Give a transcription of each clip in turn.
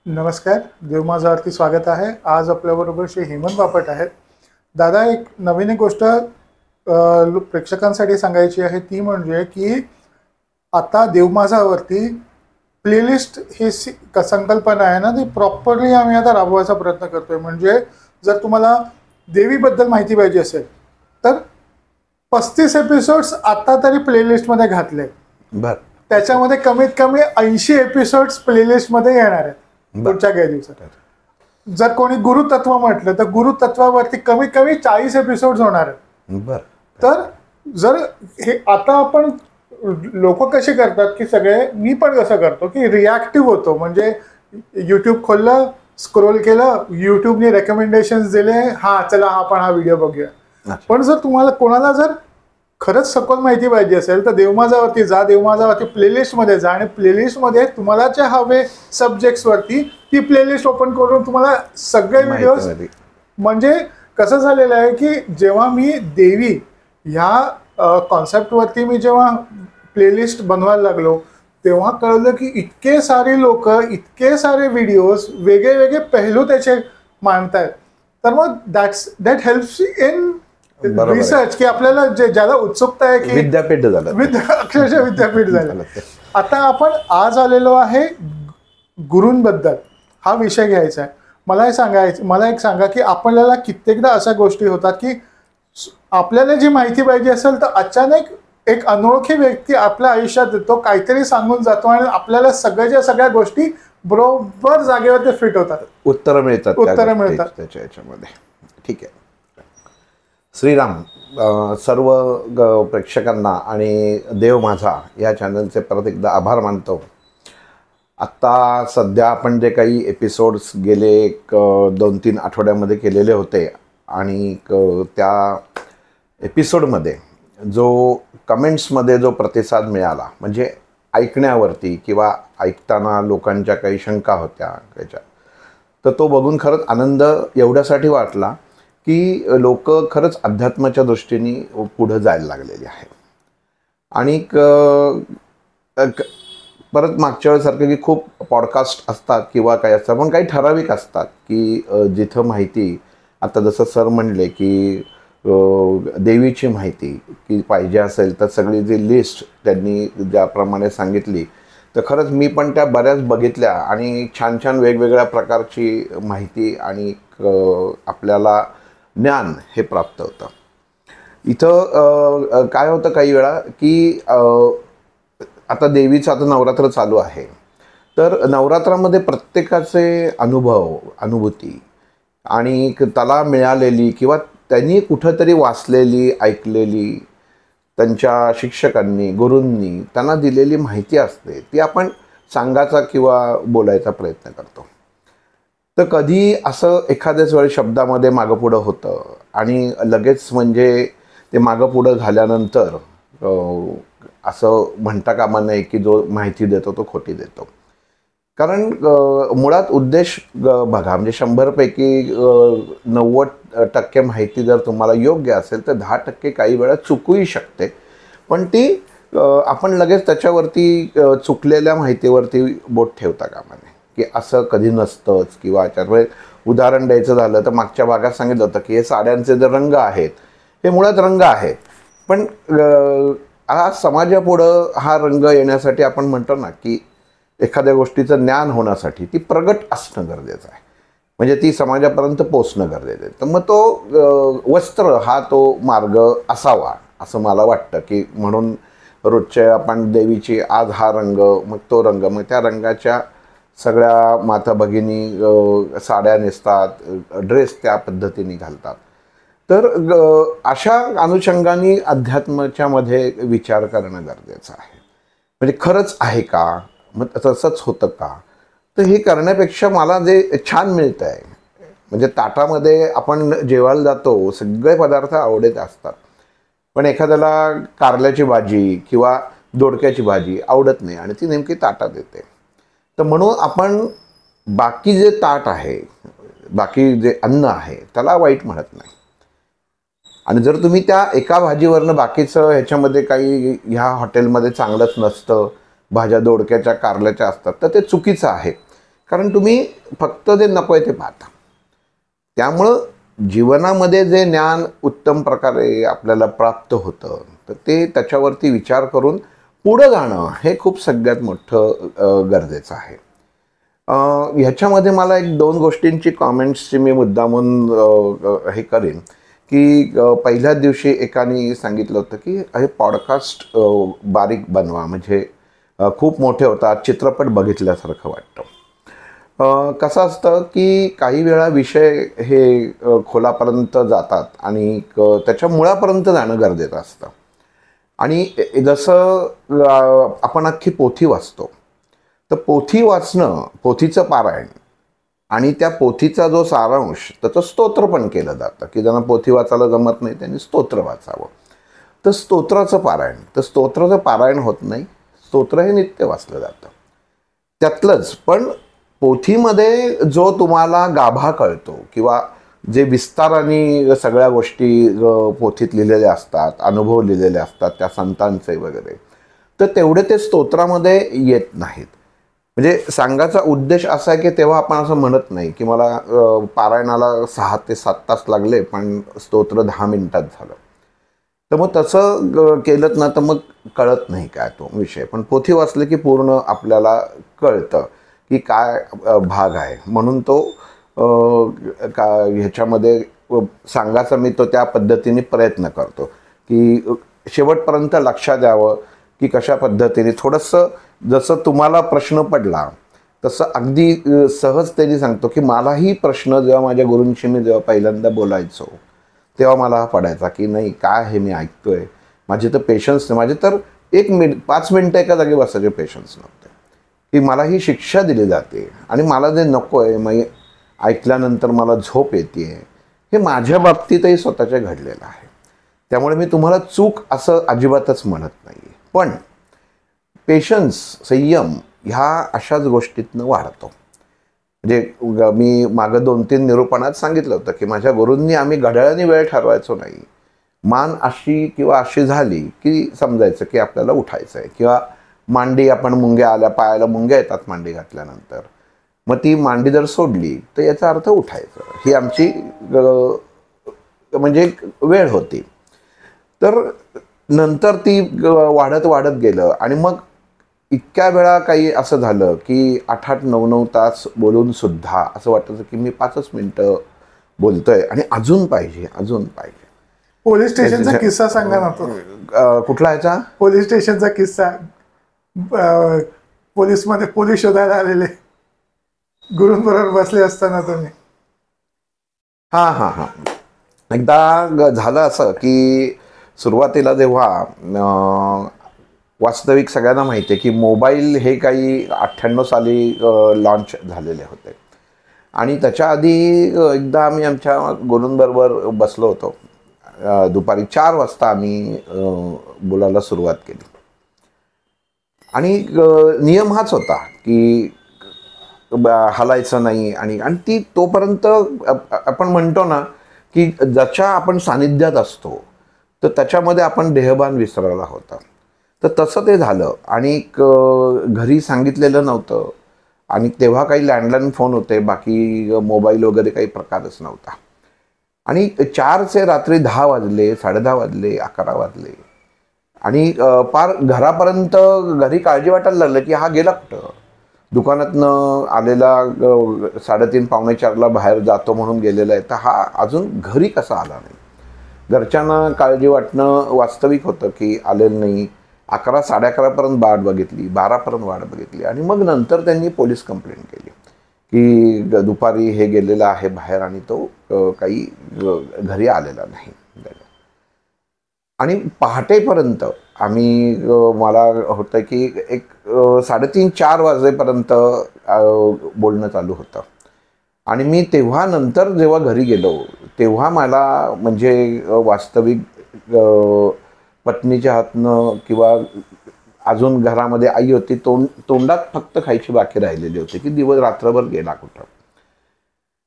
नमस्कार, देव माझावरती स्वागत आहे. आज आपल्याबरोबर श्री हेमंत बापट आहेत. दादा, एक नवीन गोष्ट प्रेक्षकांसाठी सांगायची आहे, ती म्हणजे की आता देव माझावरती प्लेलिस्ट ही संकल्पना आहे ना, ती प्रॉपरली आम्ही आता राबवायचा प्रयत्न करतोय. म्हणजे जर तुम्हाला देवीबद्दल माहिती पाहिजे असेल तर 35 एपिसोड्स आता तरी प्लेलिस्टमध्ये घातले. त्याच्यामध्ये कमीत कमी 80 एपिसोड्स प्लेलिस्टमध्ये येणार आहेत पुढच्या काही दिवसात. जर कोणी गुरुतत्व म्हटलं तर गुरुतत्वावरती कमीत कमी 40 एपिसोड होणार आहेत. तर जर हे आता आपण लोक कसे करतात की सगळे, मी पण कसं करतो की रिॲक्टिव्ह होतो. म्हणजे युट्यूब खोललं, स्क्रोल केलं, युट्यूबने रेकमेंडेशन्स दिले, हा चला आपण हा व्हिडिओ बघूया. पण जर तुम्हाला कोणाला जर खरंच सखोल माहिती पाहिजे असेल तर देवमाजावरती जा, देवमाजावरती प्लेलिस्टमध्ये जा आणि प्लेलिस्टमध्ये तुम्हाला जे हवे सब्जेक्ट्सवरती ती प्लेलिस्ट ओपन करून तुम्हाला सगळे व्हिडिओज. म्हणजे कसं झालेलं आहे की जेव्हा मी देवी ह्या कॉन्सेप्टवरती मी जेव्हा प्लेलिस्ट बनवायला लागलो तेव्हा कळलं की इतके सारे लोक, इतके सारे व्हिडिओज, वेगळे वेगळे पैलू त्याचे मांडतायत. तर मग दॅट हेल्प्स इन रिसर्च, की आपल्याला ज्याला उत्सुकता आहे की विद्यापीठ झालं, अक्षरशः विद्यापीठ झालं. आता आपण आज आलेलो आहे गुरूंबद्दल हा विषय घ्यायचा आहे. मला एक सांगा की आपल्याला कित्येकदा अशा गोष्टी होतात की आपल्याला जी माहिती पाहिजे असेल तर अचानक एक अनोळखी व्यक्ती आपल्या आयुष्यात येतो, काहीतरी सांगून जातो आणि आपल्याला सगळ्या गोष्टी बरोबर जागेवर ते फिट होतात, उत्तरं मिळतात त्याच्या याच्यामध्ये. ठीक आहे. श्रीराम. सर्व प्रेक्षकांना आणि देव माझा या चॅनलचे परत एकदा आभार मानतो. आत्ता सध्या आपण जे काही एपिसोड्स गेले 2-3 आठवड्यामध्ये केलेले होते आणि त्या एपिसोडमध्ये जो कमेंट्समध्ये जो प्रतिसाद मिळाला, म्हणजे ऐकण्यावरती किंवा ऐकताना लोकांच्या काही शंका होत्या त्याच्या, तर तो बघून खरंच आनंद एवढ्यासाठी वाटला की लोक खरंच अध्यात्माच्या दृष्टीने पुढं जायला लागलेली आहे. आणि परत मागच्या वेळेसारखं की खूप पॉडकास्ट असतात किंवा काही असतात, पण काही ठराविक असतात की जिथं माहिती, आता जसं सर म्हणले की देवीची माहिती की पाहिजे असेल तर सगळी जी लिस्ट त्यांनी ज्याप्रमाणे सांगितली, तर खरंच मी पण त्या बऱ्याच बघितल्या आणि छान छान वेगवेगळ्या प्रकारची माहिती आणि आपल्याला ज्ञान हे प्राप्त होतं. इथं काय होतं काही वेळा की आता देवीचं आता नवरात्र चालू आहे, तर नवरात्रामध्ये प्रत्येकाचे अनुभूती आणि त्याला मिळालेली किंवा त्यांनी कुठंतरी वाचलेली, ऐकलेली, त्यांच्या शिक्षकांनी, गुरूंनी त्यांना दिलेली माहिती असते, ती आपण सांगायचा किंवा बोलायचा प्रयत्न करतो. तर कधी असं एखाद्याच वेळी शब्दामध्ये मागं पुढं होतं आणि लगेच म्हणजे ते मागं पुढं झाल्यानंतर असं म्हणता कामा नये की जो माहिती देतो तो खोटी देतो. कारण मुळात उद्देश बघा, म्हणजे 100 पैकी 90% माहिती जर तुम्हाला योग्य असेल तर 10% काही वेळा चुकूही शकते, पण ती आपण लगेच त्याच्यावरती चुकलेल्या माहितीवरती बोट ठेवता कामा नये की असं कधी नसतंच. किंवा त्याच्यामुळे उदाहरण द्यायचं झालं तर मागच्या भागात सांगितलं होतं की हे साड्यांचे जे रंग आहेत हे मुळात रंग आहेत, पण आज समाजापुढं हा रंग येण्यासाठी आपण म्हणतो ना की एखाद्या गोष्टीचं ज्ञान होण्यासाठी ती प्रगट असणं गरजेचं आहे, म्हणजे ती समाजापर्यंत पोचणं गरजेचं आहे. तर मग तो वस्त्र हा तो मार्ग असावा असं मला वाटतं की म्हणून रोजच्या आपण देवीची आज हा रंग, मग तो रंग, मग त्या रंगाच्या सगळ्या माता भगिनी साड्या नेसतात, ड्रेस त्या पद्धतीने घालतात. तर अशा अनुषंगाने अध्यात्माच्या मध्ये विचार करणं गरजेचं आहे. म्हणजे खरंच आहे का, मग तसंच होतं का, तर हे करण्यापेक्षा मला जे छान मिळतं आहे, म्हणजे ताटामध्ये आपण जेवायला जातो, सगळे पदार्थ आवडत असतात, पण एखाद्याला कारल्याची भाजी किंवा दोडक्याची भाजी आवडत नाही आणि ती नेमकी ताटात येते. तर म्हणून आपण बाकी जे ताट आहे, बाकी जे अन्न आहे त्याला वाईट म्हणत नाही. आणि जर तुम्ही त्या एका भाजीवरनं बाकीचं ह्याच्यामध्ये काही ह्या हॉटेलमध्ये चांगलंच नसतं, भाज्या दोडक्याच्या कारल्याच्या असतात, तर ते चुकीचं आहे. कारण तुम्ही फक्त जे नको आहे ते पाहता. त्यामुळं जीवनामध्ये जे ज्ञान उत्तम प्रकारे आपल्याला प्राप्त होतं, तर ते त्याच्यावरती विचार करून पुढं जाणं हे खूप सगळ्यात मोठं गरजेचं आहे. ह्याच्यामध्ये मला एक 2 गोष्टींची कॉमेंट्सची मी मुद्दामून हे करेन, की पहिल्याच दिवशी एकाने सांगितलं होतं की हे पॉडकास्ट बारीक बनवा, म्हणजे खूप मोठे होतात, चित्रपट बघितल्यासारखं वाटतं. कसं असतं की काही वेळा विषय हे खोलापर्यंत जातात आणि त्याच्या मुळापर्यंत जाणं गरजेचं असतं. आणि जसं आपण अख्खी पोथी वाचतो, तर पोथी वाचणं, पोथीचं पारायण आणि त्या पोथीचा जो सारांश, त्याचं स्तोत्र पण केलं जातं, की ज्यांना पोथी वाचायला जमत नाही त्यांनी स्तोत्र वाचावं. तर स्तोत्राचं पारायण, तर स्तोत्राचं पारायण होत नाही, स्तोत्र हे नित्य वाचलं जातं. त्यातलंच पण पोथीमध्ये जो तुम्हाला गाभा कळतो किंवा जे विस्ताराने सगळ्या गोष्टी पोथीत लिहिलेल्या असतात, अनुभव लिहिलेले असतात त्या संतांचे वगैरे, तर तेवढे ते स्तोत्रामध्ये येत नाहीत. म्हणजे सांगायचा उद्देश असा आहे की तेव्हा आपण असं म्हणत नाही की मला पारायणाला 6 ते 7 तास लागले पण स्तोत्र 10 मिनिटात झालं. तर मग तसं केलं ना तर मग कळत नाही काय तो विषय. पण पोथी वाचले की पूर्ण आपल्याला कळतं की काय भाग आहे. म्हणून तो ह्याच्यामध्ये सांगायचा मी तो त्या पद्धतीने प्रयत्न करतो की शेवटपर्यंत लक्षात द्यावं की कशा पद्धतीने. थोडंसं जसं तुम्हाला प्रश्न पडला तसं अगदी सहजतेने सांगतो की मलाही प्रश्न जेव्हा माझ्या गुरूंशी मी जेव्हा पहिल्यांदा बोलायचो तेव्हा मला पडायचा की नाही काय हे मी ऐकतोय, माझे तर पेशन्स नाही. माझे तर 5 मिनटं एका जागी बसायचे पेशन्स नव्हते, की मला ही शिक्षा दिली जाते आणि मला जे नको आहे मग ऐकल्यानंतर मला झोप येते. हे माझ्या बाबतीतही स्वतःच्या घडलेलं आहे. त्यामुळे मी तुम्हाला चूक असं अजिबातच म्हणत नाही. पण पेशन्स, संयम ह्या अशाच गोष्टीतनं वाढतो. म्हणजे मी मागं 2-3 निरूपणात सांगितलं होतं की माझ्या गुरूंनी आम्ही घड्याळाने वेळ ठरवायचो नाही. मान अशी किंवा अशी झाली की समजायचं की आपल्याला उठायचं आहे, किंवा मांडी आपण मुंग्या आल्या, पायाला मुंग्या येतात मांडी घातल्यानंतर, मग ती मांडी जर सोडली तर याचा अर्थ उठायचं. ही आमची म्हणजे वेळ होती. तर नंतर ती वाढत वाढत गेलं आणि मग इतक्या वेळा काही असं झालं की 8-8, 9-9 तास बोलून सुद्धा असं वाटायचं की मी 5च मिनटं बोलतोय आणि अजून पाहिजे, अजून पाहिजे. पोलीस स्टेशनचा किस्सा सांगा ना तो. कुठला याचा? पोलीस स्टेशनचा किस्सा. पोलीस शोधायला आलेले, गुरूंबरोबर बसले असताना तुम्ही. हां. एकदा झालं असं की सुरुवातीला जेव्हा वास्तविक सगळ्यांना माहिती आहे की मोबाईल हे काही 98 साली लॉन्च झालेले होते आणि त्याच्या आधी एकदा आम्ही आमच्या गुरूंबरोबर बसलो होतो. दुपारी 4 वाजता आम्ही बोलायला सुरुवात केली आणि नियम हाच होता की हलायचं नाही. आणि ती तोपर्यंत आपण म्हणतो ना की ज्याच्या आपण सानिध्यात असतो तर त्याच्यामध्ये आपण देहभान विसरला होता. तर तसं ते झालं आणि घरी सांगितलेलं नव्हतं आणि तेव्हा काही लँडलाईन फोन होते, बाकी मोबाईल वगैरे काही प्रकारच नव्हता. आणि 4चे रात्री 10 वाजले, 10:30 वाजले, 11 वाजले आणि पार घरापर्यंत घरी काळजी वाटायला लागलं की हा गेला कुठं. दुकानातनं आलेला 3:30 पावणे 4ला बाहेर जातो म्हणून गेलेला आहे, तर हा अजून घरी कसा आला नाही. घरच्यांना काळजी वाटणं वास्तविक होतं की आलेलं नाही. 11, 11:30पर्यंत वाट बघितली, 12पर्यंत वाट बघितली आणि मग नंतर त्यांनी पोलीस कंप्लेंट केली की दुपारी हे गेलेला आहे बाहेर आणि तो काही घरी आलेला नाही. आणि पहाटेपर्यंत आम्ही मला होतं की एक 3:30-4 वाजेपर्यंत बोलणं चालू होतं. आणि मी तेव्हा नंतर जेव्हा घरी गेलो तेव्हा मला म्हणजे वास्तविक पत्नीच्या हातनं किंवा अजून घरामध्ये आई होती, तोंडात फक्त खायची बाकी राहिलेली होती की दिवस रात्रभर गेला कुठं.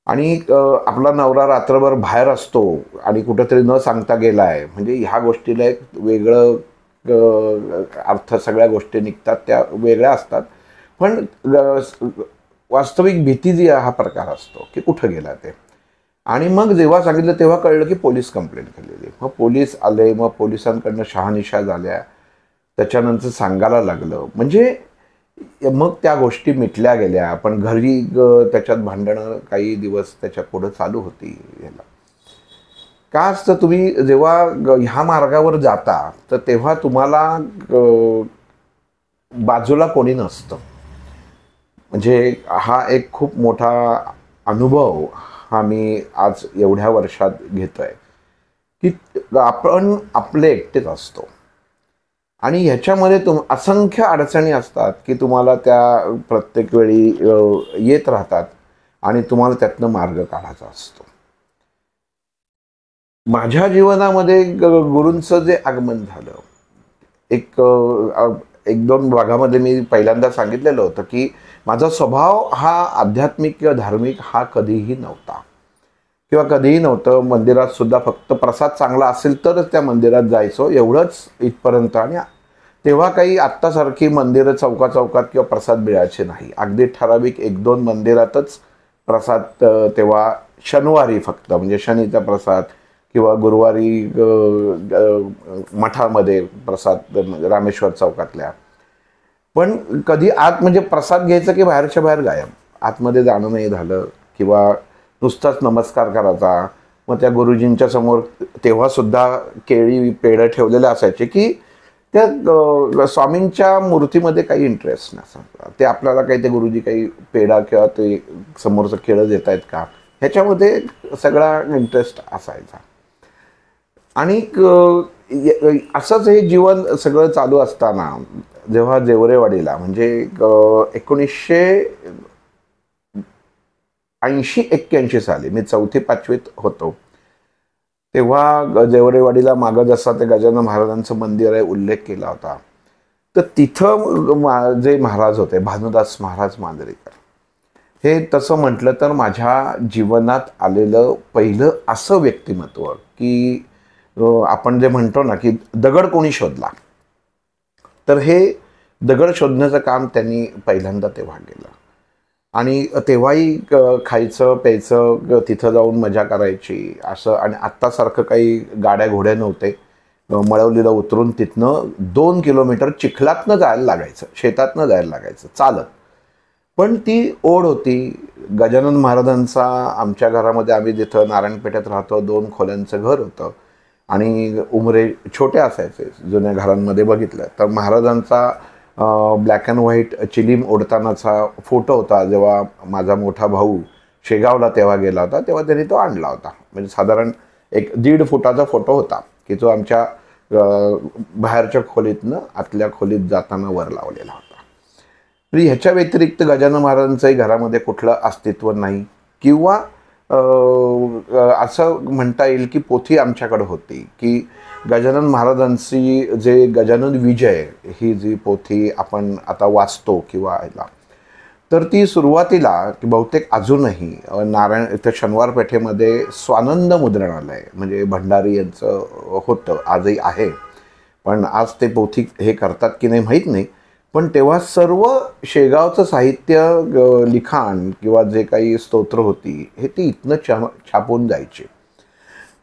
आणि आपला नवरा रात्रभर बाहेर असतो आणि कुठंतरी न सांगता गेला आहे म्हणजे ह्या गोष्टीला एक वेगळं अर्थ, सगळ्या गोष्टी निघतात त्या वेगळ्या असतात. पण वास्तविक भीती जी हा प्रकार असतो की कुठं गेला ते. आणि मग जेव्हा सांगितलं तेव्हा कळलं की पोलीस कंप्लेंट केलेली. मग पोलीस आले, मग पोलिसांकडनं शहानिशा झाल्या, त्याच्यानंतर सांगायला लागलं. म्हणजे मग त्या गोष्टी मिटल्या गेल्या. पण घरी त्याच्यात भांडणं काही दिवस त्याच्या पुढं चालू होती. याला का असतं, तुम्ही जेव्हा ह्या मार्गावर जाता तर तेव्हा तुम्हाला बाजूला कोणी नसतं. म्हणजे हा एक खूप मोठा अनुभव हा मी आज एवढ्या वर्षात घेतोय की आपण आपले एकटेच असतो आणि ह्याच्यामध्ये असंख्य अडचणी असतात की तुम्हाला त्या प्रत्येक वेळी येत राहतात आणि तुम्हाला त्यातनं मार्ग काढायचा असतो. माझ्या जीवनामध्ये गुरूंचं जे आगमन झालं, एक दोन भागामध्ये मी पहिल्यांदा सांगितलेलं होतं की माझा स्वभाव हा आध्यात्मिक किंवा धार्मिक हा कधीही नव्हता किंवा कधीही नव्हतं. मंदिरात सुद्धा फक्त प्रसाद चांगला असेल तरच त्या मंदिरात जायचो, एवढंच इथपर्यंत. आणि तेव्हा काही आत्तासारखी मंदिरं चौकात किंवा प्रसाद मिळायचे नाही. अगदी ठराविक 1-2 मंदिरातच प्रसाद तेव्हा शनिवारी फक्त, म्हणजे शनीचा प्रसाद किंवा गुरुवारी मठामध्ये प्रसाद रामेश्वर चौकातल्या. पण कधी आत म्हणजे प्रसाद घ्यायचं की बाहेरच्या बाहेर गायब, आतमध्ये जाणं नाही झालं किंवा नुसताच नमस्कार करायचा. मग त्या गुरुजींच्या समोर तेव्हासुद्धा केळी पेढं ठेवलेले असायचे की त्या स्वामींच्या मूर्तीमध्ये काही इंटरेस्ट नसायचा. ते आपल्याला काही ते गुरुजी काही पेढा किंवा ते समोरचं केळं देत आहेत का ह्याच्यामध्ये सगळा इंटरेस्ट असायचा. आणि असंच हे जीवन सगळं चालू असताना जेव्हा जेवरेवाडीला म्हणजे 1980-81 साली मी 4थी-5वीत होतो, तेव्हा जेवरेवाडीला मागं जसा ते गजानन महाराजांचं मंदिर आहे उल्लेख केला होता, तर तिथं जे महाराज होते भानुदास महाराज मांजरेकर, हे तसं म्हटलं तर माझ्या जीवनात आलेलं पहिलं असं व्यक्तिमत्व की आपण जे म्हणतो ना की दगड कोणी शोधला, तर हे दगड शोधण्याचं काम त्यांनी पहिल्यांदा तेव्हा केलं. आणि तेव्हाही खायचं प्यायचं तिथं जाऊन मजा करायची असं. आणि आत्तासारखं काही गाड्या घोड्या नव्हते. मळवलीला उतरून तिथनं 2 किलोमीटर चिखलातनं जायला लागायचं, शेतातनं जायला लागायचं चालत. पण ती ओढ होती. गजानन महाराजांचा आमच्या घरामध्ये, आम्ही जिथं नारायणपेठेत राहतो 2 खोल्यांचं घर होतं आणि उमरे छोटे असायचे. जुन्या घरांमध्ये बघितलं तर महाराजांचा ब्लॅक अँड व्हाईट चिलीम ओढतानाचा फोटो होता. जेव्हा माझा मोठा भाऊ शेगावला तेव्हा गेला होता तेव्हा त्यांनी तो आणला होता. म्हणजे साधारण 1-1.5 फुटाचा फोटो होता की तो आमच्या बाहेरच्या खोलीतनं आतल्या खोलीत जाताना वर लावलेला होता. म्हणजे ह्याच्या व्यतिरिक्त गजानन महाराजांचंही घरामध्ये कुठलं अस्तित्व नाही किंवा असं म्हणता येईल की पोथी आमच्याकडे होती की गजानन महाराजांची जे गजानन विजय ही जी पोथी आपण आता वाचतो किंवा ऐकला, तर ती सुरुवातीला बहुतेक अजूनही नारायण इथं शनिवार पेठेमध्ये स्वानंद मुद्रणालय म्हणजे भंडारी यांचं होतं, आजही आहे. पण आज ते पोथी हे करतात की नाही माहीत नाही. पण तेव्हा सर्व शेगावचं साहित्य लिखाण किंवा जे काही स्तोत्र होती हे ती इथनं छापून जायचे.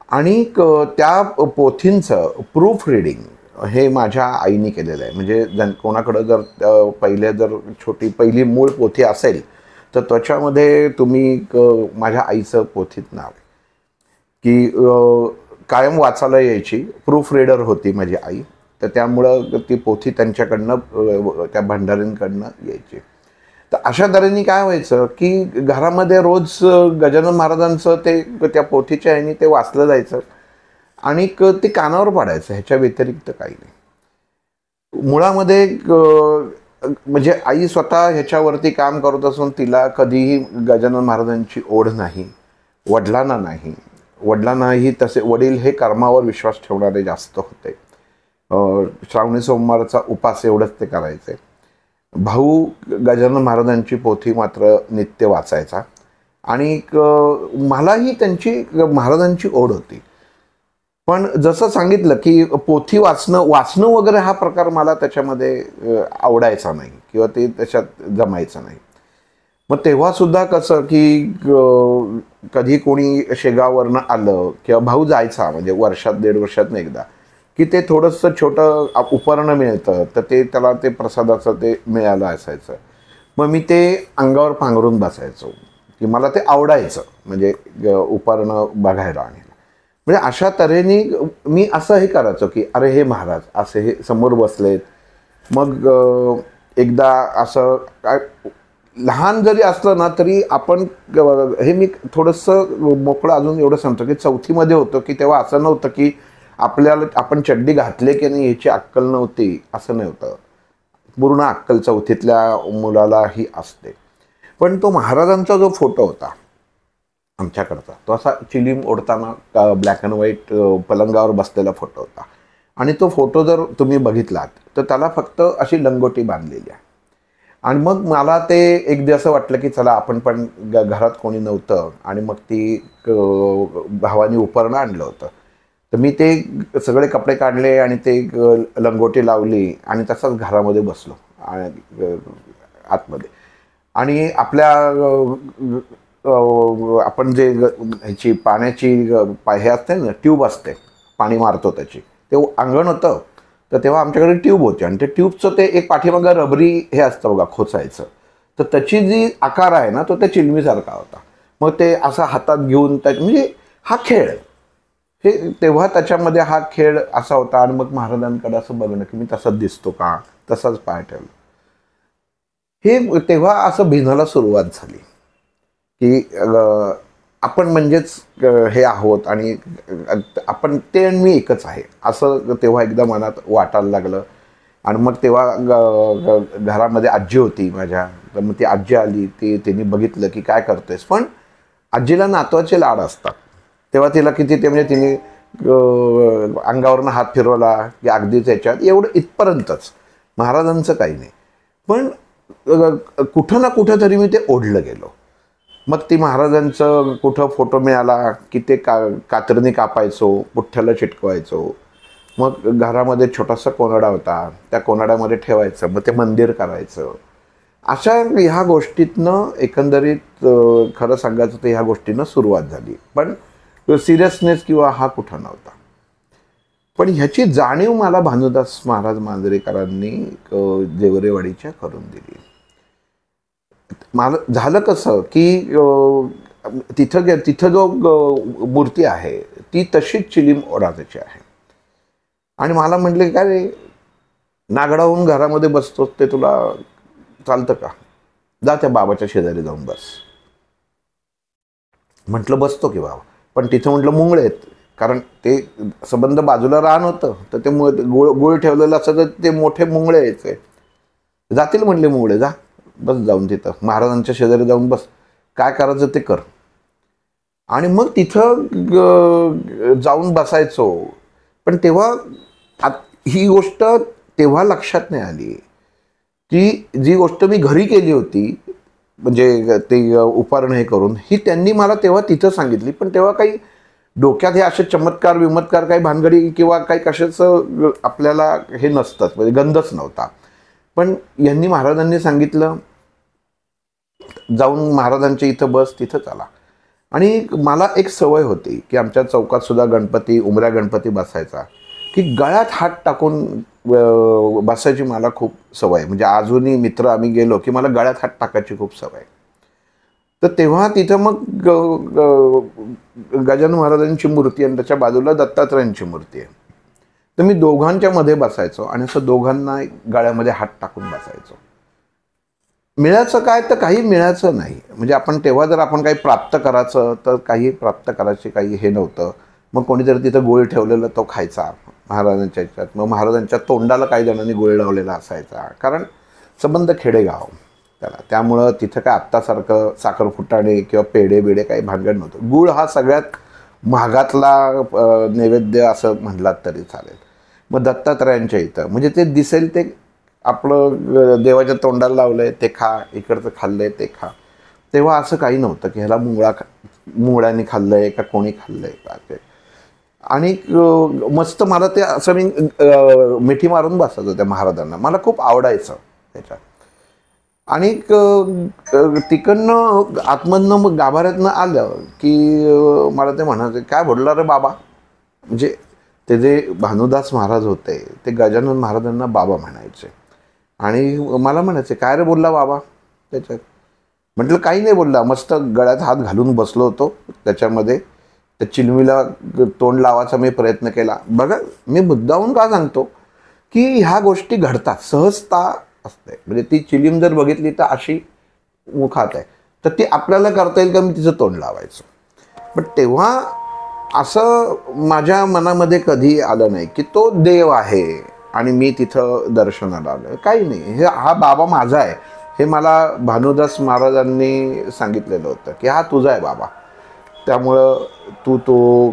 आणि त्या पोथींचं प्रूफ रिडिंग हे माझ्या आईने केलेलं आहे. म्हणजे कोणाकडं जर पहिली मूळ पोथी असेल तर त्याच्यामध्ये तुम्ही माझ्या आईचं पोथीत नाव की कायम वाचायला यायची. प्रूफ रीडर होती माझी आई, तर त्यामुळं ती पोथी त्यांच्याकडनं त्या भंडारींकडनं यायची. तर अशा तऱ्हेने काय व्हायचं की घरामध्ये रोज गजानन महाराजांचं ते त्या पोथीच्या ह्यानी ते वाचलं जायचं आणि ते कानावर पडायचं. ह्याच्या व्यतिरिक्त काही नाही. मुळामध्ये म्हणजे आई स्वतः ह्याच्यावरती काम करत असून तिला कधीही गजानन महाराजांची ओढ नाही, वडिलांना नाही. वडिलांनाही तसे, वडील हे कर्मावर विश्वास ठेवणारे जास्त होते. श्रावणी सोमवारचा उपास एवढंच ते करायचे. भाऊ गजानन महाराजांची पोथी मात्र नित्य वाचायचा आणि मलाही त्यांची महाराजांची ओढ होती. पण जसं सांगितलं की पोथी वाचणं वगैरे हा प्रकार मला त्याच्यामध्ये आवडायचा नाही किंवा ते त्याच्यात जमायचं नाही. मग तेव्हा सुद्धा कसं की कधी कोणी शेगाववरनं आलं किंवा भाऊ जायचा, म्हणजे वर्षात 1.5 वर्षातनं एकदा, की ते थोडंसं छोटं उपकरणं मिळतं, तर ते त्याला ते प्रसादाचं ते मिळालं असायचं. मग मी ते अंगावर पांघरून बसायचो, की मला ते आवडायचं, म्हणजे उपकरणं बघायला. आणि म्हणजे अशा तऱ्हेने मी असं हे करायचो की अरे हे महाराज असे हे समोर बसलेत. मग एकदा असं काय लहान जरी असलं ना तरी आपण हे मी थोडंसं मोकळं अजून एवढं सांगतो की 4थीमध्ये होतो, की तेव्हा असं नव्हतं की आपल्याला आपण चड्डी घातले की नाही याची अक्कल नव्हती, असं नव्हतं. पूर्ण अक्कल 4थीतल्या मुलालाही असते. पण तो महाराजांचा जो फोटो होता आमच्याकडचा, तो असा चिलीम ओढताना ब्लॅक अँड व्हाईट पलंगावर बसलेला फोटो होता. आणि तो फोटो जर तुम्ही बघितलात तर त्याला फक्त अशी लंगोटी बांधलेली आहे. आणि मग मला ते एक दिवस वाटलं की चला आपण पण घरात कोणी नव्हतं, आणि मग ती भावानी उपकरणं आणलं होतं. तर मी ते सगळे कपडे काढले आणि ते लंगोटी लावली आणि तसाच घरामध्ये बसलो आतमध्ये. आणि आपल्या आपण जे ह्याची पाण्याची हे असते ना, ट्यूब असते, पाणी मारतो त्याची, ते अंगण होतं. तर तेव्हा आमच्याकडे ट्यूब होती आणि ते ट्यूबचं ते एक पाठीमागं रबरी हे असतं बघा, खोचायचं. तर त्याची जी आकार आहे ना तो त्या चिलमीसारखा होता. मग ते असं हातात घेऊन म्हणजे हा खेळ, हे तेव्हा त्याच्यामध्ये हा खेळ असा होता. आणि मग महाराजांकडे असं बघणं की मी तसाच दिसतो का, तसाच पाय ठेवलं, हे तेव्हा असं भिनाला सुरुवात झाली की आपण म्हणजेच हे आहोत आणि आपण ते आणि मी एकच आहे, असं तेव्हा एकदा मनात वाटायला लागलं. आणि मग तेव्हा घरामध्ये आजी होती माझ्या, तर मग ती आजी आली, तिने बघितलं की काय करतेस. पण आजीला नातवाचे लाड असतात, तेव्हा तिला किती ते म्हणजे तिने अंगावरनं हात फिरवला की अगदीच याच्यात एवढं इथपर्यंतच, महाराजांचं काही नाही. पण कुठं ना कुठं तरी मी ते ओढलं गेलो. मग ती महाराजांचं कुठं फोटो मिळाला की ते कातरणी कापायचो, पुठ्ठ्याला चिटकवायचो. मग घरामध्ये छोटासा कोनाडा होता, त्या कोनाड्यामध्ये ठेवायचं, मग ते मंदिर करायचं. अशा ह्या गोष्टीतनं एकंदरीत खरं सांगायचं तर ह्या गोष्टीनं सुरुवात झाली. पण सिरियसनेस किंवा हा कुठं नव्हता. पण ह्याची जाणीव मला भानुदास महाराज मांजरेकरांनी जेवरेवाडीच्या करून दिली. मला झालं कसं की तिथं जो मूर्ती आहे ती तशीच चिलीम ओढाची आहे. आणि मला म्हटले काय रे, नागडाहून घरामध्ये बसतोस ते तुला चालतं का, जा त्या बाबाच्या शेजारी जाऊन बस. म्हटलं बसतो की बाबा, पण तिथं म्हटलं मुंगळे आहेत, कारण ते संबंध बाजूला रान होतं, तर ते गोळ ठेवलेलं असं तर ते मोठे मुंगळे यायचे. जातील म्हणले मुंगळे, जा बस जाऊन तिथं महाराजांच्या शेजारी जाऊन बस, काय करायचं ते कर. आणि मग तिथं जाऊन बसायचो. पण तेव्हा ही गोष्ट तेव्हा लक्षात नाही आली की जी गोष्ट मी घरी केली होती, म्हणजे ते उपकरण हे करून, ही त्यांनी मला तेव्हा तिथं सांगितली. पण तेव्हा काही डोक्यात हे असे चमत्कार विमत्कार काही भानगडी किंवा काही कशाचं आपल्याला हे नसतंच, म्हणजे गंधच नव्हता. पण यांनी महाराजांनी सांगितलं जाऊन महाराजांच्या इथं बस, तिथं चला. आणि मला एक सवय होती की आमच्या चौकात सुद्धा गणपती, उमऱ्या गणपती बसायचा, की गळ्यात हात टाकून बसायची मला खूप सवय. म्हणजे अजूनही मित्र आम्ही गेलो की मला गळ्यात हात टाकायची खूप सवय. तर तेव्हा तिथं मग गजानन महाराजांची मूर्ती आणि त्याच्या बाजूला दत्तात्रयांची मूर्ती आहे. तर मी दोघांच्या मध्ये बसायचो आणि असं दोघांना गळ्यामध्ये हात टाकून बसायचो. मिळायचं काय तर काही मिळायचं नाही. म्हणजे आपण तेव्हा जर आपण काही प्राप्त करायचं तर काही प्राप्त करायचे काही हे नव्हतं. मग कोणीतरी तिथं गोळ ठेवलेला तो खायचा महाराजांच्या ह्याच्यात. मग महाराजांच्या तोंडाला काही जणांनी गोळ लावलेला असायचा, कारण संबंध खेडेगाव त्याला. त्यामुळं तिथं काय आत्तासारखं साखर फुटाणे किंवा पेढे बिडे काही भानगड नव्हतं. गूळ हा सगळ्यात महागातला नैवेद्य असं म्हणलात तरी चालेल. मग दत्तात्रयांच्या इथं म्हणजे ते दिसेल ते आपलं देवाच्या तोंडाला लावलंय ते खा, इकडचं खाल्लंय ते खा. तेव्हा असं काही नव्हतं की ह्याला मुंगळ्याने खाल्लंय का कोणी खाल्लंय का ते. आणि मस्त मला ते असं मी मिठी मारून बसायचो त्या महाराजांना, मला खूप आवडायचं त्याच्यात. तिकडनं आतमधनं मग गाभाऱ्यातनं आलं की मला ते म्हणायचे, काय बोलला रे बाबा. म्हणजे ते जे भानुदास महाराज होते ते गजानन महाराजांना बाबा म्हणायचे आणि मला म्हणायचे, काय रे बोलला बाबा त्याच्यात. म्हटलं काही नाही बोलला, मस्त गळ्यात हात घालून बसलो होतो त्याच्यामध्ये, त्या चिलमीला तोंड लावायचा मी प्रयत्न केला. बघा मी मुद्दाहून का सांगतो की ह्या गोष्टी घडतात, सहजता असते. म्हणजे ती चिलीम जर बघितली तर अशी मुखात आहे, तर ती आपल्याला करता येईल का मी तिचं तोंड लावायचं. पण तेव्हा असं माझ्या मनामध्ये कधी आलं नाही की तो देव आहे आणि मी तिथं दर्शनाला आलो. काही नाही, हा बाबा माझा आहे हे मला भानुदास महाराजांनी सांगितलेलं होतं की हा तुझा आहे बाबा, त्यामुळं तू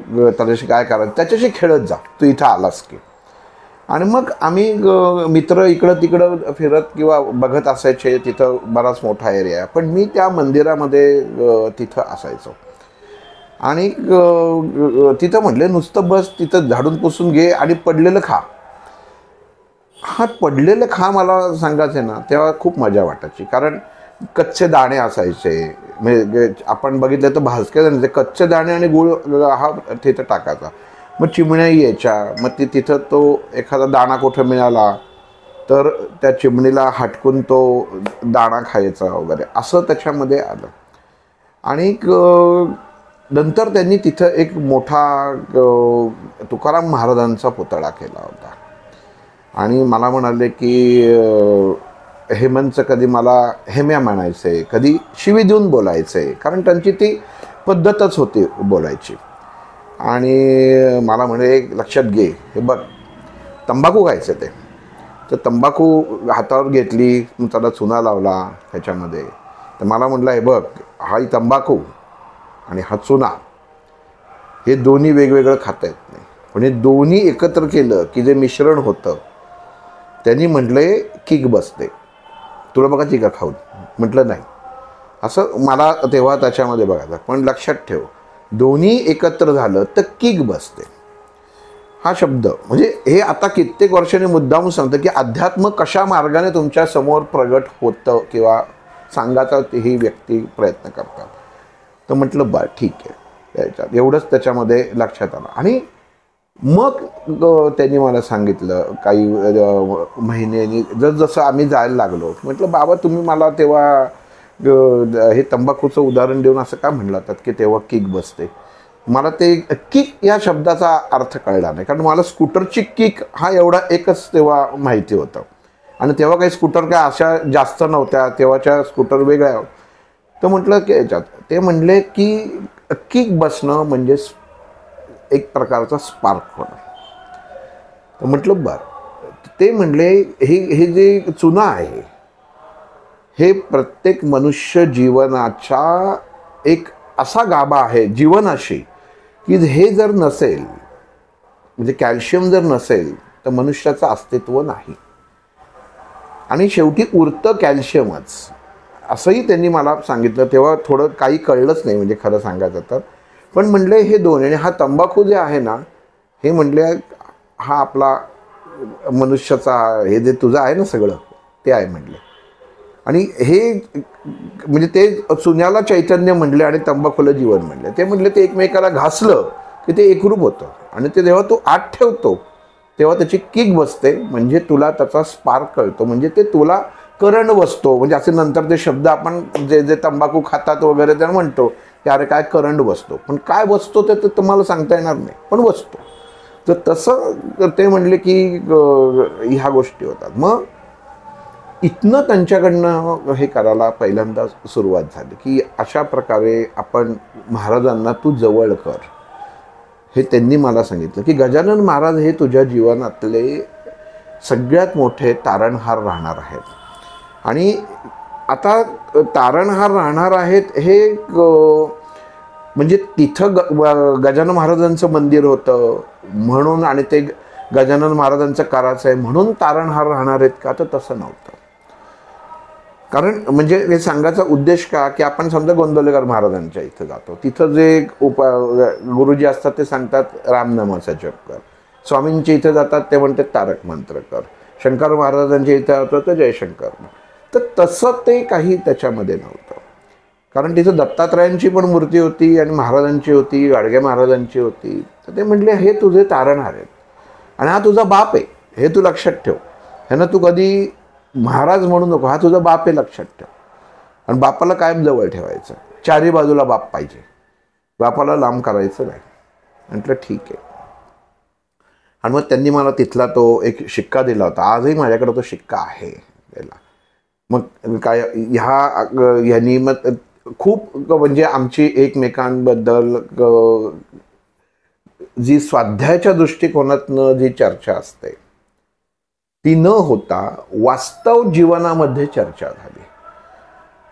त्याच्याशी काय करायचं त्याच्याशी खेळत जा, तू इथं आलास की. आणि मग आम्ही मित्र इकडं तिकडं फिरत किंवा बघत असायचे. तिथं बराच मोठा एरिया आहे, पण मी त्या मंदिरामध्ये तिथं असायचो. आणि तिथं म्हटले नुसतं बस तिथं झाडून पुसून घे आणि पडलेलं खा. हा पडलेलं खा मला सांगायचं ना, तेव्हा खूप मजा वाटायची. कारण कच्चे दाणे असायचे, म्हणजे आपण बघितलं तर भाजके दाणे, कच्चे दाणे आणि गुळ हा तिथं टाकायचा. मग चिमण्या यायच्या, मग तिथं तो एखादा दाणा कुठं मिळाला तर त्या चिमणीला हटकून तो दाणा खायचा वगैरे असं त्याच्यामध्ये आलं. आणि नंतर त्यांनी तिथं एक मोठा तुकाराम महाराजांचा पुतळा केला होता. आणि मला म्हणाले की हेमंतचं कधी मला हेम्या म्हणायचे, कधी शिवी देऊन बोलायचे, कारण त्यांची ती पद्धतच होती बोलायची. आणि मला म्हणे लक्षात घे, हे बघ तंबाखू खायचं ते. तर तंबाखू हातावर घेतली, त्याला चुना लावला त्याच्यामध्ये. तर मला म्हटलं, हे बघ हा तंबाखू आणि हा चुना हे दोन्ही वेगवेगळं खाता येत नाही, पण हे दोन्ही एकत्र केलं की जे मिश्रण होतं त्यांनी म्हटले किक बसते. तुला बघा चिका खाऊन. म्हटलं नाही, असं मला तेव्हा त्याच्यामध्ये बघायचं. पण लक्षात ठेव, दोन्ही एकत्र झालं तर किक बसते. हा शब्द म्हणजे हे आता कित्येक वर्षांनी मुद्दामून सांगतं की अध्यात्म कशा मार्गाने तुमच्या समोर प्रगट होतं किंवा सांगायचा ही व्यक्ती प्रयत्न करतात. तर म्हटलं बरं ठीक आहे, त्याच्यात एवढंच त्याच्यामध्ये लक्षात आलं. आणि मग त्यांनी मला सांगितलं काही महिन्यांनी जसं आम्ही जायला लागलो, म्हटलं बाबा तुम्ही मला तेव्हा हे तंबाखूचं उदाहरण देऊन असं का म्हणलं की तेव्हा किक बसते. मला ते किक या शब्दाचा अर्थ कळला नाही, कारण मला स्कूटरची किक हा एवढा एकच तेव्हा माहिती होतं. आणि तेव्हा काही स्कूटर काय अशा जास्त नव्हत्या, तेव्हाच्या स्कूटर वेगळ्या. तर म्हटलं की याच्यात ते म्हणले की किक बसणं म्हणजे एक प्रकारचा स्पार्क होणं. तर म्हटलं बरं. ते म्हणले हे जे चुना आहे हे प्रत्येक मनुष्य जीवनाचा एक असा गाभा आहे जीवनाशी की हे जर नसेल, म्हणजे कॅल्शियम जर नसेल तर मनुष्याचं अस्तित्व नाही. आणि शेवटी उरतं कॅल्शियमच, असंही त्यांनी मला सांगितलं. तेव्हा थोडं काही कळलंच नाही, म्हणजे खरं सांगायचं तर. पण म्हणले हे दोन, आणि हा तंबाखू जे आहे ना, हे म्हणले हा आपला मनुष्याचा, हे जे तुझं आहे ना सगळं ते आहे म्हणले. आणि हे म्हणजे ते चुन्याला चैतन्य म्हणले आणि तंबाखूला जीवन म्हणले. ते म्हणले ते एकमेकाला घासलं की ते एकरूप होतं. आणि ते जेव्हा तू आत ठेवतो तेव्हा त्याची किक बसते, म्हणजे तुला त्याचा स्पार्क कळतो, म्हणजे ते तुला करंट बसतो. म्हणजे असे नंतर ते शब्द आपण जे तंबाखू खातात वगैरे तर म्हणतो की अरे काय करंट बसतो, पण काय बसतो ते तुम्हाला सांगता येणार नाही, पण बसतो. तर तसं ते म्हणले की ह्या गोष्टी होतात. मग इथनं त्यांच्याकडनं हे करायला पहिल्यांदा सुरुवात झाली की अशा प्रकारे आपण महाराजांना तू जवळ कर. हे त्यांनी मला सांगितलं की गजानन महाराज हे तुझ्या जीवनातले सगळ्यात मोठे तारणहार राहणार आहेत. आणि आता तारणहार राहणार आहेत हे म्हणजे तिथं गजानन महाराजांचं मंदिर होतं म्हणून, आणि ते गजानन महाराजांचं करायचं आहे म्हणून तारणहार राहणार आहेत का, तर तसं नव्हतं. कारण म्हणजे हे सांगायचा उद्देश का की आपण समजा गोंदवलेकर महाराजांच्या इथं जातो, तिथं जे गुरुजी असतात ते सांगतात रामनामाचा जप कर. स्वामींच्या इथं जातात ते म्हणतात तारक मंत्र कर. शंकर महाराजांच्या इथं होतं तर जयशंकर. तर तसं ते काही त्याच्यामध्ये नव्हतं. कारण तिथं दत्तात्रयांची पण मूर्ती होती आणि महाराजांची होती, गाडगे महाराजांची होती. तर ते म्हटले हे तुझे तारणहार आहेत आणि हा तुझा बाप आहे, हे तू लक्षात ठेव. ह्यानं तू कधी महाराज म्हणू नको, हा तुझा बाप आहे लक्षात ठेव. आणि बापाला कायम जवळ ठेवायचं, चारी बाजूला बाप पाहिजे, बापाला लांब करायचं नाही. म्हटलं ठीक आहे. आणि मग त्यांनी मला तिथला तो एक शिक्का दिला होता, आजही माझ्याकडे तो शिक्का आहे त्याला. मग काय ह्यांनी मग खूप म्हणजे आमची एकमेकांबद्दल जी स्वाध्यायाच्या दृष्टिकोनातनं जी चर्चा असते ती न होता वास्तव जीवनामध्ये चर्चा झाली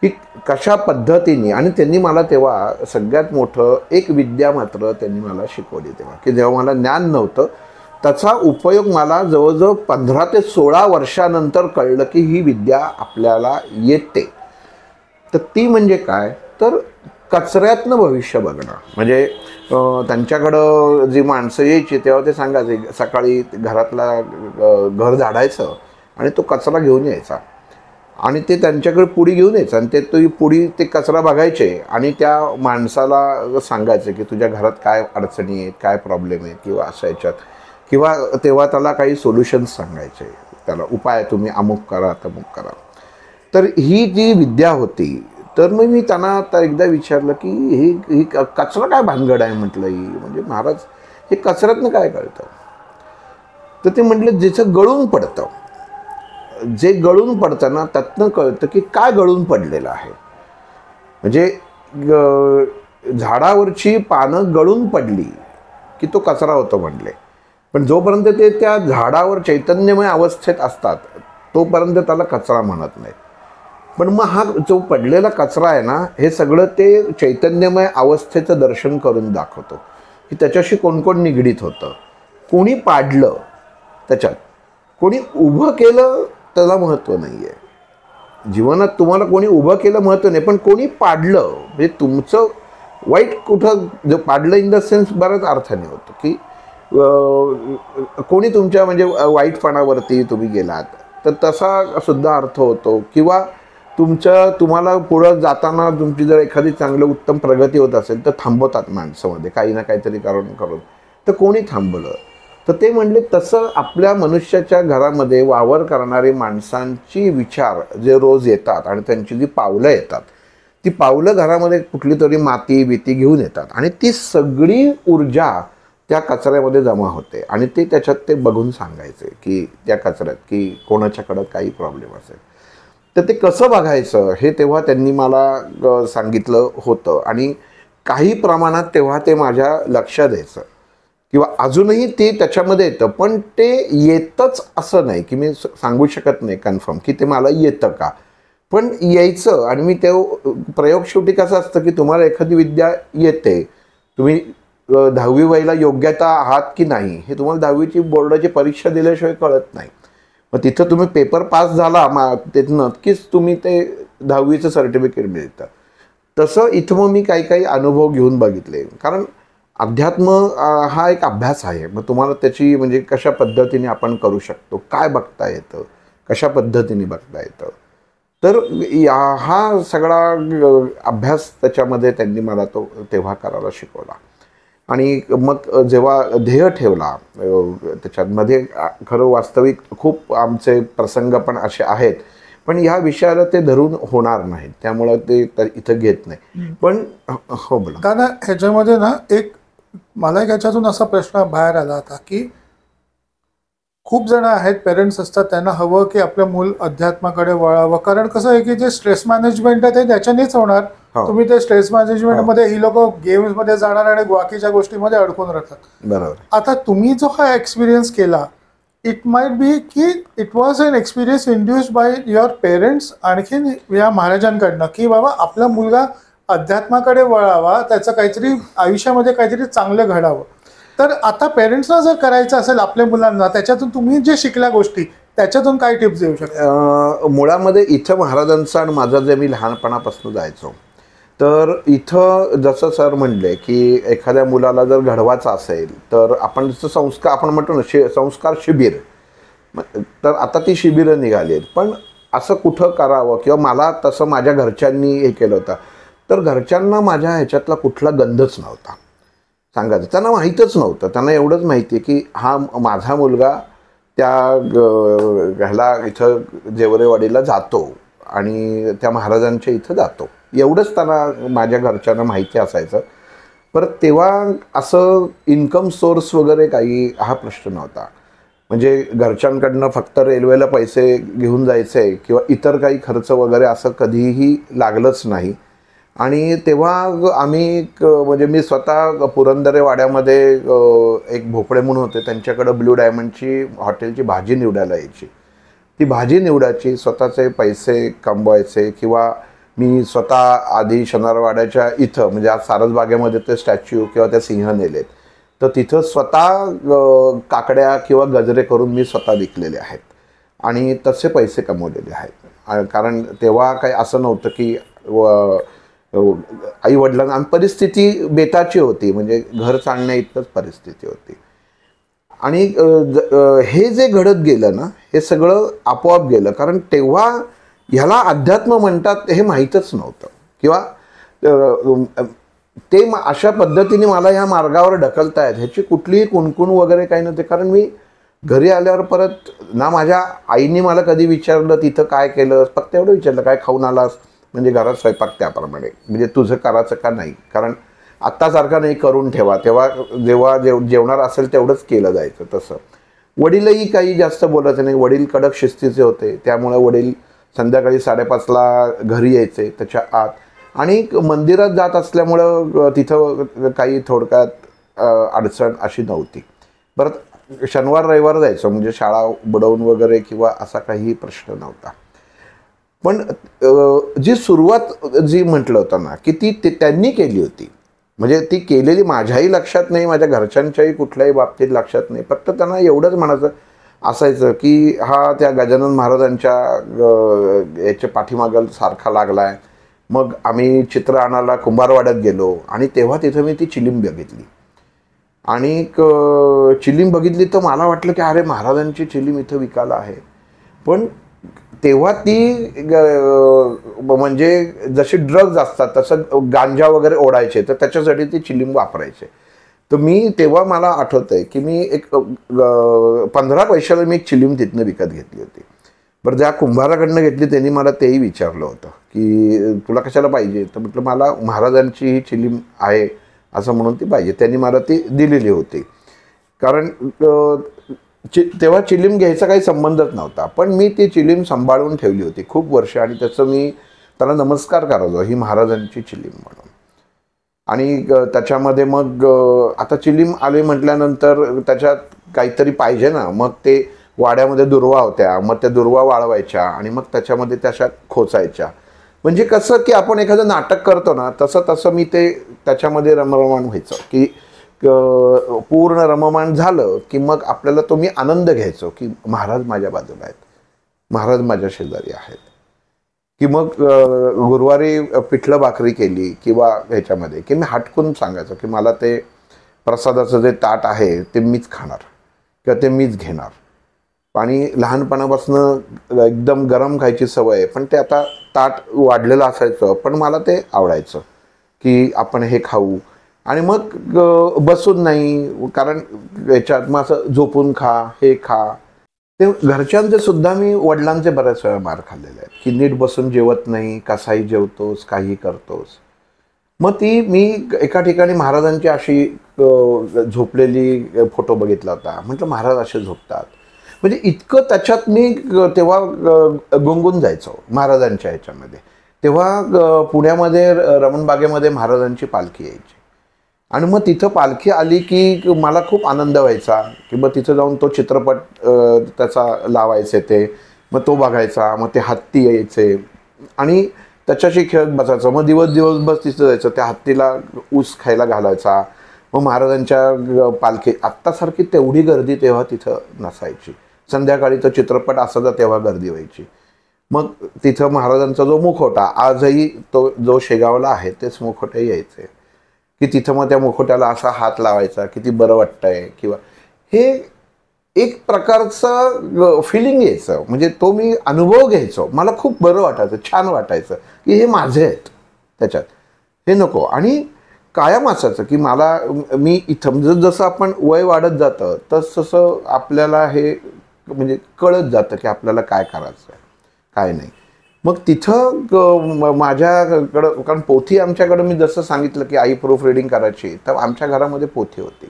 की कशा पद्धतीने. आणि त्यांनी मला तेव्हा सगळ्यात मोठं एक विद्या मात्र त्यांनी मला शिकवली तेव्हा, की जेव्हा मला ज्ञान नव्हतं त्याचा उपयोग मला जवळजवळ 15 ते 16 वर्षानंतर कळलं की ही विद्या आपल्याला येते. तर ती म्हणजे काय, तर कचऱ्यातनं भविष्य बघणं. म्हणजे त्यांच्याकडं जी माणसं यायची तेव्हा ते सांगायचे, सकाळी घरातला घर झाडायचं आणि तो कचरा घेऊन यायचा आणि ते त्यांच्याकडे पुडी घेऊन यायचं आणि तो पुडी ते कचरा बघायचे आणि त्या माणसाला सांगायचे की तुझ्या घरात काय अडचणी आहेत, काय प्रॉब्लेम आहेत किंवा अशा याच्यात, किंवा तेव्हा त्याला काही सोल्युशन्स सांगायचे, त्याला उपाय तुम्ही अमुक करा तमुक करा. तर ही जी विद्या होती. तर मग मी त्यांना आता एकदा विचारलं की ही कचरा काय भानगड आहे म्हटलं, ही म्हणजे महाराज हे कचऱ्यातनं काय कळतं. तर ते म्हटलं ज्याचं गळून पडतं, जे गळून पडतं ना त्यातनं कळतं की काय गळून पडलेलं आहे. म्हणजे झाडावरची पानं गळून पडली की तो कचरा होतो म्हटले, पण जोपर्यंत ते त्या झाडावर चैतन्यमय अवस्थेत असतात तोपर्यंत त्याला कचरा म्हणत नाही. पण मग हा जो पडलेला कचरा आहे ना, हे सगळं ते चैतन्यमय अवस्थेचं दर्शन करून दाखवतो की त्याच्याशी कोण कोण निगडीत होतं, कोणी पाडलं त्याच्यात, कोणी उभं केलं त्याला महत्त्व नाही आहे जीवनात. तुम्हाला कोणी उभं केलं महत्त्व नाही, पण कोणी पाडलं म्हणजे तुमचं वाईट कुठं जो पाडलं इन द सेन्स बऱ्याच अर्थाने होतं की कोणी तुमच्या म्हणजे वाईटपणावरती तुम्ही गेलात तर तसा सुद्धा अर्थ होतो. किंवा तुम्हाला पुढं जाताना तुमची जर एखादी चांगलं उत्तम प्रगती होत असेल तर थांबवतात माणसामध्ये काही ना काहीतरी कारण करून, तर कोणी थांबवलं. तर ते म्हणले तसं आपल्या मनुष्याच्या घरामध्ये वावर करणारे माणसांची विचार जे रोज येतात आणि त्यांची जी पावलं येतात ती पावलं घरामध्ये कुठली तरी माती बिती घेऊन येतात आणि ती सगळी ऊर्जा त्या कचऱ्यामध्ये जमा होते. आणि ते त्याच्यात ते बघून सांगायचे की त्या कचऱ्यात की कोणाच्याकडं काही प्रॉब्लेम असेल तर ते कसं बघायचं हे तेव्हा त्यांनी मला सांगितलं होतं. आणि काही प्रमाणात तेव्हा ते माझ्या लक्षात यायचं किंवा अजूनही ते त्याच्यामध्ये येतं, पण ते येतच असं नाही की मी सांगू शकत नाही कन्फर्म की ते मला येतं का, पण यायचं. आणि मी ते प्रयोग शेवटी कसं असतं की तुम्हाला एखादी विद्या येते, तुम्ही 10वी वयला योग्यता आहात की नाही हे तुम्हाला 10वीची बोर्डाची परीक्षा दिल्याशिवाय कळत नाही. मग तिथं तुम्ही पेपर पास झाला ते नक्कीच तुम्ही ते 10वीचं सर्टिफिकेट मिळतं. तसं इथं मग मी काही अनुभव घेऊन बघितले. कारण अध्यात्म हा एक अभ्यास आहे. मग तुम्हाला त्याची म्हणजे कशा पद्धतीने आपण करू शकतो, काय बघता येतं, कशा पद्धतीने बघता येतं, तर हा सगळा अभ्यास त्याच्यामध्ये त्यांनी मला तो तेव्हा करायला शिकवला. आणि मग जेव्हा ध्येय ठेवला त्याच्यामध्ये खरं वास्तविक खूप आमचे प्रसंग पण असे आहेत, पण ह्या विषयाला ते धरून होणार नाहीत त्यामुळं ते इथं घेत नाही. पण हो बोला दादा, ह्याच्यामध्ये ना एक मला एक ह्याच्यातून असा प्रश्न बाहेर आला होता की खूप जण आहेत, पेरेंट्स असतात, त्यांना हवं की आपलं मूल अध्यात्माकडे वळावं. कारण कसं आहे की जे स्ट्रेस मॅनेजमेंट आहे ते त्याच्यानेच होणार. तुम्ही ते स्ट्रेस मॅनेजमेंट मध्ये ही लोक गेम्स मध्ये जाणार आणि बाकीच्या गोष्टीमध्ये अडकून राहतात. बरोबर. आता तुम्ही जो हा एक्सपिरियन्स केला, इट माइट बी की it was an experience induced by your parents आणखीन या महाराजांकडनं की बाबा आपला मुलगा अध्यात्माकडे वळावा, त्याचं काहीतरी आयुष्यामध्ये काहीतरी चांगलं घडावं. तर आता पेरेंट्सना जर करायचं असेल आपल्या मुलांना, त्याच्यातून तुम्ही जे शिकल्या गोष्टी त्याच्यातून काय टिप्स देऊ शकता? मुळामध्ये इथं महाराजांचं आणि माझं जे मी लहानपणापासून जायचो, तर इथं जसं सर म्हणले की एखाद्या मुलाला जर घडवायचं असेल तर आपण जसं संस्कार आपण म्हणतो ना संस्कार शिबिर, तर आता ती शिबिरं निघाली आहेत. पण असं कुठं करावं किंवा मला तसं माझ्या घरच्यांनी हे केलं होतं. तर घरच्यांना माझ्या ह्याच्यातला कुठला गंधच नव्हता सांगायचं. त्यांना माहीतच नव्हतं. त्यांना एवढंच माहिती आहे की हा माझा मुलगा त्या ह्याला इथं जेवरेवाडीला जातो आणि त्या महाराजांच्या इथं जातो, एवढंच त्यांना माझ्या घरच्यांना माहिती असायचं. परत तेव्हा असं इन्कम सोर्स वगैरे काही हा प्रश्न नव्हता. म्हणजे घरच्यांकडनं फक्त रेल्वेला पैसे घेऊन जायचे किंवा इतर काही खर्च वगैरे असं कधीही लागलंच नाही. आणि तेव्हा आम्ही म्हणजे मी स्वतः पुरंदरे वाड्यामध्ये एक भोपळे म्हणून होते, त्यांच्याकडं ब्ल्यू डायमंडची हॉटेलची भाजी निवडायला यायची. ती भाजी निवडायची, स्वतःचे पैसे कमवायचे किंवा मी स्वतः आधी शनिवारवाड्याच्या इथं म्हणजे आज सारसबागेमध्ये ते स्टॅच्यू किंवा त्या सिंह नेलेत, तर तिथं स्वतः काकड्या किंवा गजरे करून मी स्वतः विकलेले आहेत आणि तसे पैसे कमवलेले आहेत. कारण तेव्हा काही असं नव्हतं की आई वडिलांना, परिस्थिती बेताची होती, म्हणजे घर चालण्या इतकंच परिस्थिती होती. आणि हे जे घडत गेलं ना, हे सगळं आपोआप गेलं. कारण तेव्हा ह्याला अध्यात्म म्हणतात हे माहीतच नव्हतं किंवा ते अशा पद्धतीने मला ह्या मार्गावर ढकलतायत ह्याची कुठलीही कुणकुण वगैरे काही नव्हते. कारण मी घरी आल्यावर परत ना माझ्या आईने मला कधी विचारलं तिथं काय केलं, फक्त एवढं विचारलं काय खाऊन आलास, म्हणजे घरात स्वयंपाक त्याप्रमाणे, म्हणजे तुझं करायचं का नाही, कारण आत्तासारखा नाही करून ठेवा, तेव्हा जेव्हा जेवणार असेल तेवढंच केलं जायचं. तसं वडीलही काही जास्त बोलायचं नाही. वडील कडक शिस्तीचे होते, त्यामुळे वडील संध्याकाळी 5:30ला घरी यायचे त्याच्या आत. आणि मंदिरात जात असल्यामुळं तिथं काही थोडक्यात अडचण अशी नव्हती. परत शनिवार रविवार जायचं, म्हणजे शाळा बुडवून वगैरे किंवा असा काही प्रश्न नव्हता. पण जी सुरुवात जी म्हटलं होतं ना की ती त्यांनी केली होती, म्हणजे ती केलेली माझ्याही लक्षात नाही, माझ्या घरच्यांच्याही कुठल्याही बाबतीत लक्षात नाही. फक्त त्यांना एवढंच म्हणायचं असायचं की हा त्या गजानन महाराजांच्या याच्या पाठीमागं सारखा लागला आहे. मग आम्ही चित्र आणायला कुंभारवाड्यात गेलो आणि तेव्हा तिथं मी ती चिलीम बघितली. आणि चिलीम बघितली तर मला वाटलं की अरे महाराजांची चिलीम इथं विकायला आहे. पण तेव्हा ती म्हणजे जसे ड्रग्ज असतात तसं गांजा वगैरे ओढायचे, तर त्याच्यासाठी ती चिलीम वापरायचे. तर मी तेव्हा मला आठवतंय की मी एक 15 पैशाला मी एक चिलीम तिथनं विकत घेतली होती. बरं, ज्या कुंभाराकडनं घेतली त्यांनी मला तेही विचारलं होतं की तुला कशाला पाहिजे, तर म्हटलं मला महाराजांची ही चिलीम आहे असं म्हणून ती पाहिजे. त्यांनी मला ती दिलेली होती. कारण तेव्हा चिलीम घ्यायचा काही संबंधच नव्हता, पण मी ती चिलीम सांभाळून ठेवली होती खूप वर्ष आणि त्याचं मी त्याला नमस्कार करायचो, ही महाराजांची चिलीम म्हणून. आणि त्याच्यामध्ये मग आता चिलीम आले म्हटल्यानंतर त्याच्यात काहीतरी पाहिजे ना, मग ते वाड्यामध्ये दुर्वा होत्या, मग त्या दुर्वा वाळवायच्या आणि मग त्याच्यामध्ये त्याच्यात खोचायच्या. म्हणजे कसं की आपण एखादं नाटक करतो ना, तसं तसं मी ते त्याच्यामध्ये रममाण व्हायचं की पूर्ण रममाण झालं की मग आपल्याला तो मी आनंद घ्यायचो की महाराज माझ्या बाजूला आहेत, महाराज माझ्या शेजारी आहेत. की मग गुरुवारी पिठलं भाकरी केली किंवा ह्याच्यामध्ये की मी हटकून सांगायचं की मला ते प्रसादाचं जे ताट आहे ते मीच खाणार किंवा ते मीच घेणार. आणि लहानपणापासून एकदम गरम खायची सवय आहे, पण ते आता ताट वाढलेलं असायचं, पण मला ते आवडायचं की आपण हे खाऊ. आणि मग बसून नाही, कारण याच्यात मग असं झोपून खा, हे खा. ते घरच्यांचे सुद्धा मी वडिलांचे बऱ्याच वेळा मार खाल्लेले आहेत की नीट बसून जेवत नाही, कसाही जेवतोस, काही करतोस. मग ती मी एका ठिकाणी महाराजांची अशी झोपलेली फोटो बघितला होता. म्हटलं महाराज असे झोपतात, म्हणजे इतकं त्याच्यात मी तेव्हा गुंगून जायचो महाराजांच्या ह्याच्यामध्ये. तेव्हा पुण्यामध्ये रमणबागेमध्ये महाराजांची पालखी यायची आणि मग तिथं पालखी आली की मला खूप आनंद व्हायचा की मग तिथं जाऊन तो चित्रपट त्याचा लावायचे ते, मग तो बघायचा, मग ते हत्ती यायचे आणि त्याच्याशी खेळत बसायचं. मग दिवसभर तिथं जायचं, त्या हत्तीला ऊस खायला घालायचा. मग महाराजांच्या पालखी आत्तासारखी तेवढी गर्दी तेव्हा तिथं नसायची. संध्याकाळी तो चित्रपट असायचा तेव्हा गर्दी व्हायची. मग तिथं महाराजांचा जो मुखवटा आजही तो जो शेगावला आहे तेच मुखवटे यायचे की तिथं मग त्या मुखवट्याला असा हात लावायचा, किती बरं वाटतंय किंवा हे एक प्रकारचं फिलिंग यायचं, म्हणजे तो मी अनुभव घ्यायचो, मला खूप बरं वाटायचं, छान वाटायचं की हे माझे आहेत त्याच्यात, हे नको. आणि कायम असायचं की मला, मी इथं जसं आपण वय वाढत जातं तसं आपल्याला हे म्हणजे कळत जातं की आपल्याला काय करायचं आहे काय नाही. मग तिथं माझ्याकडं, कारण पोथी आमच्याकडं, मी जसं सांगितलं की आई प्रूफ रिडिंग करायची, तर आमच्या घरामध्ये पोथी होती,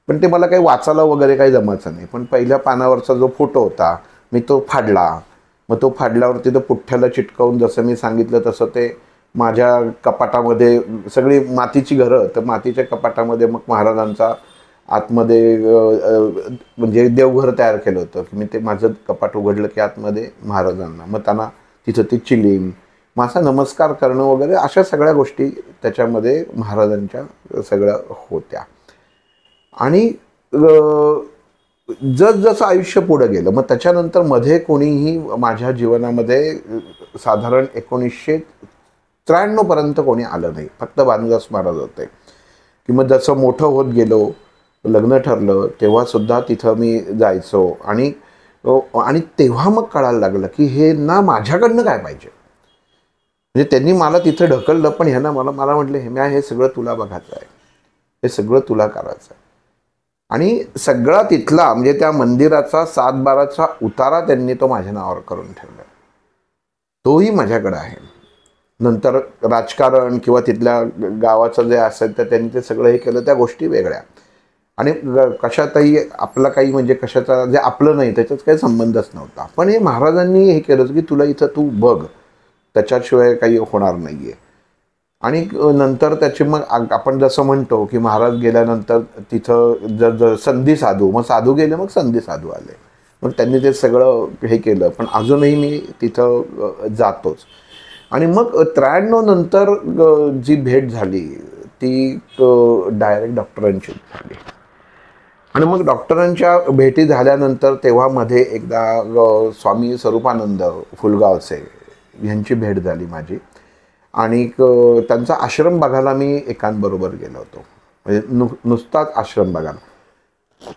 पण ते मला काही वाचायला वगैरे काही जमायचं नाही. पण पहिल्या पानावरचा जो फोटो होता मी तो फाडला. मग तो फाडल्यावरती तो पुठ्ठ्याला चिटकवून, जसं मी सांगितलं तसं ते माझ्या कपाटामध्ये, सगळी मातीची घरं, तर मातीच्या कपाटामध्ये मग महाराजांचा आतमध्ये म्हणजे देवघर तयार केलं होतं की मी ते माझं कपाट उघडलं की आतमध्ये महाराजांना, मग त्यांना तिथं ती चिलीम, मग असा नमस्कार करणं वगैरे, अशा सगळ्या गोष्टी त्याच्यामध्ये महाराजांच्या सगळ्या होत्या. आणि जसं आयुष्य पुढं गेलं, मग त्याच्यानंतर मध्ये कोणीही माझ्या जीवनामध्ये साधारण 1993 पर्यंत कोणी आलं नाही, फक्त भानुदास महाराज होते. की मग जसं मोठं होत गेलो, लग्न ठरलं, तेव्हासुद्धा तिथं मी जायचो. आणि तेव्हा मग कळायला लागलं की हे ना माझ्याकडनं काय पाहिजे. म्हणजे त्यांनी मला तिथं ढकललं, पण ह्यांना मला म्हटलं, हे सगळं तुला बघायचं आहे, हे सगळं तुला करायचं आहे. आणि सगळा तिथला, म्हणजे त्या मंदिराचा 7/12चा उतारा त्यांनी तो माझ्या नावावर करून ठेवला, तोही माझ्याकडे आहे. नंतर राजकारण किंवा तिथल्या गावाचं जे असेल तर त्यांनी ते सगळं हे केलं, त्या गोष्टी वेगळ्या. आणि कशातही आपला काही, म्हणजे कशाचा जे आपलं नाही त्याच्यात काही संबंधच नव्हता. पण हे महाराजांनी हे केलं की तुला इथं तू बघ, त्याच्याशिवाय काही होणार नाही आहे. आणि नंतर त्याची मग आपण जसं म्हणतो की महाराज गेल्यानंतर तिथं जर संधी साधू, मग साधू गेले, मग संधी साधू आले, मग त्यांनी ते सगळं हे केलं. पण अजूनही मी तिथं जातोच. आणि मग 93 नंतर जी भेट झाली ती डायरेक्ट डॉक्टरांची झाली. आणि मग डॉक्टरांच्या भेटी झाल्यानंतर तेव्हा मध्ये एकदा स्वामी स्वरूपानंद फुलगावचे यांची भेट झाली माझी. आणि त्यांचा आश्रम बघायला मी एकांबरोबर गेलो होतो. म्हणजे नुसताच आश्रम बघायला,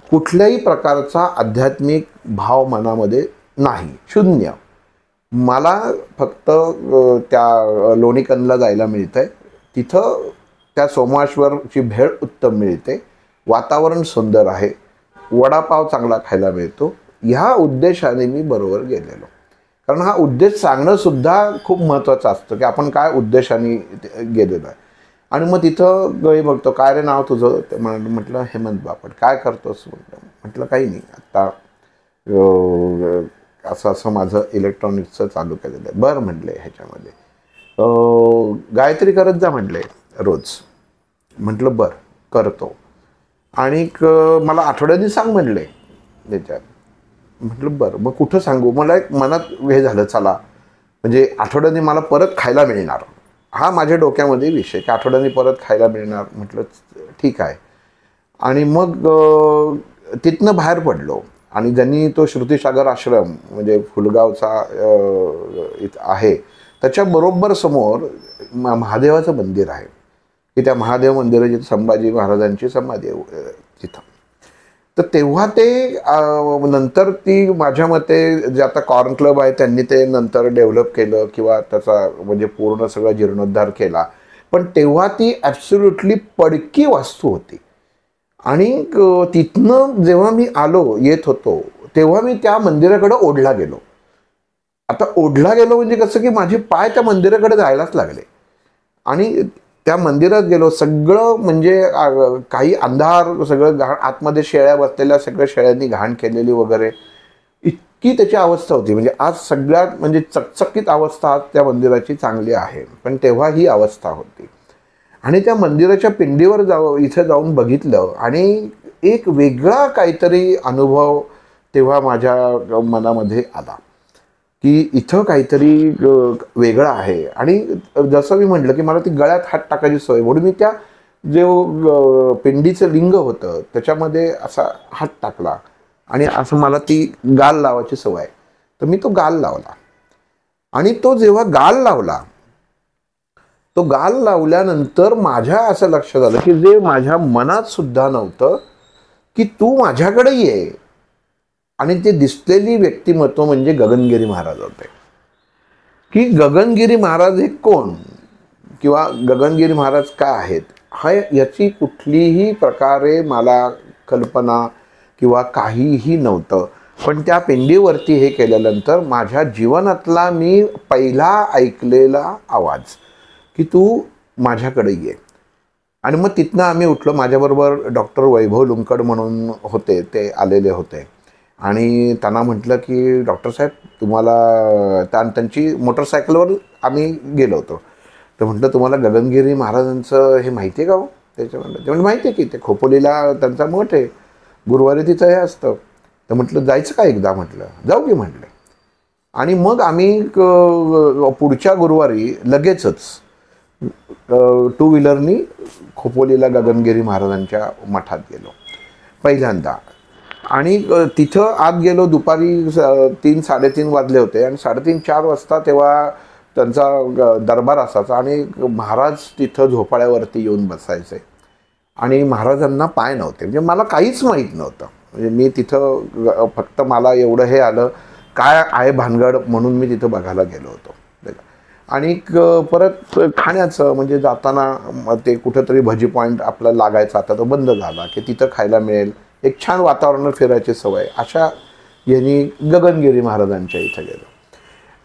कुठल्याही प्रकारचा आध्यात्मिक भाव मनामध्ये नाही, शून्य. मला फक्त त्या लोणीकंदला जायला मिळतंय, तिथं त्या सोमेश्वरची भेळ उत्तम मिळते, वातावरण सुंदर आहे, वडापाव चांगला खायला मिळतो, ह्या उद्देशाने मी बरोबर गेलेलो. कारण हा उद्देश सांगणं सुद्धा खूप महत्त्वाचं असतं की आपण काय उद्देशाने गेलेलो आहे. आणि मग तिथं बघतो, काय रे नाव तुझं? ते म्हटलं हेमंत बापट. काय करतोस? म्हटलं काही नाही, आत्ता असं माझं इलेक्ट्रॉनिक्सचं चालू केलेलं आहे. बरं म्हटले, ह्याच्यामध्ये गायत्री करत जा म्हटले रोज. म्हटलं बरं करतो. आणि मला आठवड्यानी सांग म्हणले त्याच्यात. म्हटलं बरं, मग कुठं सांगू? मला एक मनात हे झालं, चला म्हणजे आठवड्याने मला परत खायला मिळणार, हा माझ्या डोक्यामध्ये विषय की आठवड्याने परत खायला मिळणार. म्हटलं ठीक आहे. आणि मग तिथनं बाहेर पडलो. आणि ज्यांनी तो श्रुतीसागर आश्रम म्हणजे फुलगावचा आहे, त्याच्याबरोबर समोर महादेवाचं मंदिर आहे की त्या महादेव मंदिराची संभाजी महाराजांची समाधी तिथं. तर तेव्हा ते नंतर ती माझ्या मते जे आता कॉर्न क्लब आहे त्यांनी ते नंतर डेव्हलप केलं किंवा त्याचा म्हणजे पूर्ण सगळा जीर्णोद्धार केला. पण तेव्हा ती ॲब्सोल्युटली पडकी वास्तू होती. आणि तिथनं जेव्हा मी येत होतो तेव्हा मी त्या मंदिराकडे ओढला गेलो. आता ओढला गेलो म्हणजे कसं की माझे पाय त्या मंदिराकडे जायलाच लागले. आणि त्या मंदिरात गेलो, सगळं म्हणजे काही अंधार, सगळं घाण, आतमध्ये शेळ्या बसलेल्या, सगळ्या शेळ्यांनी घाण केलेली वगैरे, इतकी त्याची अवस्था होती. म्हणजे आज सगळ्यात म्हणजे चकचकीत अवस्था आज त्या मंदिराची चांगली आहे, पण तेव्हा ही अवस्था होती. आणि त्या मंदिराच्या पिंडीवर इथे जाऊन बघितलं आणि एक वेगळा काहीतरी अनुभव तेव्हा माझ्या मनामध्ये आला की इथं काहीतरी वेगळं आहे. आणि जसं मी म्हटलं की मला ती गळ्यात हात टाकायची सवय, म्हणून मी त्या जे पिंडीचं लिंग होतं त्याच्यामध्ये असा हात टाकला आणि असं मला ती गाल लावायची सवय, तर मी तो गाल लावला. आणि तो जेव्हा गाल लावला, तो गाल लावल्यानंतर माझ्या असं लक्षात आलं की जे माझ्या मनात सुद्धा नव्हतं की तू माझ्याकडे ये, आणि ते दिसलेली व्यक्तिमत्व म्हणजे गगनगिरी महाराज होते. की गगनगिरी महाराज हे कोण किंवा गगनगिरी महाराज काय आहेत हा याची कुठलीही प्रकारे मला कल्पना किंवा काहीही नव्हतं. पण त्या पिंडीवरती हे केल्यानंतर माझ्या जीवनातला मी पहिला ऐकलेला आवाज की तू माझ्याकडे ये. आणि मग तिथनं आम्ही उठलो. माझ्याबरोबर डॉक्टर वैभव लुंकड म्हणून होते, ते आलेले होते. आणि त्यांना म्हटलं की डॉक्टर साहेब तुम्हाला त्यांची मोटरसायकलवर आम्ही गेलो होतो. तर म्हटलं तुम्हाला गगनगिरी महाराजांचं हे माहिती आहे का हो? त्याच्या म्हटलं ते माहिती आहे की ते खोपोलीला त्यांचा मठ आहे, गुरुवारी तिथं हे असतं. तर म्हटलं जायचं का एकदा? म्हटलं जाऊ की म्हटलं. आणि मग आम्ही पुढच्या गुरुवारी लगेचच 2 व्हीलरनी खोपोलीला गगनगिरी महाराजांच्या मठात गेलो पहिल्यांदा. आणि तिथं आत गेलो. दुपारी 3-3:30 वाजले होते आणि 3:30-4 वाजता तेव्हा त्यांचा दरबार असायचा आणि महाराज तिथं झोपाळ्यावरती येऊन बसायचे. आणि महाराजांना पाय नव्हते, म्हणजे मला काहीच माहीत नव्हतं. म्हणजे मी तिथं फक्त मला एवढं हे आलं काय आहे भानगड म्हणून मी तिथं बघायला गेलो होतो. आणि परत खाण्याचं म्हणजे जाताना ते कुठंतरी भजी पॉईंट आपला लागायचा, आता तो बंद झाला की तिथं खायला मिळेल, एक छान वातावरणात फिरायची सवय, अशा यांनी गगनगिरी महाराजांच्या इथं गेलो.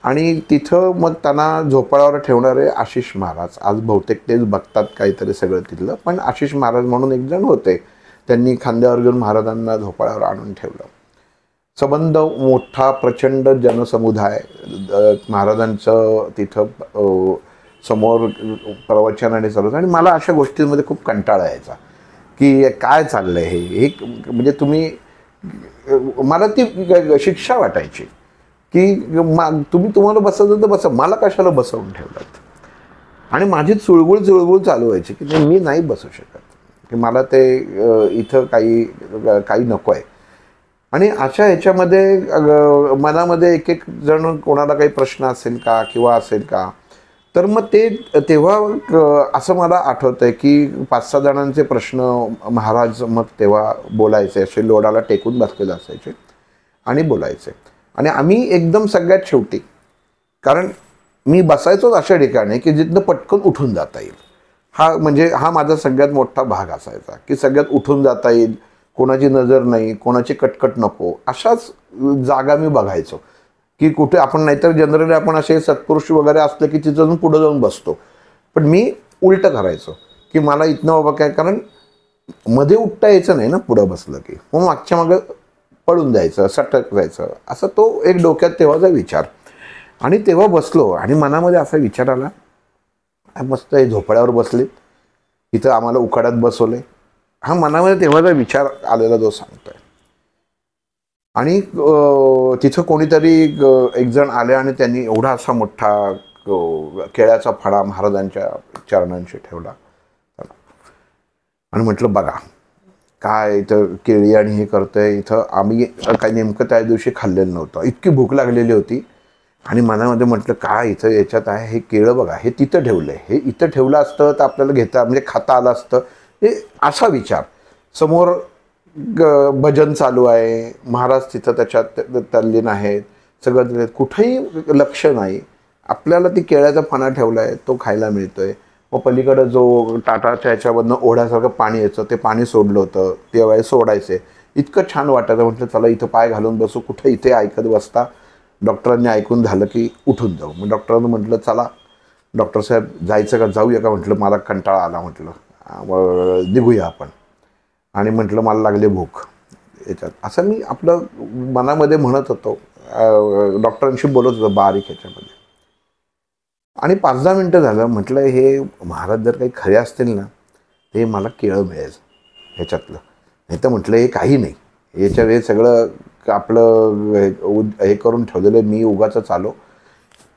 आणि तिथं मग त्यांना झोपाळ्यावर ठेवणारे आशिष महाराज, आज बहुतेक तेच बघतात काहीतरी सगळं तिथलं, पण आशिष महाराज म्हणून एक जण होते, त्यांनी खांद्यावर घेऊन महाराजांना झोपाळ्यावर आणून ठेवलं. संबंध मोठा प्रचंड जनसमुदाय, महाराजांचं तिथं समोर प्रवचन आणि सर्व. आणि मला अशा गोष्टींमध्ये खूप कंटाळा यायचा की काय चाललं आहे हे, म्हणजे मला ती शिक्षा वाटायची की तुम्हाला बसायचं तर बसा, मला कशाला बसवून ठेवलात. आणि माझी चुळबुळ चालू व्हायची की मी नाही बसू शकत, की मला ते इथं काही नको आहे. आणि अशा ह्याच्यामध्ये मनामध्ये एक जण कोणाला काही प्रश्न असेल का किंवा असेल का, तर मग ते तेव्हा असं मला आठवतं आहे की 5-6 जणांचे प्रश्न महाराज मग तेव्हा बोलायचे, असे लोडाला टेकून बसलेले असायचे आणि बोलायचे. आणि आम्ही एकदम सगळ्यात शेवटी, कारण मी बसायचोच अशा ठिकाणी की जिथनं पटकन उठून जाता येईल. हा माझा सगळ्यात मोठा भाग असायचा की सगळ्यात उठून जाता येईल, कोणाची नजर नाही, कोणाची कटकट नको, अशाच जागा मी बघायचो की कुठे आपण, नाहीतर जनरली आपण असे सत्पुरुष वगैरे असलं की तिथं पुढं जाऊन बसतो. पण मी उलटं करायचो की मला इथनं बाबा काय, कारण मध्ये उठता यायचं नाही ना पुढं बसलं की, मग मागच्या मागं पडून जायचं, सटक जायचं, असं तो एक डोक्यात तेव्हाचा विचार. आणि तेव्हा बसलो आणि मनामध्ये असा विचार आला, मस्त हे झोपाळ्यावर बसलेत, इथं आम्हाला उकाड्यात बसवले, हा मनामध्ये तेव्हाचा विचार आलेला जो सांगतोय. आणि तिथं कोणीतरी एक जण आले आणि त्यांनी एवढा असा मोठा केळ्याचा फळा महाराजांच्या चरणांशी ठेवला आणि म्हटलं बघा काय इथं केळी आणि हे करतंय. इथं आम्ही काही नेमकं त्या दिवशी खाल्लेलं नव्हतं, इतकी भूक लागलेली होती. आणि मनामध्ये म्हटलं काय इथं याच्यात आहे, हे केळं बघा, हे तिथं ठेवलं आहे, हे इथं ठेवलं असतं तर आपल्याला घेता म्हणजे खाता आलं असतं, हे असा विचार. समोर भजन चालू आहे, महाराज तिथं त्याच्यात तल्लीन आहेत, सगळं कुठेही लक्ष नाही, आपल्याला ती केळ्याचा फणा ठेवला आहे, तो खायला मिळतोय. मग पलीकडं जो टाटाच्या ह्याच्यामधनं ओढ्यासारखं पाणी यायचं, ते पाणी सोडलं होतं, ते वेळेस सोडायचे, इतकं छान वाटायचं. म्हटलं चला इथं पाय घालून बसू, कुठे इथे ऐकत बसता. डॉक्टरांनी ऐकून झालं की उठून जाऊ. मग डॉक्टरांनी म्हटलं चला डॉक्टर साहेब जायचं का, जाऊया का? म्हटलं मला कंटाळा आला, म्हटलं निघूया आपण. आणि म्हटलं मला लागले भूक याच्यात, असं मी आपलं मनामध्ये म्हणत होतो, डॉक्टरांशी बोलत होतो बारीक ह्याच्यामध्ये. आणि 5-10 मिनटं झालं. म्हटलं हे महाराज जर काही खरे असतील ना, ते मला केळं मिळायचं ह्याच्यातलं, नाही तर म्हटलं हे काही नाही, याच्या वेळी सगळं आपलं हे करून ठेवलेलं, मी उगाच आलो.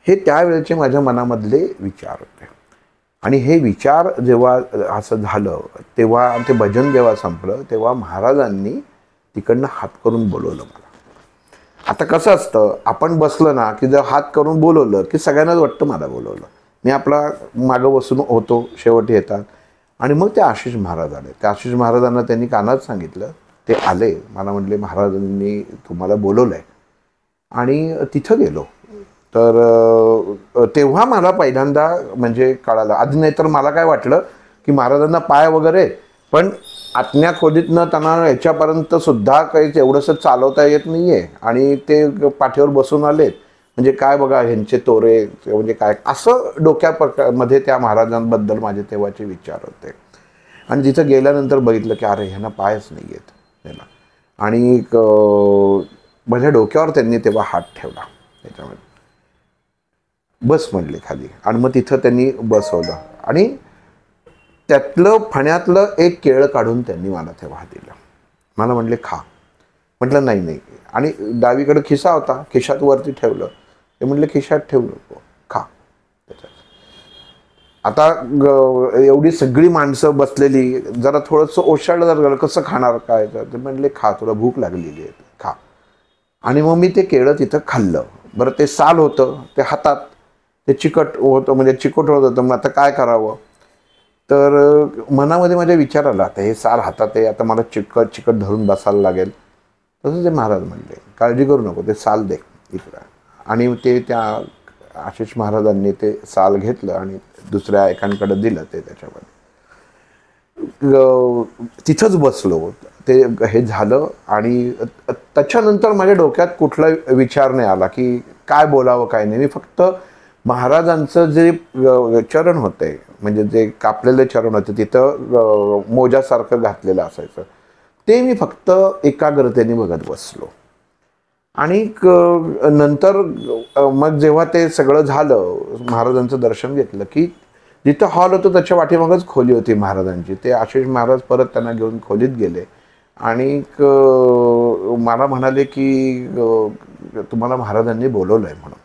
हे त्यावेळेचे माझ्या मनामधले विचार होते. आणि हे विचार जेव्हा असं झालं, तेव्हा ते भजन जेव्हा संपलं, तेव्हा महाराजांनी तिकडनं हात करून बोलवलं मला. आता कसं असतं, आपण बसलं ना की जर हात करून बोलवलं की सगळ्यांनाच वाटतं मला बोलवलं. मी आपला मागं बसून होतो, शेवटी येतात. आणि मग ते आशिष महाराज आले. त्या आशिष महाराजांना त्यांनी कानात सांगितलं, ते आले, मला म्हटले महाराजांनी तुम्हाला बोलवलं आहे, आणि तिथं गेलो. तर तेव्हा मला पहिल्यांदा म्हणजे कळालं. आधी नाही तर मला काय वाटलं की महाराजांना पाय वगैरे, पण आतल्या खोलीतनं त्यांना याच्यापर्यंत सुद्धा काही तेवढंसं चालवता येत नाही आहे, आणि ते पाठीवर बसून आलेत म्हणजे काय बघा ह्यांचे तोरे म्हणजे काय, असं डोक्यामध्ये त्या महाराजांबद्दल माझे तेव्हाचे विचार होते. आणि तिथं गेल्यानंतर बघितलं की अरे ह्यांना पायच नाही आहेत त्याला, आणि माझ्या डोक्यावर त्यांनी तेव्हा हात ठेवला, त्याच्यामध्ये बस म्हणले खाली, आणि मग तिथं त्यांनी बसवलं, आणि त्यातलं फण्यातलं एक केळं काढून त्यांनी मला तेव्हा दिलं. मला म्हटले खा. म्हटलं नाही नाही, आणि डावीकडे खिसा होता, खिशात वरती ठेवलं. ते म्हटले खिशात ठेवलं, खा. आता एवढी सगळी माणसं बसलेली, जरा थोडंसं ओशाळलं जर कसं खाणार काय, ते म्हटले खा, तुला भूक लागलेली आहे, खा. आणि मग मी ते केळं तिथं खाल्लं. बरं ते साल होतं ते हातात, ते चिकट होतं म्हणजे चिकट होत होतं. मग आता काय करावं, तर मनामध्ये माझ्या विचार आला, आता हे साल हातात आहे, आता मला चिकट चिकट धरून बसायला लागेल. तसं ते महाराज म्हणले काळजी करू नको, ते साल दे इकडं. आणि ते त्या आशिष महाराजांनी ते साल घेतलं आणि दुसऱ्या एकांकडे दिलं. ते त्याच्यामध्ये तिथंच बसलो, ते हे झालं. आणि त्याच्यानंतर माझ्या डोक्यात कुठला विचार नाही आला की काय बोलावं काय नाही. मी फक्त महाराजांचं जे चरण होते, म्हणजे जे कापलेले चरण होते, तिथं मोजासारखं घातलेलं असायचं, ते मी फक्त एकाग्रतेने बघत बसलो. आणि नंतर मग जेव्हा ते सगळं झालं, महाराजांचं दर्शन घेतलं की जिथं हॉल होतं त्याच्या वाटेमागच खोली होती महाराजांची. ते आशिष महाराज परत त्यांना घेऊन खोलीत गेले आणि मला म्हणाले की तुम्हाला महाराजांनी बोलवलं आहे म्हणून.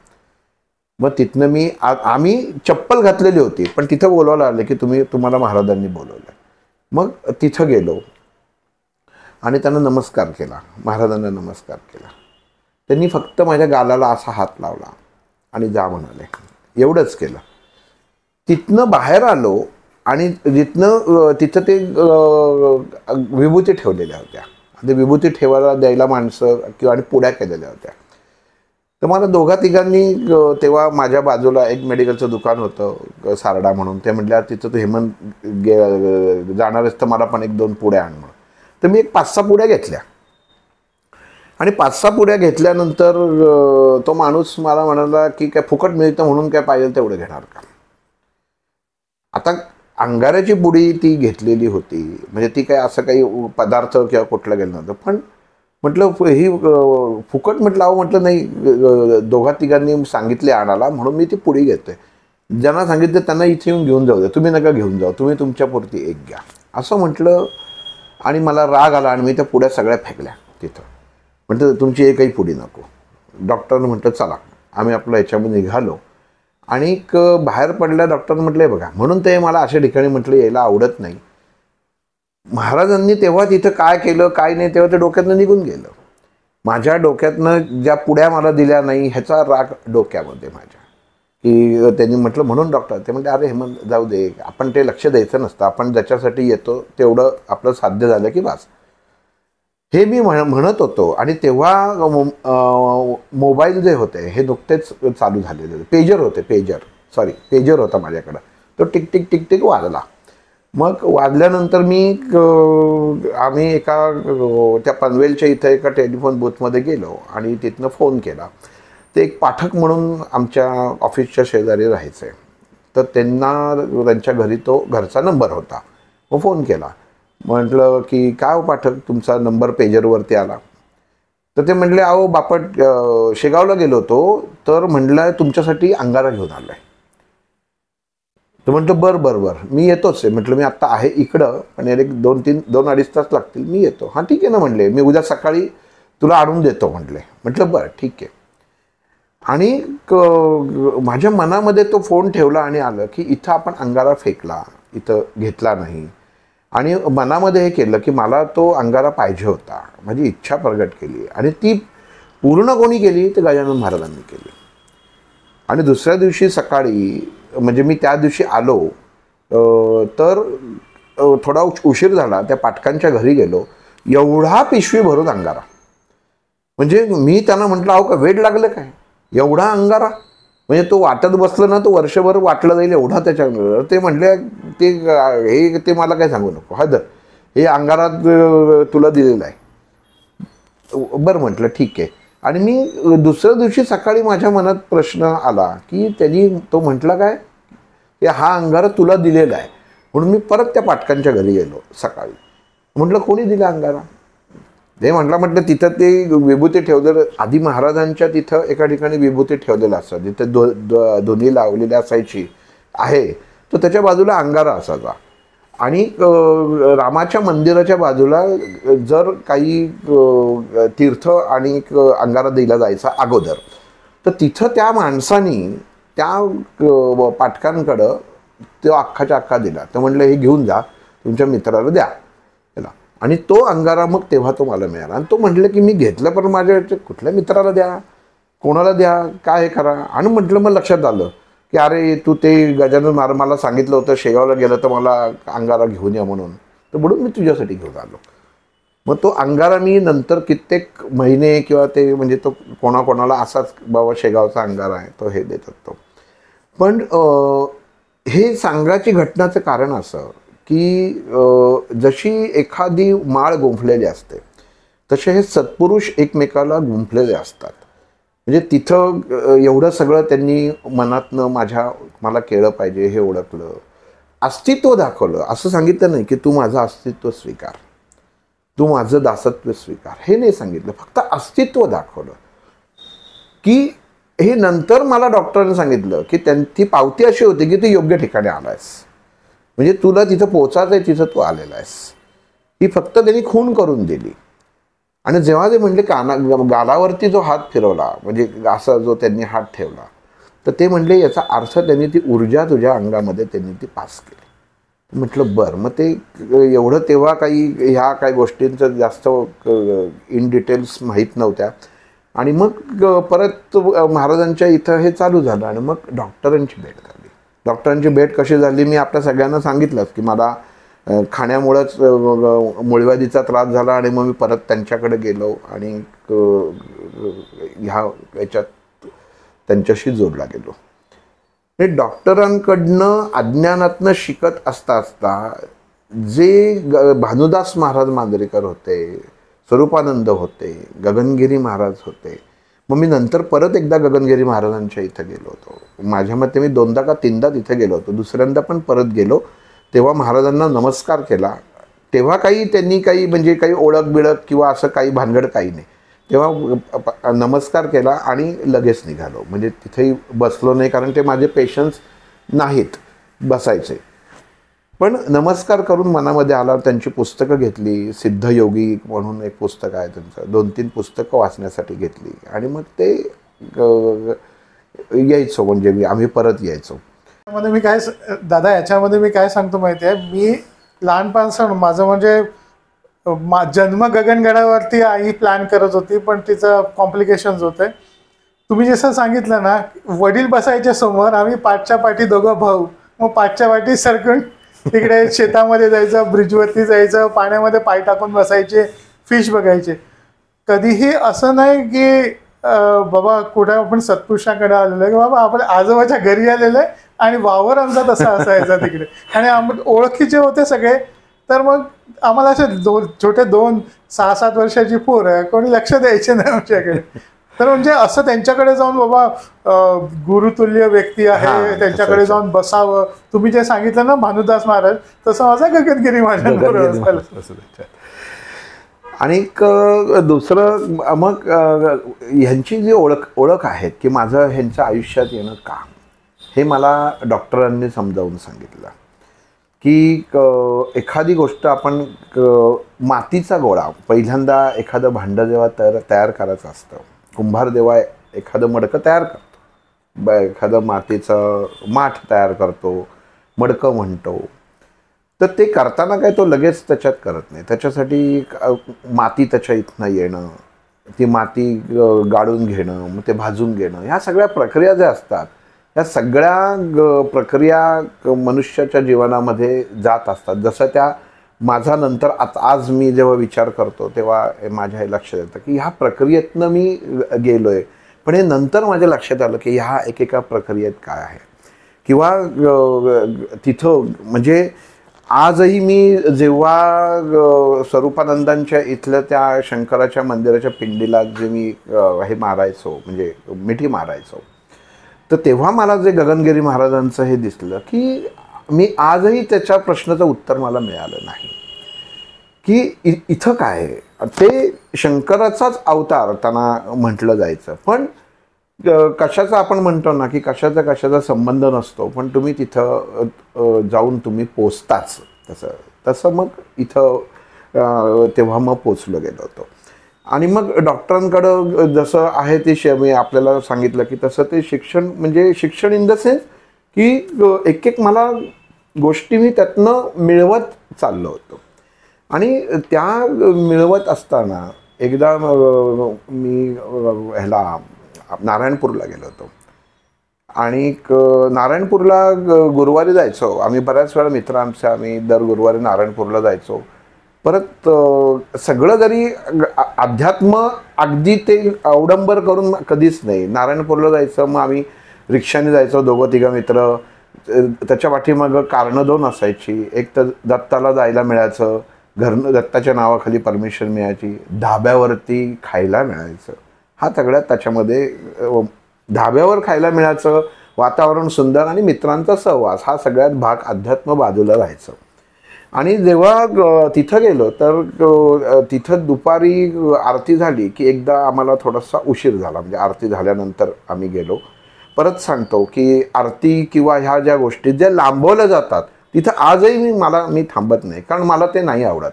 मग तिथनं आम्ही चप्पल घातलेली होती, पण तिथं बोलवायला आले की तुम्हाला महाराजांनी बोलवलं. मग तिथं गेलो आणि त्यांना नमस्कार केला, महाराजांना नमस्कार केला. त्यांनी फक्त माझ्या गालाला असा हात लावला आणि जा म्हणाले, एवढंच केलं. तिथनं बाहेर आलो आणि तिथं ते विभूती ठेवलेल्या होत्या. ते विभूती ठेवायला द्यायला माणसं आणि पुड्या केलेल्या होत्या. तर मला दोघा तिघांनी, तेव्हा माझ्या बाजूला एक मेडिकलचं दुकान होतं सारडा म्हणून, ते म्हटल्या तिथं तू हेमंत जाणार आहेस तर मला पण 1-2 पुड्या आण म्हणून. तर मी 5-6 पुड्या घेतल्या. आणि 5-6 पुड्या घेतल्यानंतर तो माणूस मला म्हणाला की काय फुकट मिळतं म्हणून काय पाहिजे तेवढं घेणार का. आता अंगाऱ्याची पुडी ती घेतलेली होती, म्हणजे ती काय असं काही पदार्थ किंवा कुठलं गेलं नव्हतं. पण म्हटलं ही फुकट, म्हटलं अहो म्हटलं नाही, दोघा तिघांनी सांगितले आणायला म्हणून मी ती पुडी घेतोय. ज्यांना सांगितलं त्यांना इथे येऊन घेऊन जाऊ द्या, तुम्ही नका घेऊन जाऊ, तुम्ही तुमच्यापुरती एक घ्या असं म्हटलं. आणि मला राग आला आणि मी त्या पुड्या सगळ्या फेकल्या तिथं. म्हटलं तुमची एकही पुडी नको. डॉक्टरनं म्हटलं चला, आम्ही आपलं याच्यामध्ये निघालो. आणि बाहेर पडल्या डॉक्टरनं म्हटलं बघा, म्हणून ते मला अशा ठिकाणी म्हटलं यायला आवडत नाही. महाराजांनी तेव्हा तिथं काय केलं काय नाही तेव्हा ते डोक्यातनं निघून गेलं. माझ्या डोक्यातनं ज्या पुड्या मला दिल्या नाही ह्याचा राग डोक्यामध्ये माझ्या, की त्यांनी म्हटलं म्हणून डॉक्टर ते म्हटले अरे हेमंत जाऊ दे, आपण ते लक्ष द्यायचं नसतं, आपण ज्याच्यासाठी येतो तेवढं आपलं साध्य झालं की बस, हे मी म्हणत होतो. आणि तेव्हा मोबाईल जे होते हे नुकतेच चालू झालेले होते, पेजर होता माझ्याकडं. तो टिक टिक टिक टिक वाजला. मग वाजल्यानंतर आम्ही त्या पनवेलच्या इथं एका टेलिफोन बूथमध्ये गेलो आणि तिथनं फोन केला. ते एक पाठक म्हणून आमच्या ऑफिसच्या शेजारी राहायचे, तर त्यांच्या घरी तो घरचा नंबर होता. मग फोन केला, म्हटलं की काय हो पाठक, तुमचा नंबर पेजरवरती आला. तर ते म्हटले अहो बापट शेगावला गेलो होतो, तर म्हटलं तुमच्यासाठी अंगारा घेऊन आलो आहे. तर म्हटलं बरं मी येतोच आहे. म्हटलं मी आत्ता आहे इकडं, पण एक 2-2-2-2.5 तास लागतील, मी येतो. हां ठीक आहे ना म्हणले, मी उद्या सकाळी तुला आणून देतो म्हटले. म्हटलं बरं ठीक आहे. आणि माझ्या मनामध्ये तो फोन ठेवला आणि आलं की इथं आपण अंगारा फेकला, इथं घेतला नाही. आणि मनामध्ये हे केलं की मला तो अंगारा पाहिजे होता, माझी इच्छा प्रगट केली. आणि ती पूर्ण कोणी केली, तर गजानन महाराजांनी केली. आणि दुसऱ्या दिवशी सकाळी, म्हणजे मी त्या दिवशी आलो, तर थोडा उशीर झाला, त्या पाटकांच्या घरी गेलो. एवढा पिशवी भरून अंगारा. म्हणजे मी त्यांना म्हटलं, अहो का वेड लागलं काय, एवढा अंगारा? म्हणजे तो वाटत बसलं ना, तो वर्षभर वाटलं जाईल एवढा त्याच्या. ते म्हटले ते मला काय सांगू नको, हदर हे अंगारात तुला दिलेलं आहे. बरं म्हटलं ठीक आहे. आणि मी दुसऱ्या दिवशी सकाळी माझ्या मनात प्रश्न आला की त्यांनी तो म्हटला काय की हा अंगारा तुला दिलेला आहे. म्हणून मी परत त्या पाटकांच्या घरी गेलो सकाळी. म्हटलं कोणी दिला अंगारा? ते म्हटलं तिथं ते विभूती ठेवलेलं, आधी महाराजांच्या तिथं एका ठिकाणी विभूती ठेवलेलं असतं, तिथं दोन्ही लावलेली असायची आहे. तर त्याच्या बाजूला अंगारा असायचा. आणि रामाच्या मंदिराच्या बाजूला जर काही तीर्थ आणि अंगारा दिला जायचा अगोदर, तर तिथं त्या माणसानी त्या पाटकांकडं तो अख्खाच्या अख्खा दिला. तर म्हटलं हे घेऊन जा, तुमच्या मित्राला द्या त्याला. आणि तो अंगारा मग तेव्हा तो मला मिळाला. आणि तो म्हटलं की मी घेतलं, पण माझ्या कुठल्या मित्राला द्या, कोणाला द्या, काय हे करा. आणि म्हटलं मग लक्षात आलं की अरे तू ते गजानन महाराज मला सांगितलं होतं शेगावला गेलं तर मला अंगारा घेऊन या म्हणून, तर म्हणून मी तुझ्यासाठी घेऊन आलो. मग तो अंगारा मी नंतर कित्येक महिने किंवा ते म्हणजे तो कोणाकोणाला असाच बाबा शेगावचा अंगारा आहे तो हे देत असतो. पण हे सांगायची घटनाचं कारण असं की जशी एखादी माळ गुंफलेली असते तसे हे सत्पुरुष एकमेकाला गुंफलेले असतात. म्हणजे तिथं एवढं सगळं त्यांनी मनातनं मला केलं पाहिजे हे ओळखलं, अस्तित्व दाखवलं. असं सांगितलं नाही की तू माझं अस्तित्व स्वीकार, तू माझं दासत्व स्वीकार, हे नाही सांगितलं. फक्त अस्तित्व दाखवलं. की हे नंतर मला डॉक्टरांनी सांगितलं की ती पावती अशी होती की तू योग्य ठिकाणी आलायस, म्हणजे तुला तिथं पोचायचं आहे, तिथं तू आलेला आहेस. ही फक्त त्यांनी खून करून दिली. आणि जेव्हा ते म्हणले गालावरती जो हात फिरवला, म्हणजे असा जो त्यांनी हात ठेवला, तर ते म्हणले याचा अर्थ त्यांनी ती ऊर्जा तुझ्या अंगामध्ये त्यांनी ती पास केली. म्हटलं बरं. मग ते एवढं तेव्हा ह्या काही गोष्टींचं जास्त इन डिटेल्स माहीत नव्हत्या. आणि मग परत महाराजांच्या इथं हे चालू झालं. आणि मग डॉक्टरांची भेट झाली. डॉक्टरांची भेट कशी झाली मी आपल्या सगळ्यांना सांगितलंच की मला खाण्यामुळंच मुळव्याधीचा त्रास झाला. आणि मग मी परत त्यांच्याकडे गेलो आणि याच्यात त्यांच्याशी जोडला गेलो. हे डॉक्टरांकडनं अज्ञानातनं शिकत असता असता जे भानुदास महाराज मांजरेकर होते, स्वरूपानंद होते, गगनगिरी महाराज होते. मग मी नंतर परत एकदा गगनगिरी महाराजांच्या इथं गेलो होतो. माझ्या मते मी 2दा का 3दा तिथे गेलो होतो. दुसऱ्यांदा पण परत गेलो, तेव्हा महाराजांना नमस्कार केला. तेव्हा त्यांनी म्हणजे काही ओळख बिळख किंवा असं काही भानगड काही नाही. तेव्हा नमस्कार केला आणि लगेच निघालो. म्हणजे तिथेही बसलो नाही, कारण ते माझे पेशन्स नाहीत बसायचे. पण नमस्कार करून मनामध्ये आला. त्यांची पुस्तकं घेतली. सिद्धयोगी म्हणून एक पुस्तक आहे त्यांचं, 2-3 पुस्तकं वाचण्यासाठी घेतली. आणि मग ते यायचो, म्हणजे आम्ही परत यायचो. याच्यामध्ये मी काय दादा याच्यामध्ये मी काय सांगतो माहिती आहे, मी लहानपणापासून माझं म्हणजे जन्म गगनगडावरती आई प्लॅन करत होती, पण तिचं कॉम्प्लिकेशन्स होते. तुम्ही जसं सांगितलं ना, वडील बसायच्या समोर, आम्ही पाठच्या पाठी दोघं भाऊ, मग पाठच्या पाठी सरकून तिकडे शेतामध्ये जायचं, ब्रिजवरती जायचं, पाण्यामध्ये पाय टाकून बसायचे, फिश बघायचे. कधीही असं नाही की बाबा कुठे आपण सत्पुरुषाकडे आलेलो आहे, की बाबा आपण आजोबाच्या घरी आलेलो आहे आणि वावर आमचा तसा असायचा तिकडे. आणि ओळखीचे होते सगळे. तर मग आम्हाला असे छोटे 2-6-7 वर्षाची पोरं कोणी लक्ष द्यायचे नाही आमच्याकडे. तर म्हणजे असं त्यांच्याकडे जाऊन बाबा गुरुतुल्य व्यक्ती आहे त्यांच्याकडे जाऊन बसावं. तुम्ही जे सांगितलं ना भानुदास महाराज, तसं माझा गगनगिरी महाराज. आणि दुसरं मग ह्यांची जी ओळख आहे की माझं ह्यांचं आयुष्यात येणं का, हे मला डॉक्टरांनी समजावून सांगितलं. की एखादी गोष्ट आपण मातीचा गोळा, पहिल्यांदा एखादं भांडं जेव्हा तयार करायचं असतं, कुंभार जेव्हा एखादं मडकं तयार करतो, एखादं मातीचं माठ तयार करतो, मडकं म्हणतो, तर ते करताना काय तो लगेच त्याच्यात करत नाही. त्याच्यासाठी माती त्याच्या इथनं येणं, ती माती गाळून घेणं, मग ते भाजून घेणं, ह्या सगळ्या प्रक्रिया ज्या असतात, या सगळ्या प्रक्रिया मनुष्याच्या जीवनामध्ये जात असतात. जसं त्या माझा नंतर आज मी जेव्हा विचार करतो तेव्हा माझ्या हे लक्षात येतं की ह्या प्रक्रियेतनं मी गेलोय, पण हे नंतर माझ्या लक्षात आलं की ह्या एकेका प्रक्रियेत काय आहे. किंवा तिथं म्हणजे आजही मी जेव्हा स्वरूपानंदांच्या इथलं त्या शंकराच्या मंदिराच्या पिंडीला जे मी हे मारायचो, म्हणजे मिठी मारायचो, तर तेव्हा मला जे गगनगिरी महाराजांचं हे दिसलं की मी आजही त्याच्या प्रश्नाचं उत्तर मला मिळालं नाही की इथं काय आहे. ते शंकराचाच अवतार त्यांना म्हटलं जायचं, पण कशाचा आपण म्हणतो ना की कशाचा संबंध नसतो, पण तुम्ही तिथं जाऊन तुम्ही पोचताच. तसं मग इथं तेव्हा मग पोचलो गेलो होतो. आणि मग डॉक्टरांकडं जसं आहे ते मी आपल्याला सांगितलं की तसं ते शिक्षण, म्हणजे शिक्षण इन द सेन्स की एक मला गोष्टी मी त्यातनं मिळवत चाललो होतो. आणि त्या मिळवत असताना एकदा मी ह्याला नारायणपूरला गेलो होतो. आणि नारायणपूरला गुरुवारी जायचो आम्ही, बऱ्याच वेळा मित्र आमच्या, आम्ही दर गुरुवारी नारायणपूरला जायचो. परत सगळं जरी अध्यात्म अगदी ते अवडंबर करून कधीच नाही. नारायणपूरला जायचं, मग आम्ही रिक्षाने जायचो 2-3 मित्र. त्याच्या पाठीमागं कारणं 2 असायची. एक तर दत्ताला जायला मिळायचं, घरनं दत्ताच्या नावाखाली परमिशन मिळायची, धाब्यावरती खायला मिळायचं. हा सगळ्यात त्याच्यामध्ये धाब्यावर खायला मिळायचं, वातावरण सुंदर आणि मित्रांचा सहवास, हा सगळ्यात भाग अध्यात्म बाजूला राहायचं. आणि जेव्हा तिथं गेलो तर तिथं दुपारी आरती झाली की एकदा आम्हाला थोडासा उशीर झाला, म्हणजे आरती झाल्यानंतर आम्ही गेलो. परत सांगतो की आरती किंवा ह्या ज्या गोष्टी ज्या लांबवल्या जातात तिथं आजही मी थांबत नाही, कारण मला ते नाही आवडत.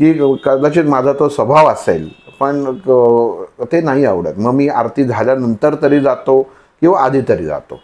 की कदाचित माझा तो स्वभाव असेल, पण ते नाही आवडत. मग मी आरती झाल्यानंतर तरी जातो किंवा आधी तरी जातो.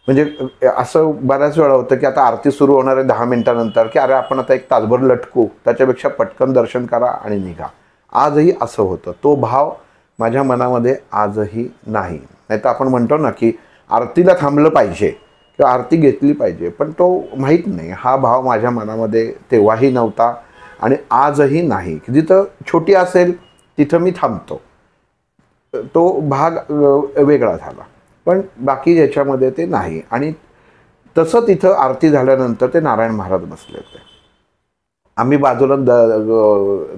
म्हणजे असं बऱ्याच वेळा होतं की आता आरती सुरू होणार आहे 10 मिनिटानंतर, की अरे आपण आता 1 तासभर लटकू, त्याच्यापेक्षा पटकन दर्शन करा आणि निघा. आजही असं होतं. तो भाव माझ्या मनामध्ये आजही नाही. नाही तर आपण म्हणतो ना की आरतीला थांबलं पाहिजे किंवा आरती घेतली पाहिजे, पण तो माहीत नाही. हा भाव माझ्या मनामध्ये तेव्हाही नव्हता आणि आजही नाही. जिथं छोटी असेल तिथं मी थांबतो, तो भाग वेगळा झाला, पण बाकी याच्यामध्ये ते नाही. आणि तसं तिथं आरती झाल्यानंतर ते नारायण महाराज बसले होते. आम्ही बाजूला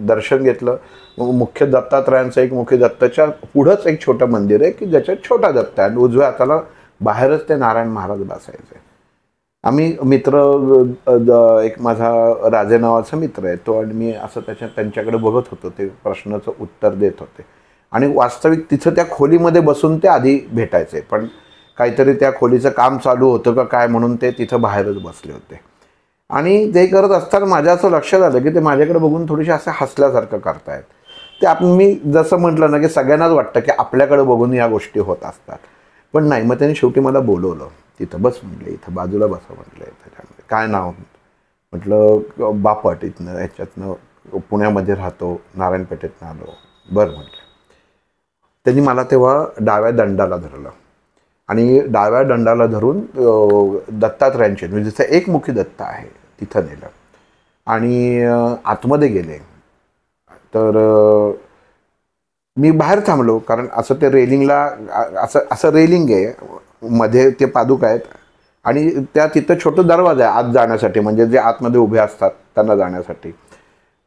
दर्शन घेतलं. मुख्य दत्तात्रयांचं एक मुख्य दत्ताच्या पुढंच एक छोटं मंदिर आहे की ज्याच्यात छोटा दत्त आहे, आणि उजव्या हाताला बाहेरच ते नारायण महाराज बसायचे. आम्ही मित्र, एक माझा राजे नावाचा मित्र आहे तो आणि मी असं त्यांच्याकडे बघत होतो. ते प्रश्नाचं उत्तर देत होते आणि वास्तविक तिथं त्या खोलीमध्ये बसून ते आधी भेटायचे, पण काहीतरी त्या खोलीचं काम चालू होतं का काय म्हणून ते तिथं बाहेरच बसले होते. आणि ते करत असताना माझ्या असं लक्षात आलं की ते माझ्याकडे बघून थोडीशी असं हसल्यासारखं करतायत. ते मी जसं म्हटलं ना की सगळ्यांनाच वाटतं की आपल्याकडे बघून या गोष्टी होत असतात, पण नाही. मग त्यांनी शेवटी मला बोलवलं, तिथं बस म्हटलं, इथं बाजूला बसा म्हटलं. त्याच्यामध्ये काय नाव म्हटलं, बापट, इथनं ह्याच्यातनं पुण्यामध्ये राहतो, नारायणपेठेतनं आलो. बरं म्हटलं. त्यांनी मला तेव्हा डाव्या दंडाला धरलं आणि डाव्या दंडाला धरून दत्तात्रयांचे, म्हणजे जसं एकमुखी दत्त आहे तिथं नेलं आणि आतमध्ये गेले. तर मी बाहेर थांबलो, कारण असं ते रेलिंगला असं रेलिंग आहे, मध्ये ते पादुका आहेत आणि त्या तिथं छोटं दरवाजा आहे आत जाण्यासाठी, म्हणजे जे आतमध्ये उभे असतात त्यांना जाण्यासाठी.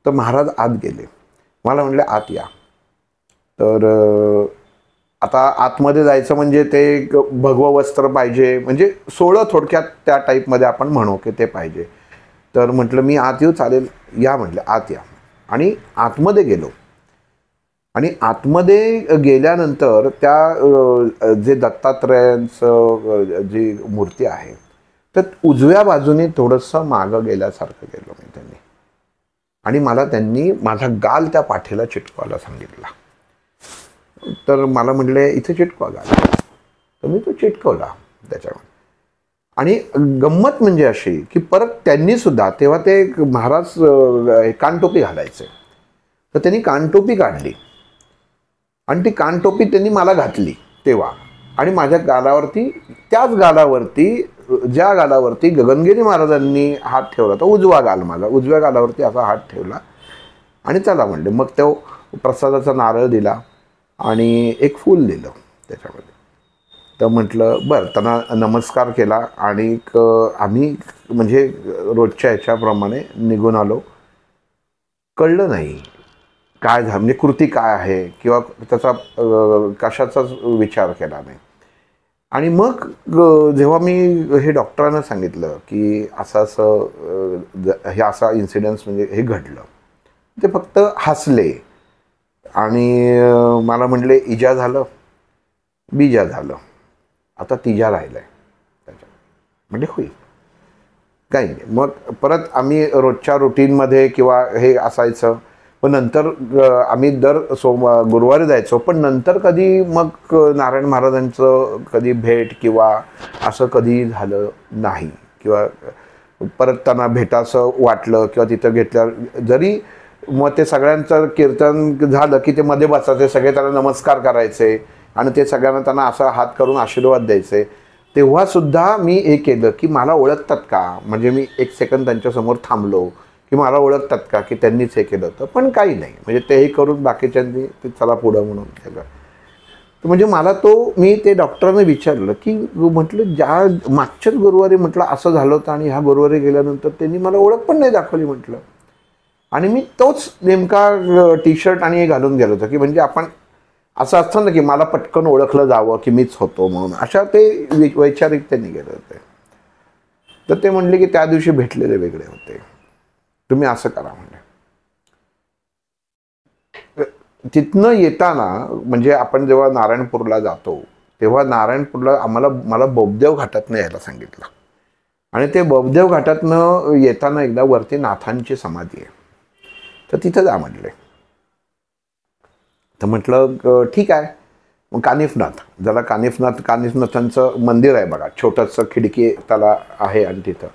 तर महाराज आत गेले. मला म्हटले आत या. तर आता आतमध्ये जायचं म्हणजे ते भगवं वस्त्र पाहिजे, म्हणजे सोळं थोडक्यात त्या टाईपमध्ये आपण म्हणू की ते पाहिजे. तर म्हटलं मी आत येऊ? चालेल, या म्हटलं, आत या. आणि आतमध्ये गेलो. आणि आतमध्ये गेल्यानंतर त्या जे दत्तात्रयांचं जी मूर्ती आहे तर उजव्या बाजूने थोडंसं मागं गेल्यासारखं गेलो मी त्यांनी. आणि मला त्यांनी माझा गाल त्या पाठीला चिटकवायला सांगितला. तर मला म्हटले इथे चिटकवा गाल. तर मी तो चिटकवला त्याच्यावर. आणि गंमत म्हणजे अशी की परत त्यांनी सुद्धा, तेव्हा ते महाराज कानटोपी घालायचे, तर त्यांनी कानटोपी काढली आणि ती कानटोपी त्यांनी मला घातली तेव्हा. आणि माझ्या गालावरती, त्याच गालावरती ज्या गालावरती गगनगिरी महाराजांनी हात ठेवला, तो उजवा गाल माझा, उजव्या गालावरती असा हात ठेवला आणि चला म्हणले. मग तो प्रसादाचा नारळ दिला आणि एक फूल दिलं त्याच्यामध्ये. तर म्हटलं बरं, त्यांना नमस्कार केला आणि आम्ही म्हणजे रोजच्या ह्याच्याप्रमाणे निघून आलो. कळलं नाही काय झालं, म्हणजे कृती काय आहे किंवा त्याचा कशाचाच विचार केला नाही. आणि मग जेव्हा मी हे डॉक्टरांना सांगितलं की असं असं हे असा इन्सिडेंट्स म्हणजे हे घडलं, ते फक्त हसले आणि मला म्हटले इजा झालं, बीजा झालं, आता तिजा राहिलं आहे त्याच्यात. म्हणजे होईल काही नाही. मग परत आम्ही रोजच्या रुटीनमध्ये किंवा हे असायचं. पण नंतर आम्ही दर गुरुवारी जायचो, पण नंतर कधी मग नारायण महाराजांचं कधी भेट किंवा असं कधी झालं नाही. किंवा परत त्यांना भेटायचं वाटलं किंवा तिथं घेतल्यावर जरी मग ते सगळ्यांचं कीर्तन झालं की ते मध्ये बसायचे, सगळे त्यांना नमस्कार करायचे आणि ते सगळ्यांना त्यांना असा हात करून आशीर्वाद द्यायचे. तेव्हासुद्धा मी हे केलं की मला ओळखतात का, म्हणजे मी एक सेकंद त्यांच्यासमोर थांबलो की मला ओळखतात का की त्यांनीच हे केलं होतं. पण काही नाही, म्हणजे तेही करून बाकीच्यांनी ते चला पुढं म्हणून केलं. म्हणजे मला मी ते डॉक्टरांना विचारलं की म्हटलं ज्या मागच्याच गुरुवारी म्हटलं असं झालं होतं आणि ह्या गुरुवारी गेल्यानंतर त्यांनी मला ओळख पण नाही दाखवली म्हटलं. आणि मी तोच नेमका टी शर्ट आणि हे घालून गेलो होतो की म्हणजे आपण असं असतं ना की मला पटकन ओळखलं जावं की मीच होतो म्हणून, अशा ते वैचारिक त्यांनी गेले होते. तर ते म्हणले की त्या दिवशी भेटलेले वेगळे होते, तुम्ही असं करा म्हणजे. तिथनं येताना म्हणजे आपण जेव्हा नारायणपूरला जातो तेव्हा नारायणपूरला मला बोबदेव घाटातनं यायला सांगितलं. आणि ते बोबदेव घाटातनं येताना एकदा वरती नाथांची समाधी आहे, तर तिथं जा म्हटले. तर म्हटलं ठीक आहे. मग कानिफनाथ, ज्याला कानिफनाथांचं मंदिर आहे बघा, छोटंसं खिडकी त्याला आहे आणि तिथं.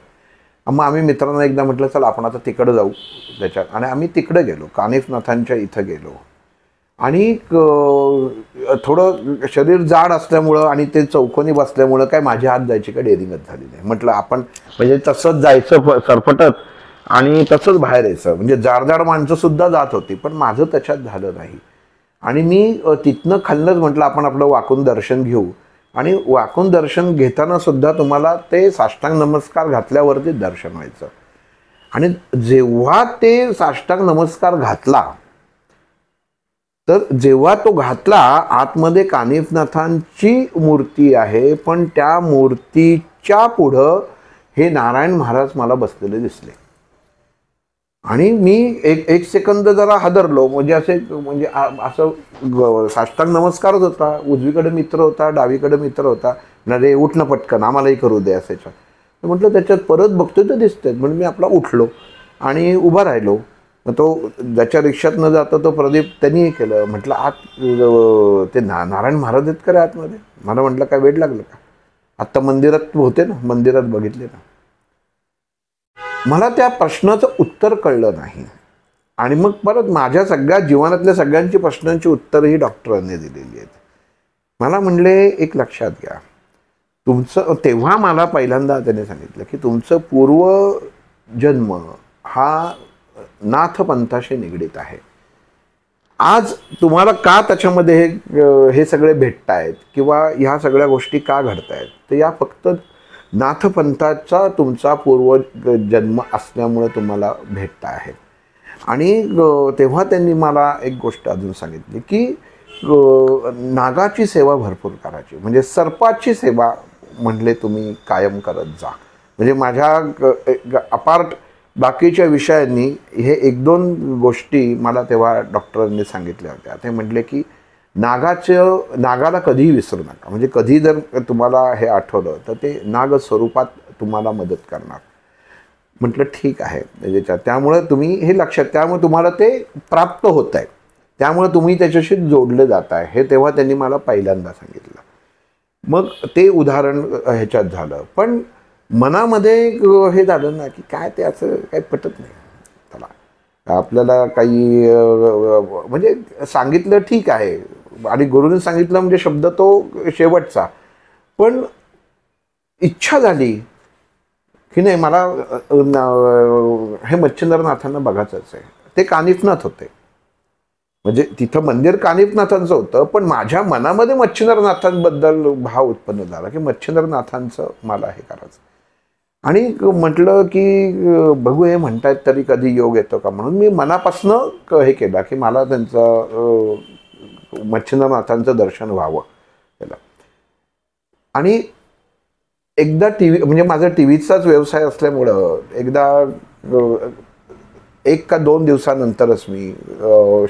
मग आम्ही मित्रांना एकदा म्हटलं चला आपण आता तिकडं जाऊ त्याच्यात. आणि आम्ही तिकडं गेलो, कानिफनाथांच्या इथं गेलो. आणि थोडं शरीर जाड असल्यामुळं आणि ते चौकोनी बसल्यामुळं काय माझी हात जायची काय डेअरिंगच झाली नाही. म्हटलं आपण म्हणजे तसंच जायचं सरपटत आणि तसंच बाहेर यायचं. म्हणजे जाडजाड माणसंसुद्धा जात होती, पण माझं त्याच्यात झालं नाही. आणि मी तिथनं खाल्लंच म्हटलं आपण आपलं वाकून दर्शन घेऊ. आणि वाकून दर्शन घेताना सुद्धा तुम्हाला ते साष्टांग नमस्कार घातल्यावरती दर्शन व्हायचं. आणि जेव्हा ते साष्टांग नमस्कार घातला, तर जेव्हा तो घातला आतमध्ये कानिफनाथांची मूर्ती आहे, पण त्या मूर्तीच्या पुढं हे नारायण महाराज मला बसलेले दिसले. आणि मी एक सेकंद जरा हादरलो. म्हणजे असं साष्टांग नमस्कारच होता, उजवीकडे मित्र होता, डावीकडे मित्र होता. रे उठणं पटकन आम्हालाही करू दे असायच्या. तर म्हटलं त्याच्यात परत बघतोय तर दिसतंय. म्हणून मी आपला उठलो आणि उभा राहिलो. मग तो ज्याच्या रिक्षात न जाता तो प्रदीप त्यांनी केलं. म्हटलं आत ते नारायण महाराज आहेत का रे आतमध्ये. मला म्हटलं काय वेळ लागलं का, आत्ता मंदिरात होते ना, मंदिरात बघितले ना. मला त्या प्रश्नाचं उत्तर कळलं नाही. आणि मग परत माझ्या सगळ्या जीवनातल्या सगळ्यांची प्रश्नांची उत्तरही डॉक्टरांनी दिलेली आहेत. मला म्हणले एक लक्षात घ्या तुमचं, तेव्हा मला पहिल्यांदा त्याने सांगितलं की तुमचं पूर्वजन्म हा नाथपंथाशी निगडीत आहे. आज तुम्हाला का त्याच्यामध्ये हे सगळे भेटत आहेत किंवा ह्या सगळ्या गोष्टी का घडत आहेत, तर या फक्त नाथपंथाचा तुमचा पूर्वजन्म असल्यामुळे तुम्हाला भेटत आहे. आणि तेव्हा त्यांनी मला एक गोष्ट अजून सांगितली की नागाची सेवा भरपूर करायची, म्हणजे सर्पाची सेवा म्हणले तुम्ही कायम करत जा. म्हणजे माझ्या अपार्ट बाकीच्या विषयांनी हे एक दोन गोष्टी मला तेव्हा डॉक्टरांनी सांगितल्या होत्या. ते म्हटले की नागाला कधीही विसरू नका. म्हणजे कधी जर तुम्हाला हे आठवलं तर ते नाग स्वरूपात तुम्हाला मदत करणार. म्हटलं ठीक आहे. त्यामुळे तुम्ही हे लक्षात, त्यामुळे तुम्हाला ते प्राप्त होत आहे, त्यामुळे तुम्ही त्याच्याशी जोडले जात आहे, हे तेव्हा त्यांनी मला पहिल्यांदा सांगितलं. मग ते उदाहरण ह्याच्यात झालं. पण मनामध्ये हे झालं ना की काय ते असं काही पटत नाही त्याला. आपल्याला काही म्हणजे सांगितलं ठीक आहे आणि गुरुने सांगितलं म्हणजे शब्द तो शेवटचा, पण इच्छा झाली की नाही मला हे मच्छिंद्रनाथांना बघायचंच आहे. ते कानिफनाथ होते, म्हणजे तिथं मंदिर कानिफनाथांचं होतं, पण माझ्या मनामध्ये मच्छिंद्रनाथांबद्दल भाव उत्पन्न झाला की मच्छिंद्रनाथांचं मला हे करायचं. आणि म्हटलं की बघू हे म्हणतायत तरी कधी योग येतो का, म्हणून मी मनापासनं हे केलं की मला त्यांचं मच्छिंद्रनाथांचं दर्शन व्हावं त्याला. आणि एकदा टी व्ही, म्हणजे माझा टी व्हीचाच व्यवसाय असल्यामुळं एकदा 1 का 2 दिवसानंतरच मी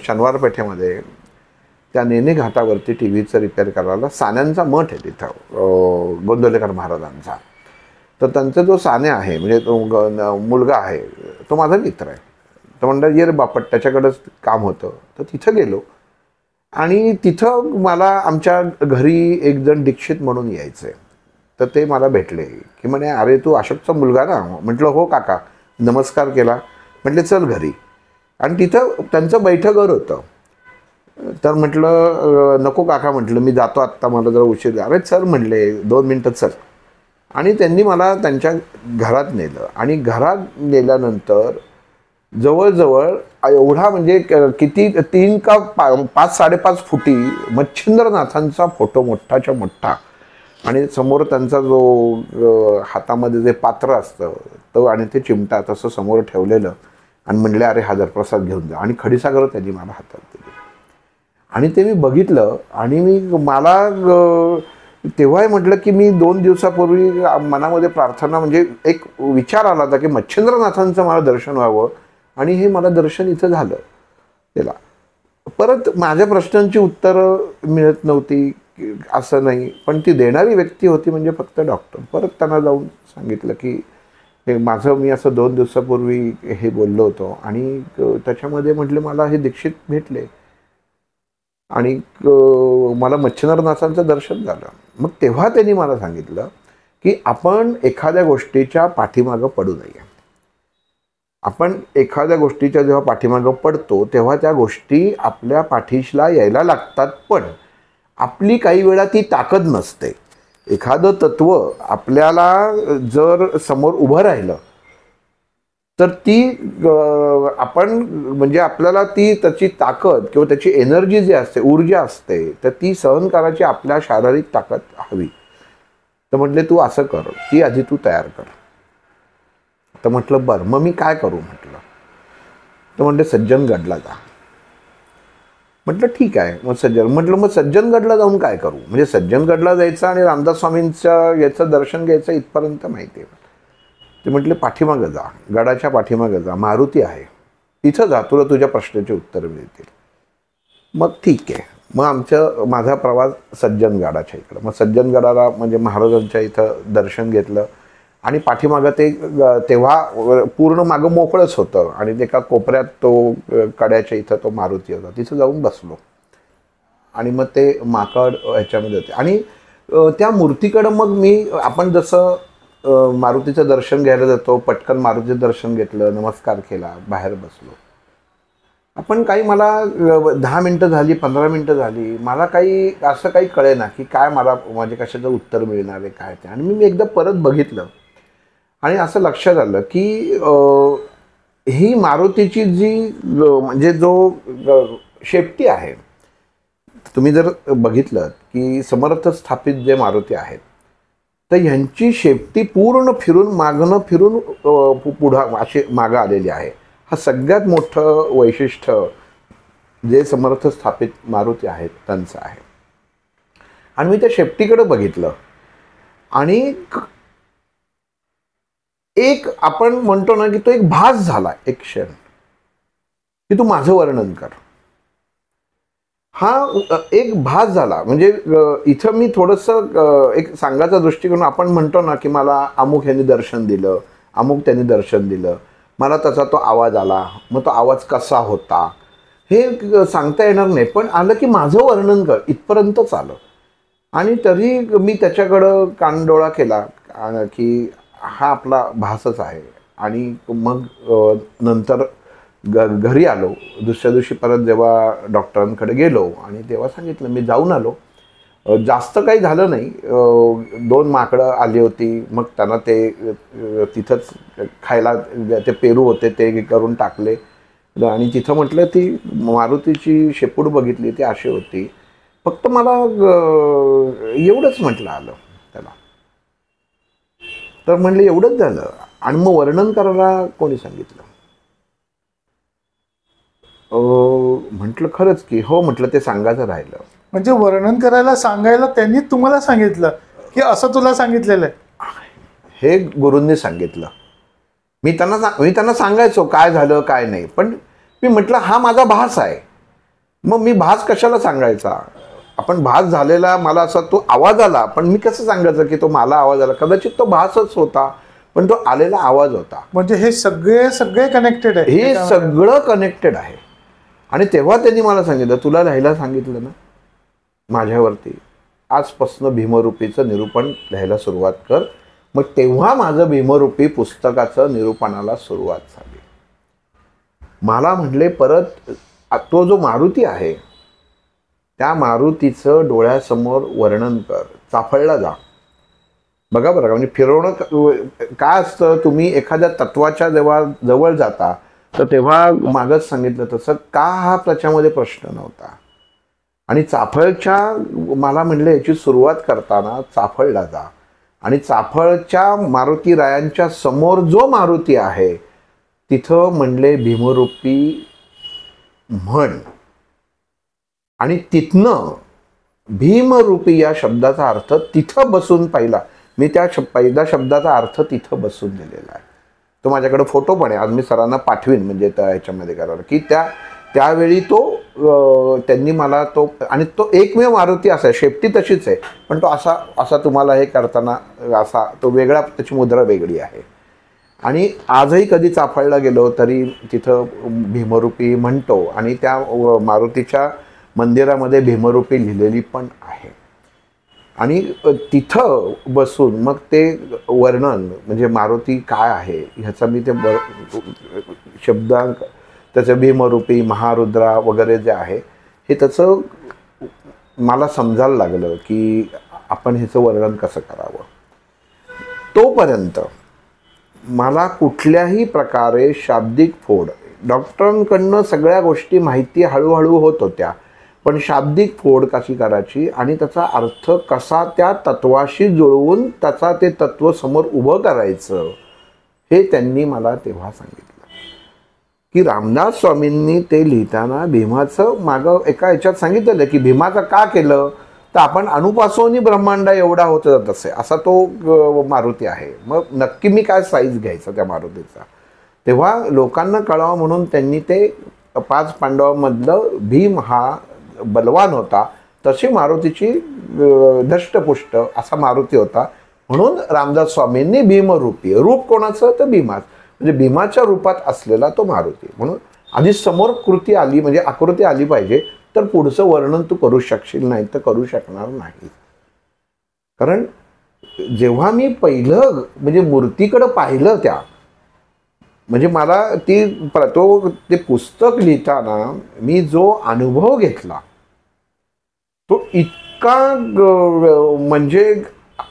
शनिवार पेठेमध्ये त्या नेने घाटावरती टी व्हीचं रिपेअर करायला, सान्यांचा मठ आहे तिथं गोंदवलेकर महाराजांचा. तर त्यांचा जो साने आहे, म्हणजे तो मुलगा आहे, तो माझा मित्र आहे. तर म्हणलं ये रे बापट, त्याच्याकडंच काम होतं. तर तिथं गेलो आणि तिथं मला आमच्या घरी एक जण दीक्षित म्हणून यायचे. तर ते मला भेटले की म्हणे अरे तू अशोकचा मुलगा ना. म्हटलं हो काका. नमस्कार केला. म्हटले चल घरी. आणि तिथं त्यांचं बैठकघर होतं. तर म्हटलं नको काका, म्हटलं मी जातो आत्ता, मला जरा उशीर. अरे चल म्हणले, 2 मिनटं चल. आणि त्यांनी मला त्यांच्या घरात नेलं. आणि घरात गेल्यानंतर जवळजवळ एवढा, म्हणजे किती 3 का 5-5.5 फुटी मच्छिंद्रनाथांचा फोटो मोठाच्या मोठा, आणि समोर त्यांचा जो हातामध्ये जे पात्र असतं तो आणि ते चिमटा तसं समोर ठेवलेलं. आणि म्हणले अरे हजरप्रसाद घेऊन जा. आणि खडीसागर त्यांनी मला हातात दिली. आणि ते मी बघितलं. आणि मला तेव्हाही म्हटलं की मी 2 दिवसापूर्वी मनामध्ये प्रार्थना, म्हणजे एक विचार आला होता की मच्छिंद्रनाथांचं मला दर्शन व्हावं, आणि हे मला दर्शन इथं झालं. त्याला परत माझ्या प्रश्नांची उत्तरं मिळत नव्हती असं नाही, पण ती देणारी व्यक्ती होती म्हणजे फक्त डॉक्टर. परत त्यांना जाऊन सांगितलं की हे माझं, मी असं 2 दिवसापूर्वी हे बोललो होतो, आणि त्याच्यामध्ये म्हटले मला हे दीक्षित भेटले आणि मला मच्छिंद्रनाथांचं दर्शन झालं. मग तेव्हा त्यांनी मला सांगितलं की आपण एखाद्या गोष्टीच्या पाठीमागं पडू नये. आपण एखाद्या गोष्टीच्या जेव्हा पाठीमागं पडतो तेव्हा त्या गोष्टी आपल्या पाठीला यायला लागतात, पण आपली काही वेळा ती ताकद नसते. एखादं तत्व आपल्याला जर समोर उभं राहिलं तर ती आपण, म्हणजे आपल्याला ती त्याची ताकद किंवा त्याची एनर्जी जी असते, ऊर्जा असते, तर ती सहन करायची आपल्या शारीरिक ताकद हवी. तर म्हटले तू असं कर, ती आधी तू तयार कर. तर म्हटलं बरं मग मी काय करू म्हटलं. तर म्हटलं सज्जनगडला जा. म्हटलं ठीक आहे. म्हटलं मग सज्जनगडला जाऊन काय करू, म्हणजे सज्जनगडला जायचं आणि रामदास स्वामींच्या याचं दर्शन घ्यायचं इथपर्यंत माहिती आहे. ते म्हटले पाठीमागं जा, गडाच्या पाठीमागं जा, मारुती आहे तिथं जा, तुला तुझ्या प्रश्नाची उत्तरं मिळतील. मग ठीक आहे. मग माझा प्रवास सज्जनगडाच्या इकडं. मग सज्जनगडाला म्हणजे महाराजांच्या इथं दर्शन घेतलं. आणि पाठीमागं ते तेव्हा पूर्ण मागं मोकळंच होतं, आणि एका कोपऱ्यात तो कड्याच्या इथं तो मारुती होता. तिथं जाऊन बसलो. आणि मग ते माकड ह्याच्यामध्ये होते. आणि त्या मूर्तीकडं मग आपण जसं मारुतीचं दर्शन घ्यायला जातो, पटकन मारुतीचं दर्शन घेतलं, नमस्कार केला, बाहेर बसलो. आपण काही, मला 10 मिनटं झाली, 15 मिनटं झाली, मला काही असं काही कळे ना की काय मला म्हणजे कशाचं उत्तर मिळणार आहे काय ते. आणि मी एकदा परत बघितलं आणि असं लक्षात आलं की ही मारुतीची जी म्हणजे जो शेपटी आहे, तुम्ही जर बघितलं की समर्थ स्थापित जे मारुती आहेत, तर ह्यांची शेपटी पूर्ण फिरून मागणं फिरून पुढं अशी मागं आलेली आहे. हा सगळ्यात मोठं वैशिष्ट्य जे समर्थ स्थापित मारुती आहेत त्यांचं आहे. आणि मी त्या शेपटीकडे बघितलं आणि एक आपण म्हणतो ना की तो एक भास झाला, एक क्षण की तू माझं वर्णन कर. हा एक भास झाला. म्हणजे इथं मी थोडंसं एक सांगायचा दृष्टिकोन, आपण म्हणतो ना की मला अमुक ह्यांनी दर्शन दिलं, अमुक त्यांनी दर्शन दिलं, मला त्याचा तो आवाज आला, मग तो आवाज कसा होता हे सांगता येणार नाही, पण आलं की माझं वर्णन कर, इथपर्यंतच आलं. आणि तरी मी त्याच्याकडं कानडोळा केला की हा आपला भासच आहे. आणि मग नंतर घरी आलो. दुसऱ्या दिवशी परत जेव्हा डॉक्टरांकडे गेलो आणि तेव्हा सांगितलं, मी जाऊन आलो, जास्त काही झालं नाही. 2 माकडं आली होती, मग त्यांना ते तिथंच खायला ते पेरू होते ते करून टाकले आणि तिथं म्हटलं ती मारुतीची शेपूट बघितली ती अशी होती. फक्त मला एवढंच म्हटलं आलं त्याला. तर म्हणलं एवढंच झालं आणि मग वर्णन करायला कोणी सांगितलं? म्हटलं खरंच की हो, म्हटलं ते सांगायचं राहिलं. म्हणजे वर्णन करायला सांगायला त्यांनी तुम्हाला सांगितलं की असं तुला सांगितलेलं आहे? हे गुरूंनी सांगितलं. मी त्यांना सांगायचो काय झालं काय नाही, पण मी म्हटलं हा माझा भास आहे, मग मी भास कशाला सांगायचा? आपण भास झालेला मला असा तो आवाज आला, पण मी कसं सांगायचं की तो मला आवाज आला? कदाचित तो भासच होता, पण तो आलेला आवाज होता. म्हणजे हे सगळे कनेक्टेड आहे, हे सगळं कनेक्टेड आहे. आणि तेव्हा त्यांनी मला सांगितलं तुला लिहायला सांगितलं ना माझ्यावरती, आजपासून भीमरूपीचं निरूपण लिहायला सुरुवात कर. मग तेव्हा माझं भीमरूपी पुस्तकाचं निरूपणाला सुरुवात झाली. मला म्हणले परत तो जो मारुती आहे त्या मारुतीचं डोळ्यासमोर वर्णन कर, चाफळला जा. बघा बरं का, म्हणजे फिरवणं काय असतं, तुम्ही एखाद्या तत्वाच्या जेव्हा जवळ जाता तर तेव्हा मागच सांगितलं तसं का हा त्याच्यामध्ये प्रश्न नव्हता. आणि चाफळच्या मला म्हणले याची सुरुवात करताना चाफळला जा आणि चाफळच्या मारुती रायांच्या समोर जो मारुती आहे तिथं म्हणले भीमरूपी म्हण. आणि तिथनं भीमरूपी या शब्दाचा अर्थ तिथं बसून पाहिला. मी त्या पहिल्या शब्दाचा अर्थ तिथं बसून दिलेला आहे. तो माझ्याकडे फोटो पण आहे, आज मी सरांना पाठवीन म्हणजे त्या ह्याच्यामध्ये करायला की त्यावेळी तो त्यांनी मला तो, आणि तो एकमेव मारुती असा आहे, शेपटी तशीच आहे पण तो असा तुम्हाला हे करताना असा तो वेगळा, त्याची मुद्रा वेगळी आहे. आणि आजही कधी चाफळला गेलो तरी तिथं भीमरूपी म्हणतो आणि त्या मारुतीच्या मंदिरामध्ये भीमरूपी लिहिलेली पण आहे. आणि तिथं बसून मग ते वर्णन म्हणजे मारुती काय आहे ह्याचा मी ते शब्दांक त्याचं भीमरूपी महारुद्रा वगैरे जे आहे हे त्याचं मला समजायला लागलं की आपण ह्याचं वर्णन कसं करावं. तोपर्यंत मला कुठल्याही प्रकारे शाब्दिक फोड, डॉक्टरांकडनं सगळ्या गोष्टी माहिती हळूहळू होत होत्या, पण शाब्दिक फोड कशी करायची आणि त्याचा अर्थ कसा त्या तत्वाशी जुळवून त्याचा ते तत्व समोर उभं करायचं हे त्यांनी मला तेव्हा सांगितलं. की रामदास स्वामींनी ते लिहिताना भीमाचं मागं एका ह्याच्यात सांगितलेलं की भीमाचं का केलं तर आपण अणुपासूनही ब्रह्मांड एवढा होत असे असा तो मारुती आहे. मग नक्की मी काय साईज घ्यायचा त्या मारुतीचा, तेव्हा लोकांना कळावं म्हणून त्यांनी ते 5 पांडवांमधलं भीम हा बलवान होता, तशी मारुतीची धष्टपुष्ट असा मारुती होता, म्हणून रामदास स्वामींनी भीमरूपी, रूप कोणाचं तर भीमाच, म्हणजे भीमाच्या रूपात असलेला तो मारुती. म्हणून आधी समोर कृती आली म्हणजे आकृती आली पाहिजे तर पुढचं वर्णन तू करू शकशील, नाही तर करू शकणार नाही. कारण जेव्हा मी पहिलं म्हणजे मूर्तीकडं पाहिलं त्या, म्हणजे मला ते पुस्तक लिहिताना मी जो अनुभव घेतला तो इतका म्हणजे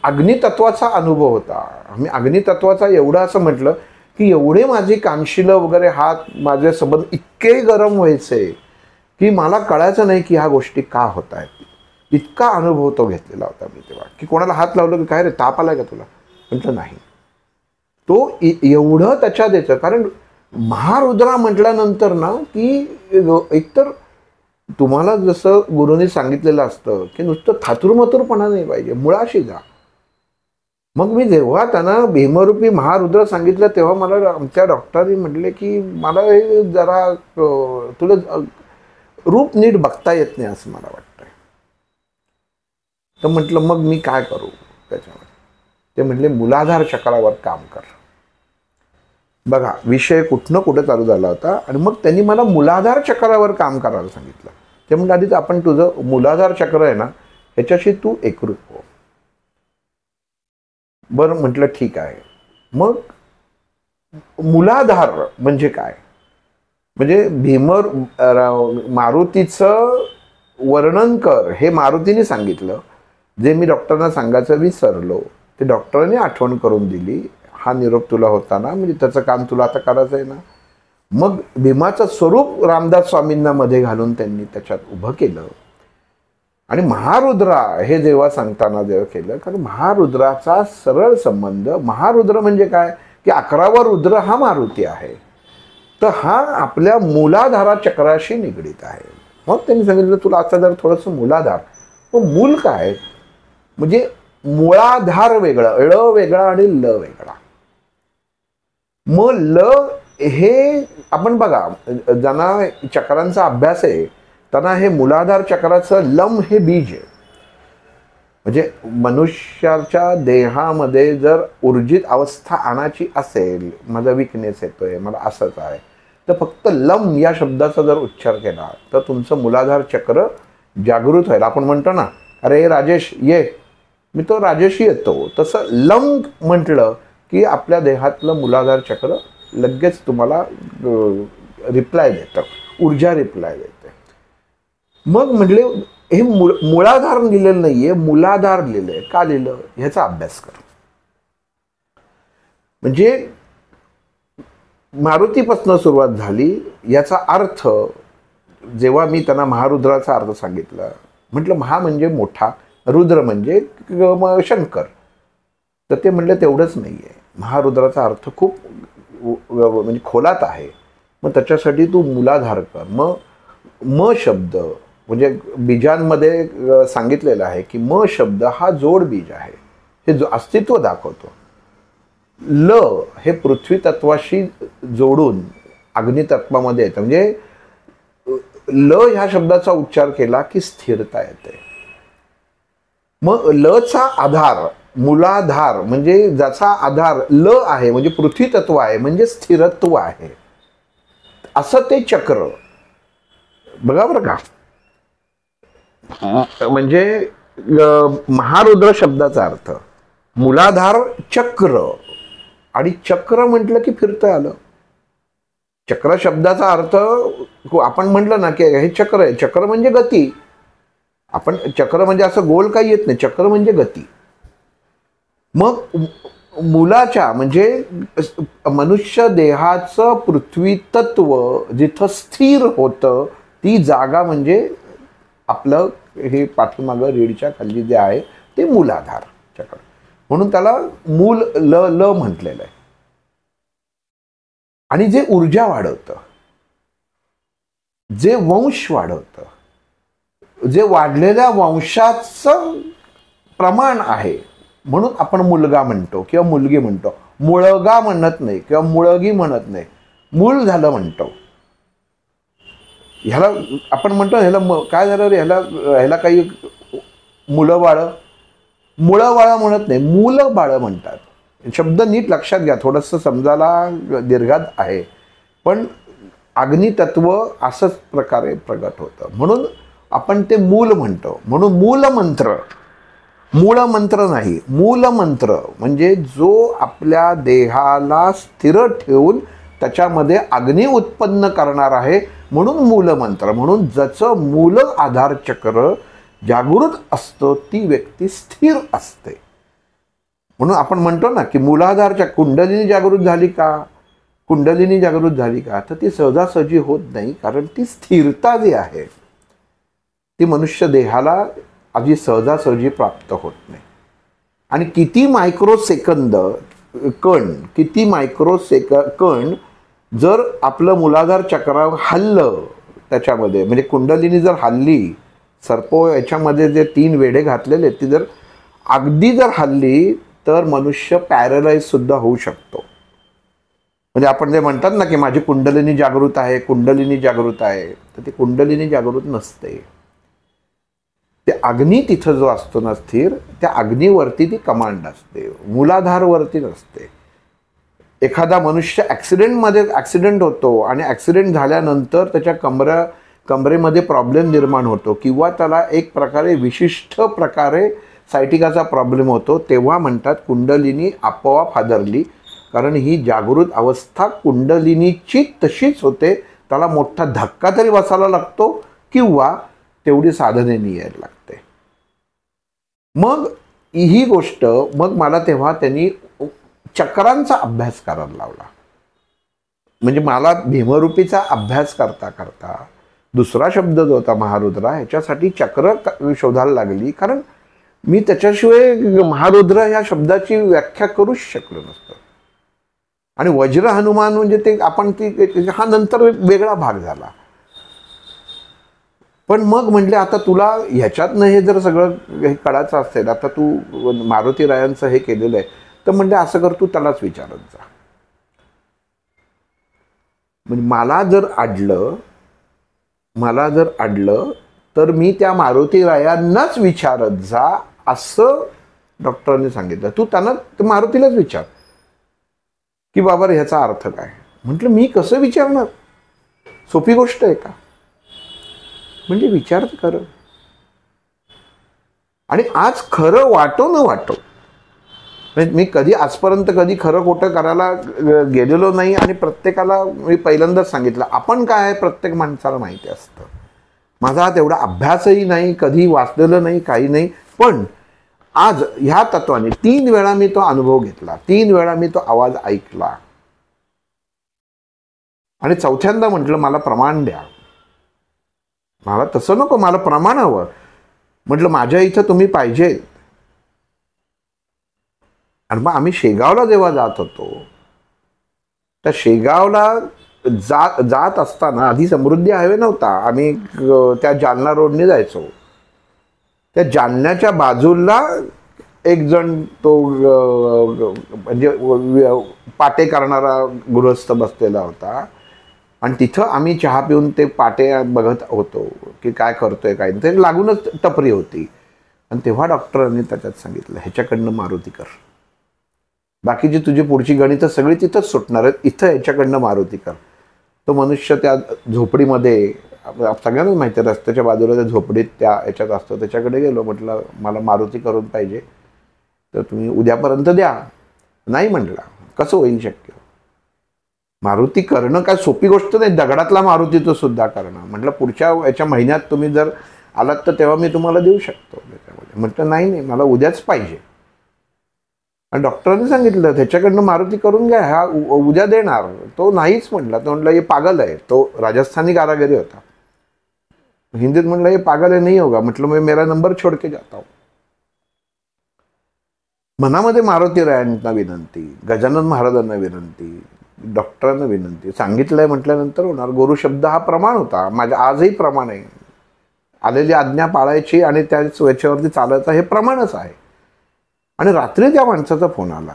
अग्नितत्वाचा अनुभव होता. मी अग्नितत्वाचा एवढा असं म्हटलं की एवढे माझे कानशिलं वगैरे हात माझे संबंध इतके गरम व्हायचे की मला कळायचं नाही की ह्या गोष्टी का होत आहेत. इतका अनुभव तो घेतलेला होता मी तेव्हा की कोणाला हात लावलं की काय रे ताप आलाय का तुला, म्हटलं नाही. तो एवढं त्याच्यात येतं. कारण महारुद्रा म्हटल्यानंतर ना की एकतर तुम्हाला जसं गुरुनी सांगितलेलं असतं की नुसतं थातुरमथुरपणा नाही पाहिजे, मुळाशी जा. मग मी जेव्हा त्यांना भीमरूपी महारुद्र सांगितलं तेव्हा मला आमच्या डॉक्टरांनी म्हटले की मला हे जरा तुला रूप नीट बघता येत नाही असं मला वाटतंय. तर म्हटलं मग मी काय करू त्याच्यावर. ते म्हटले मूलाधार चक्रावर काम कर. बघा विषय कुठनं कुठं चालू झाला होता आणि मग त्यांनी मला मूलाधार चक्रावर काम करायला सांगितलं. ते म्हणजे आधीच आपण तुझं मूलाधार चक्र आहे ना ह्याच्याशी तू एकरूप हो. बरं म्हटलं ठीक आहे. मग मूलाधार म्हणजे काय, म्हणजे मारुतीचं वर्णन कर हे मारुतीने सांगितलं जे मी डॉक्टरांना सांगायचं विसरलो ते डॉक्टरांनी आठवण करून दिली, हा निरोप तुला होता ना, म्हणजे त्याचं काम तुला आता करायचं आहे ना. मग भीमाचं स्वरूप रामदास स्वामींना मध्ये घालून त्यांनी त्याच्यात उभं केलं. आणि महारुद्रा हे जेव्हा सांगताना जेव्हा केलं, कारण महारुद्राचा सरळ संबंध, महारुद्र म्हणजे काय की 11वा रुद्र हा मारुती आहे, तर हा आपल्या मूलाधारा चक्राशी निगडीत आहे. मग त्यांनी सांगितलं तुला आता जर थोडंसं मूलाधार, मग मूल काय म्हणजे मुळाधार वेगळं, ळ वेगळा आणि ल वेगळा. मग ल हे आपण बघा ज्यांना चक्रांचा अभ्यास आहे त्यांना हे मूलाधार चक्राचं लम हे बीज आहे. म्हणजे मनुष्याच्या देहामध्ये जर ऊर्जित अवस्था आणायची असेल, माझा विकनेस येतोय, मला असंच आहे, तर फक्त लम या शब्दाचा जर उच्चार केला तर तुमचं मूलाधार चक्र जागृत होईल. आपण म्हणतो ना, अरे राजेश ये, मी तो राजेश येतो, तसं लम म्हटलं की आपल्या देहातलं मूलाधार चक्र लगेच तुम्हाला रिप्लाय देतं, ऊर्जा रिप्लाय देते. मग म्हटले हे मुळाधार लिहिलेलं नाहीये, मूलाधार लिहिलंय. का लिहिलं ह्याचा अभ्यास कर. म्हणजे मारुतीपासून सुरुवात झाली. याचा अर्थ जेव्हा मी त्यांना महारुद्राचा अर्थ सांगितला, म्हटलं महा म्हणजे मोठा, रुद्र म्हणजे शंकर, तर ते म्हटलं तेवढंच नाहीये, महारुद्राचा अर्थ खूप म्हणजे खोलात आहे. मग त्याच्यासाठी तू मूलाधार कर. मग म शब्द म्हणजे बीजांमध्ये सांगितलेलं आहे की म शब्द हा जोड बीज आहे, हे अस्तित्व दाखवतो. ल हे पृथ्वी तत्वाशी जोडून अग्नितत्वामध्ये येतं. म्हणजे ल ह्या शब्दाचा उच्चार केला की स्थिरता येते. मग लचा आधार मूलाधार म्हणजे ज्याचा आधार ल आहे, म्हणजे पृथ्वी तत्व आहे, म्हणजे स्थिरत्व आहे, असं ते चक्र. बघा बरं का, म्हणजे महारुद्र शब्दाचा अर्थ मूलाधार चक्र, आणि चक्र म्हटलं की फिरतं आलं. चक्र शब्दाचा अर्थ आपण म्हटलं ना की हे चक्र आहे, चक्र म्हणजे गती. आपण चक्र म्हणजे असं गोल काही येत नाही, चक्र म्हणजे गती. मग मुलाच्या म्हणजे मनुष्य देहाचं पृथ्वी तत्व जिथं स्थिर होतं ती जागा म्हणजे आपलं हे पाठीमागं रीडच्या खाली जे आहे ते मूलाधार चक्र, म्हणून त्याला मूल ल ल म्हटलेलं आहे. आणि जे ऊर्जा वाढवतं, जे वंश वाढवतं, जे वाढलेल्या वंशाचं प्रमाण आहे, म्हणून आपण मुलगा म्हणतो किंवा मुलगी म्हणतो. मुळगा म्हणत नाही किंवा मुळगी म्हणत नाही, मूल झालं म्हणतो. ह्याला आपण म्हणतो ह्याला काय झालं रे, ह्याला काही मुलं बाळं, मुळं बाळं म्हणत नाही, मुलं बाळं म्हणतात. शब्द नीट लक्षात घ्या, थोडंसं समजायला दीर्घात आहे, पण अग्नितत्व असंच प्रकारे प्रगट होतं, म्हणून आपण ते मूल म्हणतो. म्हणून मूलमंत्र, मूळमंत्र नाही, मूलमंत्र म्हणजे जो आपल्या देहाला स्थिर ठेवून त्याच्यामध्ये अग्नी उत्पन्न करणार आहे, म्हणून मूलमंत्र. म्हणून ज्याचं मूल आधार चक्र जागृत असतं ती व्यक्ती स्थिर असते. म्हणून आपण म्हणतो ना की मूलाधारच्या कुंडलिनी जागृत झाली का, कुंडलिनी जागृत झाली का, तर ती सहजासहजी होत नाही, कारण ती स्थिरता जी आहे ती मनुष्य देहाला अगदी सहजासहजी प्राप्त होत नाही. आणि किती मायक्रोसेकंद कण, किती कण जर आपलं मूलाधार चक्र हल्लं त्याच्यामध्ये, म्हणजे कुंडलिनी जर हल्ली, सर्पो याच्यामध्ये जे 3 वेढे घातलेले ती जर अगदी जर हल्ली तर मनुष्य पॅरलाइज सुद्धा होऊ शकतो. म्हणजे आपण जे म्हणतात ना की माझी कुंडलिनी जागृत आहे, कुंडलिनी जागृत आहे, तर ती कुंडलिनी जागृत नसते. ते अग्नी तिथं जो असतो ना स्थिर, त्या अग्नीवरती ती कमांड असते, मूलाधारवरती नसते. एखादा मनुष्य ॲक्सिडेंट होतो आणि ॲक्सिडेंट झाल्यानंतर त्याच्या कमरेमध्ये प्रॉब्लेम निर्माण होतो किंवा त्याला एक प्रकारे विशिष्ट प्रकारे सायटिकाचा प्रॉब्लेम होतो, तेव्हा म्हणतात कुंडलिनी आपोआप हादरली, कारण ही जागृत अवस्था कुंडलिनीची तशीच होते. त्याला मोठा धक्का तरी बसायला लागतो किंवा तेवढी साधने यायला लागते. मग ही गोष्ट मग मला तेव्हा त्यांनी चक्रांचा अभ्यास करायला लावला. म्हणजे मला भीमरूपीचा अभ्यास करता करता दुसरा शब्द जो होता महारुद्रा, ह्याच्यासाठी चक्र शोधायला लागली. कारण मी त्याच्याशिवाय महारुद्र या शब्दाची व्याख्या करूच शकलो नसतो. आणि वज्र हनुमान म्हणजे ते आपण हा नंतर वेगळा भाग झाला. पण मग म्हटले आता तुला ह्याच्यातनं हे जर सगळं हे कळायचं असेल, आता तू मारुती रायांचं हे केलेलं आहे, तर म्हणजे असं कर, तू त्यालाच विचारत जा. म्हणजे मला जर अडलं तर मी त्या मारुती रायांनाच विचारत जा, असं डॉक्टरांनी सांगितलं. तू त्यांना मारुतीलाच विचार की बाबा ह्याचा अर्थ काय. म्हटलं मी कसं विचारणार, सोपी गोष्ट आहे का. म्हणजे विचार कर. आणि आज खरं वाटो न वाटो, मी कधी आजपर्यंत कधी खरं खोटं करायला गेलेलो नाही. आणि प्रत्येकाला मी पहिल्यांदाच सांगितलं, आपण काय आहे प्रत्येक माणसाला माहिती असतं. माझा हा तेवढा अभ्यासही नाही, कधी वाचलेलं नाही, काही नाही. पण आज ह्या तत्वाने 3 वेळा मी तो अनुभव घेतला, 3 वेळा मी तो आवाज ऐकला. आणि चौथ्यांदा म्हटलं मला प्रमाण द्या. मला तसं नको, मला प्रमाण हवं. म्हटलं माझ्या इथं तुम्ही पाहिजे. आणि मग आम्ही शेगावला जेव्हा जात होतो, त्या शेगावला जात असताना आधी समृद्धी हायवे नव्हता. आम्ही त्या जालना रोडने जायचो. त्या जालन्याच्या बाजूला एक जण तो म्हणजे पाटे करणारा गृहस्थ बसलेला होता. आणि तिथं आम्ही चहा पिऊन ते पाटे बघत होतो की काय करतोय काय. ते लागूनच टपरी होती. आणि तेव्हा डॉक्टरांनी त्याच्यात सांगितलं, ह्याच्याकडनं मारुती कर, बाकीची तुझी पुढची गणितं सगळी तिथंच सुटणार आहेत, इथं ह्याच्याकडनं मारुती कर. तो मनुष्य त्या झोपडीमध्ये, सगळ्यांनाच माहिती आहे, रस्त्याच्या बाजूला त्या झोपडीत त्या ह्याच्यात असतो, त्याच्याकडे गेलो. म्हटलं मला मारुती करून पाहिजे, तर तुम्ही उद्यापर्यंत द्या. नाही म्हटला, कसं होईल शक्य. मारुती करणं काय सोपी गोष्ट नाही, दगडातला मारुती तो सुद्धा करणं. म्हटलं पुढच्या याच्या महिन्यात तुम्ही जर आलात तर तेव्हा मी तुम्हाला देऊ शकतो त्याच्यामध्ये. म्हटलं नाही, मला उद्याच पाहिजे. आणि डॉक्टरांनी सांगितलं त्याच्याकडनं मारुती करून घ्या, हा उद्या देणार. तो नाहीच म्हटला. तो म्हटलं हे पागल आहे. तो राजस्थानी कारागिरी होता. हिंदीत म्हटलं हे पागल आहे, नाही होगा. म्हटलं मैं मेरा नंबर छोड़ के जाता हूं. मनामध्ये मारुती रायांना विनंती, गजानन महाराजांना विनंती, डॉक्टरांना विनंती. सांगितलंय म्हटल्यानंतर होणार. गुरु शब्द हा प्रमाण होता. माझ्या आजही प्रमाण आहे. आलेली आज्ञा पाळायची आणि त्याच याच्यावरती चालायचं, हे प्रमाणच आहे. आणि रात्री त्या माणसाचा फोन आला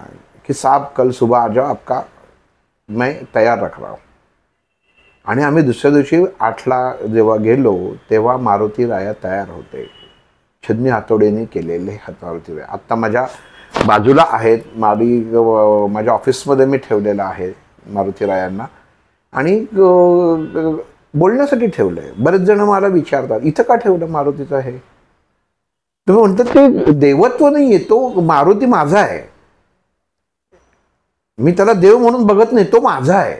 की साहब कल सुबह आ जाओ, आपका मैं तयार रख रहा हूं. आणि आम्ही दुसऱ्या दिवशी 8ला जेव्हा गेलो तेव्हा मारुती राया तयार होते, छन्नी हातोडीने केलेले मारुती राया. आत्ता माझ्या बाजूला आहेत. माझ्या ऑफिसमध्ये मी ठेवलेलं आहे मारुती रायांना. आणि बोलण्यासाठी ठेवलं आहे. बरेच जण मला विचारतात इथं का ठेवलं मारुतीचं हे. तुम्ही म्हणतात ते देवत्व नाही आहे, तो मारुती माझा आहे. मी त्याला देव म्हणून बघत नाही, तो माझा आहे.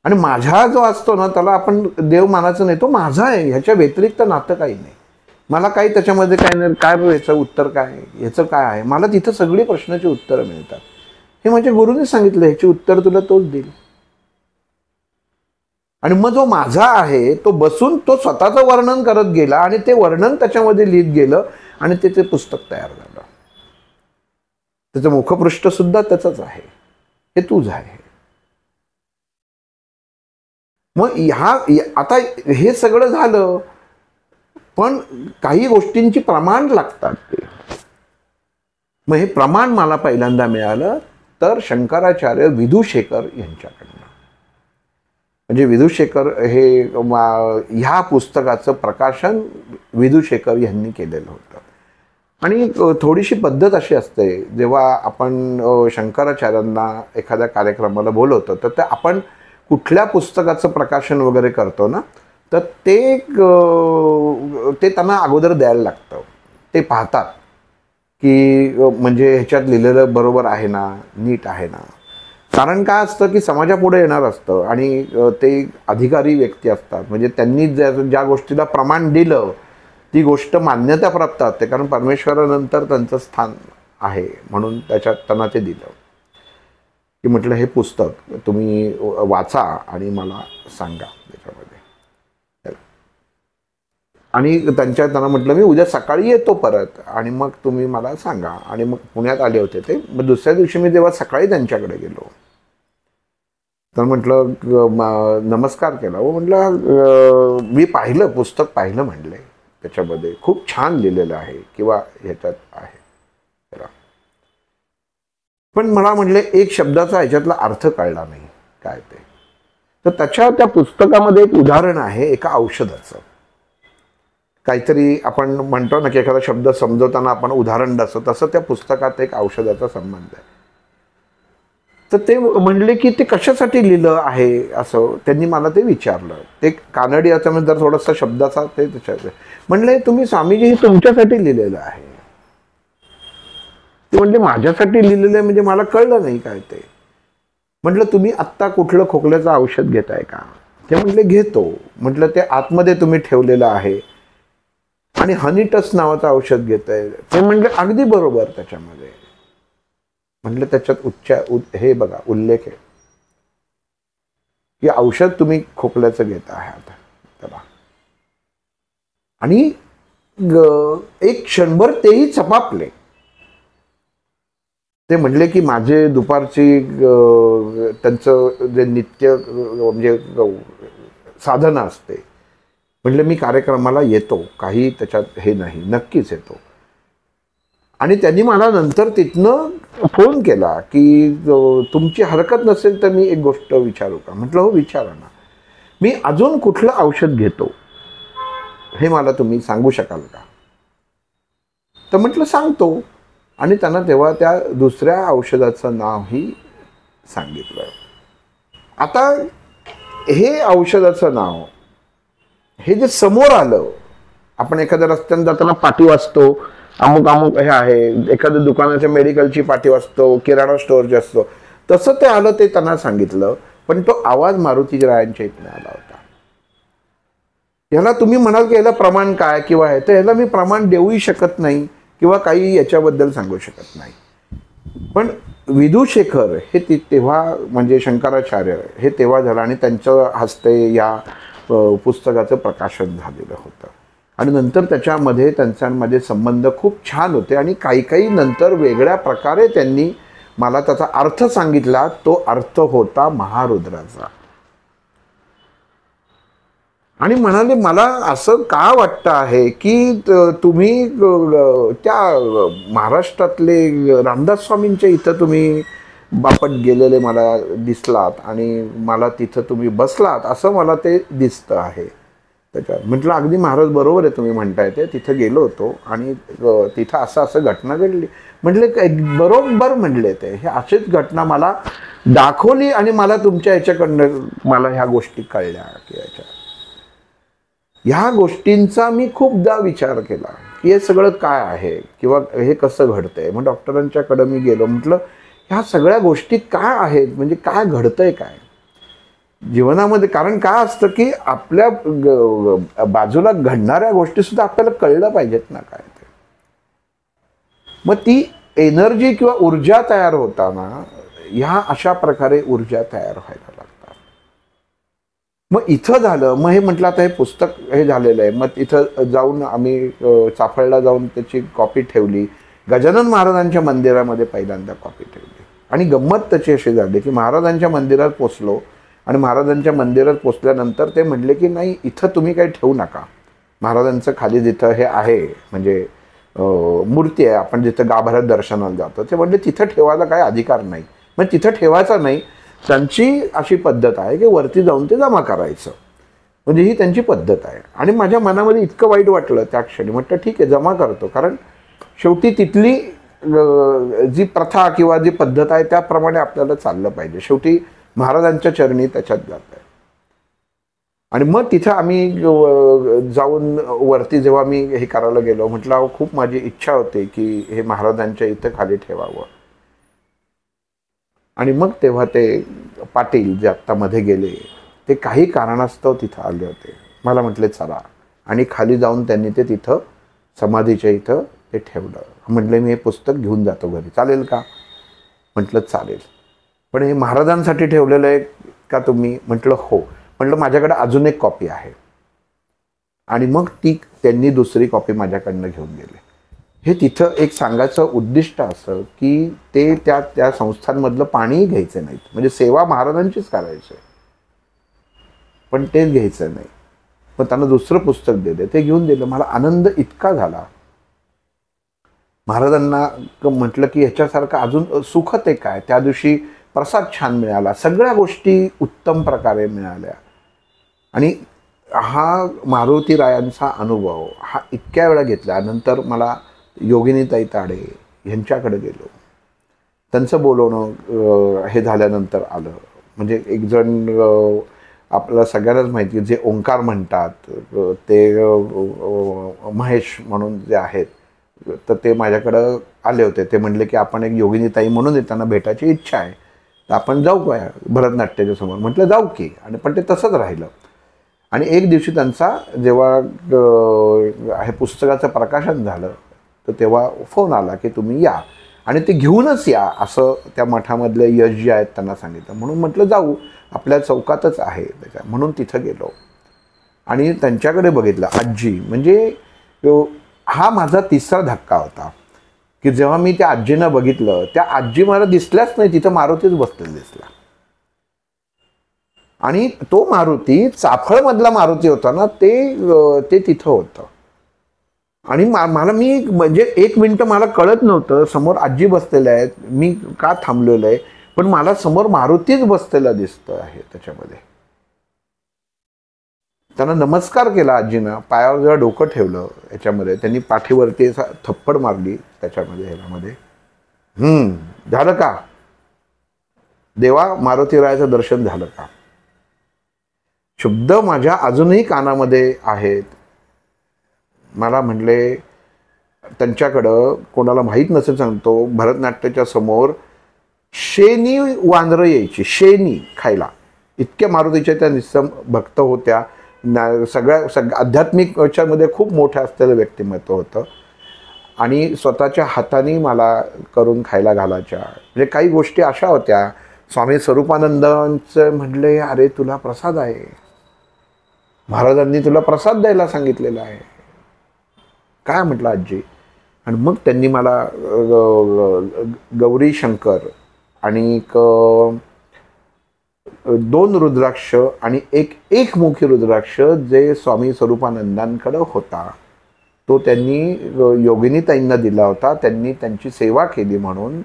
आणि माझा जो असतो ना त्याला आपण देव मानायचं नाही, तो माझा आहे. ह्याच्या व्यतिरिक्त नातं काही नाही. मला काही त्याच्यामध्ये काय नाही, काय ह्याचं उत्तर काय, ह्याचं काय आहे. मला तिथं सगळी प्रश्नाची उत्तरं मिळतात. हे माझ्या गुरुने सांगितलं, ह्याची उत्तर तुला तोच देईल. आणि मग जो माझा आहे तो बसून तो स्वतःचं वर्णन करत गेला आणि ते वर्णन त्याच्यामध्ये लिहित गेलं आणि ते पुस्तक तयार झालं. त्याचं मुखपृष्ठ सुद्धा त्याचंच आहे. हे तूच आहे. मग आता हे सगळं झालं, पण काही गोष्टींची प्रमाण लागतात. मग हे प्रमाण मला पहिल्यांदा मिळालं तर शंकराचार्य विधुशेखर यांच्याकडनं. म्हणजे विधुशेखर हे ह्या पुस्तकाचं प्रकाशन विधुशेखर यांनी केलेलं होतं. आणि थोडीशी पद्धत अशी असते, जेव्हा आपण शंकराचार्यांना एखाद्या कार्यक्रमाला बोलवतो तर ते आपण कुठल्या पुस्तकाचं प्रकाशन वगैरे करतो ना, तर ते त्यांना अगोदर द्यायला लागतं. ते पाहतात की म्हणजे ह्याच्यात लिहिलेलं बरोबर आहे ना, नीट आहे ना. कारण काय असतं की समाजापुढे येणार असतं आणि ते अधिकारी व्यक्ती असतात. म्हणजे त्यांनी ज्या गोष्टीला प्रमाण दिलं ती गोष्ट मान्यता प्राप्त असते, कारण परमेश्वरानंतर त्यांचं स्थान आहे म्हणून त्याच्यात त्यांना ते दिलं की म्हटलं हे पुस्तक तुम्ही वाचा आणि मला सांगा त्याच्यामध्ये. आणि त्यांना म्हटलं मी उद्या सकाळी येतो परत आणि मग तुम्ही मला सांगा. आणि मग पुण्यात आले होते ते. मग दुसऱ्या दिवशी मी जेव्हा सकाळी त्यांच्याकडे गेलो तर म्हटलं नमस्कार केला. हो म्हटलं मी पाहिलं पुस्तक पाहिलं म्हणले, त्याच्यामध्ये खूप छान लिहिलेलं आहे किंवा ह्याच्यात आहे, पण मला म्हणले एक शब्दाचा ह्याच्यातला अर्थ कळला नाही काय ते. तर त्या पुस्तकामध्ये एक उदाहरण आहे एका औषधाचं. काहीतरी आपण म्हणतो ना की एखादा शब्द समजवताना आपण उदाहरण द्यावं, तसं त्या पुस्तकात एक औषधाचा संबंध आहे. तर ते म्हणले की ते कशासाठी लिहिलं आहे असं त्यांनी मला ते विचारलं. ते कानडी याच्यामध्ये जर थोडासा शब्दाचा ते त्याच्यात म्हणले तुम्ही स्वामीजी हे तुमच्यासाठी लिहिलेलं आहे. ते म्हणले माझ्यासाठी लिहिलेलं आहे म्हणजे मला कळलं नाही काय ते. म्हटलं तुम्ही आत्ता कुठलं खोकल्याचं औषध घेताय का? ते म्हटले घेतो. म्हटलं ते आतमध्ये तुम्ही ठेवलेलं आहे आणि हनीटस नावाचं औषध घेताय. ते म्हणले अगदी बरोबर त्याच्यामध्ये. म्हटलं त्याच्यात हे बघा उल्लेख आहे की औषध तुम्ही खोकल्याचं घेत आहात त्याला. आणि एक क्षणभर तेही चपापले. ते म्हणले की माझे दुपारची त्यांचं जे नित्य म्हणजे साधना असते, म्हटलं मी कार्यक्रमाला येतो, काही त्याच्यात हे नाही, नक्कीच येतो. आणि त्यांनी मला नंतर तिथनं फोन केला की तुमची हरकत नसेल तर मी एक गोष्ट विचारू का? म्हटलं हो विचारा ना. मी अजून कुठलं औषध घेतो हे मला तुम्ही सांगू शकाल का? तर म्हटलं सांगतो. आणि त्यांना तेव्हा त्या दुसऱ्या औषधाचं नावही सांगितलं. आता हे औषधाचं नाव हे जे समोर आलं, आपण एखाद्या रस्त्याने जाताना पाटी वाचतो, अमुक अमुक हे आहे, एखाद्या दुकानाच्या मेडिकलची पाटी वाचतो, किराणा स्टोअरची असतो, तसं ते आलं. ते त्यांना सांगितलं, पण तो आवाज मारुती रायांच्या इथनं आला होता. ह्याला तुम्ही म्हणाल की ह्याला प्रमाण काय किंवा आहे, तर ह्याला मी प्रमाण देऊही शकत नाही किंवा काही याच्याबद्दल सांगू शकत नाही. पण विधुशेखर हे तेव्हा म्हणजे शंकराचार्य हे तेव्हा झालं आणि त्यांच्या हस्ते या पुस्तकाचं प्रकाशन झालेलं होतं. आणि नंतर त्याच्यामध्ये त्यांच्यामध्ये संबंध खूप छान होते आणि काही नंतर वेगळ्या प्रकारे त्यांनी मला त्याचा अर्थ सांगितला. तो अर्थ होता महारुद्राचा. आणि म्हणाले मला असं का वाटतं आहे की तुम्ही त्या महाराष्ट्रातले रामदास स्वामींच्या इथं तुम्ही बापट गेलेले मला दिसलात आणि मला तिथं तुम्ही बसलात असं मला ते दिसतं आहे. त्याच्यात म्हटलं अगदी महाराज बरोबर आहे तुम्ही म्हणताय ते. तिथं गेलो होतो आणि तिथं असं घटना घडली. म्हटले बरोबर म्हणले ते. हे अशीच घटना मला दाखवली आणि मला तुमच्या याच्याकडनं मला ह्या गोष्टी कळल्या की ह्या गोष्टींचा मी खूपदा विचार केला की हे सगळं काय आहे किंवा हे कसं घडतंय. मग डॉक्टरांच्याकडं मी गेलो. म्हटलं ह्या सगळ्या गोष्टी काय आहेत, म्हणजे काय घडतंय काय जीवनामध्ये. कारण काय असतं की आपल्या बाजूला घडणाऱ्या गोष्टी सुद्धा आपल्याला कळलं पाहिजेत ना काय ते. मग ती एनर्जी किंवा ऊर्जा तयार होताना ह्या अशा प्रकारे ऊर्जा तयार व्हायला लागतात. मग इथं झालं. मग हे म्हटलं आता हे पुस्तक हे झालेलं आहे. मग इथं जाऊन आम्ही चाफळला जाऊन त्याची कॉपी ठेवली. गजानन महाराजांच्या मंदिरामध्ये पहिल्यांदा कॉपी ठेवली. आणि गंमत त्याची अशी झाली की महाराजांच्या मंदिरात पोचलो आणि महाराजांच्या मंदिरात पोचल्यानंतर ते म्हणले की नाही इथं तुम्ही काही ठेवू नका. महाराजांचं खाली जिथं हे आहे म्हणजे मूर्ती आहे, आपण जिथं गाभाऱ्यात दर्शनाला जातो, ते म्हणले तिथं ठेवायला काही अधिकार नाही. मग तिथं ठेवायचा नाही. त्यांची अशी पद्धत आहे की वरती जाऊन ते जमा करायचं, म्हणजे ही त्यांची पद्धत आहे. आणि माझ्या मनामध्ये इतकं वाईट वाटलं त्या क्षणी. म्हटलं ठीक आहे जमा करतो, कारण शेवटी तिथली जी प्रथा किंवा जी पद्धत आहे त्याप्रमाणे आपल्याला चाललं पाहिजे. शेवटी महाराजांच्या चरणी त्याच्यात जात आहे. आणि मग तिथं आम्ही जाऊन वरती जेव्हा मी हे करायला गेलो, म्हटलं खूप माझी इच्छा होती की हे महाराजांच्या इथं खाली ठेवावं. आणि मग तेव्हा ते पाटील जे आत्ता मध्ये गेले ते काही कारणास्तव तिथं आले होते. मला म्हटले चला आणि खाली जाऊन त्यांनी ते तिथं समाधीच्या इथं ते ठेवलं. म्हटलं मी हे पुस्तक घेऊन जातो घरी, चालेल का? म्हटलं चालेल. पण हे महाराजांसाठी ठेवलेलं आहे का तुम्ही? म्हटलं हो. म्हटलं माझ्याकडे अजून एक कॉपी आहे. आणि मग ती त्यांनी दुसरी कॉपी माझ्याकडनं घेऊन गेले. हे तिथं एक सांगायचं उद्दिष्ट असं की ते त्या संस्थांमधलं पाणीही घ्यायचं नाहीत, म्हणजे सेवा महाराजांचीच करायची, पण तेच घ्यायचं नाही. पण त्यांना दुसरं पुस्तक दिलं, ते घेऊन दिलं. मला आनंद इतका झाला. महाराजांना म्हटलं की ह्याच्यासारखं अजून सुख ते काय. त्या दिवशी प्रसाद छान मिळाला, सगळ्या गोष्टी उत्तम प्रकारे मिळाल्या. आणि हा मारुतीरायांचा अनुभव हा इतक्या वेळा घेतला. नंतर मला योगिनीताई ताडे ह्यांच्याकडे गेलो. त्यांचं बोलवणं हे झाल्यानंतर आलं. म्हणजे एक जण आपल्याला सगळ्यांनाच माहिती जे ओंकार म्हणतात ते महेश म्हणून जे आहेत, तर ते माझ्याकडं आले होते. ते म्हणले की आपण एक योगिनीताई म्हणून येताना भेटायची इच्छा आहे, तर आपण जाऊ का भरतनाट्याच्या समोर? म्हटलं जाऊ की. आणि पण ते तसंच राहिलं. आणि एक दिवशी त्यांचा जेव्हा हे पुस्तकाचं प्रकाशन झालं, तर तेव्हा फोन आला की तुम्ही या आणि ते घेऊनच या, असं त्या मठामधले यश जे आहेत त्यांना सांगितलं. म्हणून म्हटलं जाऊ, आपल्या चौकातच आहे त्याच्या. म्हणून तिथं गेलो आणि त्यांच्याकडे बघितलं. आजी म्हणजे हा माझा तिसरा धक्का होता की जेव्हा मी त्या आजींना बघितलं, त्या आजी मला दिसल्याच नाही, तिथं मारुतीच बसलेला दिसला. आणि तो मारुती चाफळमधला मारुती होता ना, ते तिथं होतं. आणि मला मी म्हणजे 1 मिनिट मला कळत नव्हतं, समोर आजी बसलेल्या आहेत, मी का थांबलेलो आहे, पण मला समोर मारुतीच बसलेला दिसतो आहे त्याच्यामध्ये. त्यांना नमस्कार केला आजीनं, पायावर जेव्हा डोकं ठेवलं याच्यामध्ये, त्यांनी पाठीवरती असा थप्पड मारली त्याच्यामध्ये ह्याच्यामध्ये. झालं का देवा, मारुतीरायाचं दर्शन झालं का? शब्द माझ्या अजूनही कानामध्ये आहेत. मला म्हणले, त्यांच्याकडं कोणाला माहीत नसेल सांगतो, भरतनाट्याच्या समोर शेणी वांद्रं यायची, शेणी खायला. इतक्या मारुतीच्या त्या निस्सम भक्त होत्या. सगळ्या आध्यात्मिक याच्यामध्ये खूप मोठं असलेलं व्यक्तिमत्व होतं. आणि स्वतःच्या हाताने मला करून खायला घालायच्या. म्हणजे काही गोष्टी अशा होत्या. स्वामी स्वरूपानंदांचं म्हणले, अरे तुला प्रसाद आहे, महाराजांनी तुला प्रसाद द्यायला सांगितलेला आहे. काय म्हटलं आजी? आणि मग त्यांनी मला गौरी शंकर आणि 2 रुद्राक्ष आणि एक मुखी रुद्राक्ष जे स्वामी स्वरूपानंदांकडे होता, तो त्यांनी योगिनीताईंना दिला होता. त्यांनी त्यांची सेवा केली म्हणून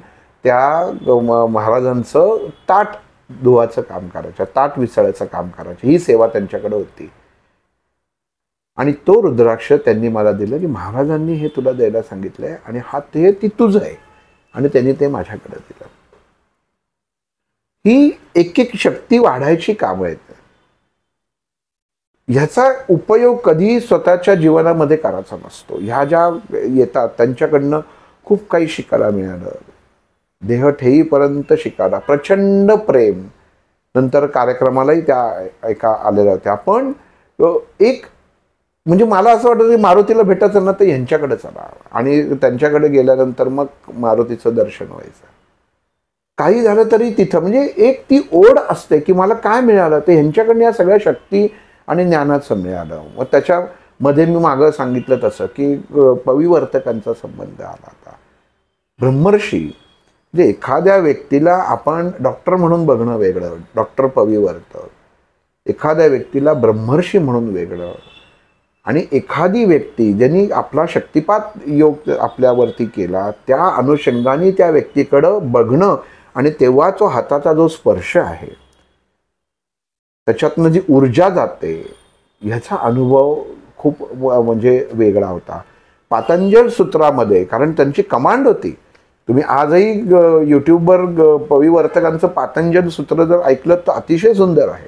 त्या महाराजांचं ताट धुवाचं काम करायचं, ताट विसळायचं काम करायचं, ही सेवा त्यांच्याकडे होती. आणि तो रुद्राक्ष त्यांनी मला दिलं की महाराजांनी हे तुला द्यायला सांगितलंय आणि हा ती तुझं आहे. आणि त्यांनी ते माझ्याकडे दिलं. ही एक शक्ती वाढायची कामं आहेत. ह्याचा उपयोग कधी स्वतःच्या जीवनामध्ये करायचा नसतो. ह्या ज्या येतात त्यांच्याकडनं खूप काही शिकायला मिळालं. देह ठेईपर्यंत शिकायला प्रचंड प्रेम. नंतर कार्यक्रमालाही त्या एका आलेल्या होत्या. पण एक म्हणजे मला असं वाटतं की मारुतीला भेटायचं ना तर ह्यांच्याकडे चला. आणि त्यांच्याकडे गेल्यानंतर मग मारुतीचं दर्शन व्हायचं. काही झालं तरी तिथं म्हणजे एक ती ओढ असते की मला काय मिळालं ते ह्यांच्याकडनं, या सगळ्या शक्ती आणि ज्ञानाचं मिळालं. मग त्याच्यामध्ये मी मागं सांगितलं तसं की पविवर्तकांचा संबंध आला. आता ब्रह्मर्षी म्हणजे एखाद्या व्यक्तीला आपण डॉक्टर म्हणून बघणं वेगळं, डॉक्टर पविवर्तक. एखाद्या व्यक्तीला ब्रह्मर्षी म्हणून वेगळं. आणि एखादी व्यक्ती ज्यांनी आपला शक्तिपात योग आपल्यावरती केला, त्या अनुषंगाने त्या व्यक्तीकडं बघणं आणि तेव्हा तो हाताचा जो स्पर्श आहे त्याच्यातनं जी ऊर्जा जाते, ह्याचा अनुभव खूप म्हणजे वेगळा होता. पातंजल सूत्रामध्ये, कारण त्यांची कमांड होती. तुम्ही आजही यूट्यूबवर पविवर्तकांचं पातंजल सूत्र जर ऐकलं तर अतिशय सुंदर आहे.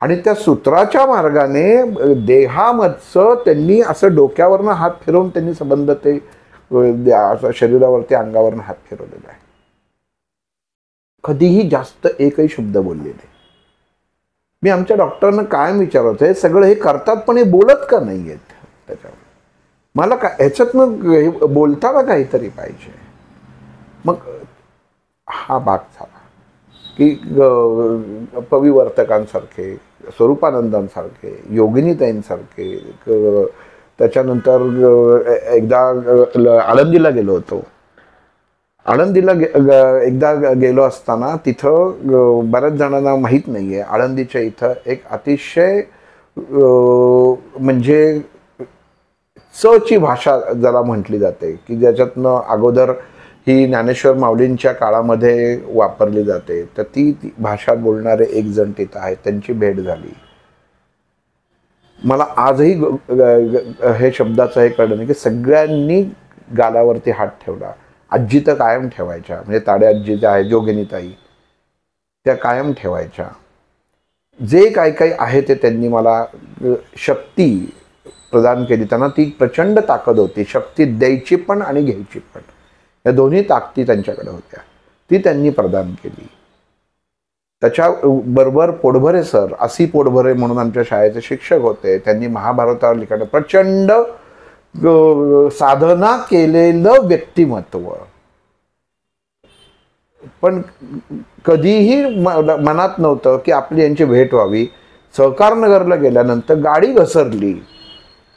आणि त्या सूत्राच्या मार्गाने देहामधचं त्यांनी असं डोक्यावरनं हात फिरवून त्यांनी संबंध ते असं शरीरावरती अंगावरनं हात फिरवलेला आहे. कधीही जास्त एकही शब्द बोलले नाही. मी आमच्या डॉक्टरांना कायम विचारत हे सगळं हे करतात पण हे बोलत का नाही आहेत त्याच्यावर. मला काय ह्याच्यातनं बोलताना काहीतरी पाहिजे. मग हा भाग झाला की पविवर्तकांसारखे, स्वरूपानंदांसारखे, योगिनीताईंसारखे. त्याच्यानंतर एकदा आळंदीला गेलो होतो. आळंदीला एकदा गेलो असताना तिथं बऱ्याच जणांना माहीत नाही आहे, आळंदीच्या इथं एक अतिशय म्हणजे ची भाषा ज्याला म्हटली जाते की ज्याच्यातनं अगोदर ही ज्ञानेश्वर माऊलींच्या काळामध्ये वापरली जाते. तर ती भाषा बोलणारे एक जण तिथं आहेत, त्यांची भेट झाली. मला आजही हे शब्दाचं हे कळलं नाही की सगळ्यांनी गालावरती हात ठेवला. आजी तर कायम ठेवायच्या, म्हणजे ताडे आजी ज्या आहे, जोगिनीताई, त्या कायम ठेवायच्या. जे काही काही आहे ते त्यांनी मला शक्ती प्रदान केली. त्यांना ती प्रचंड ताकद होती, शक्ती द्यायची पण आणि घ्यायची पण, या दोन्ही ताकदी त्यांच्याकडे होत्या. ती त्यांनी प्रदान केली. त्याच्याबरोबर पोटभरे सर, असी पोटभरे म्हणून आमच्या शाळेचे शिक्षक होते. त्यांनी महाभारतावर लिखाण, प्रचंड साधना केलेलं व्यक्तिमत्व. पण कधीही मनात नव्हतं की आपली यांची भेट व्हावी. सहकारनगरला गेल्यानंतर गाडी घसरली,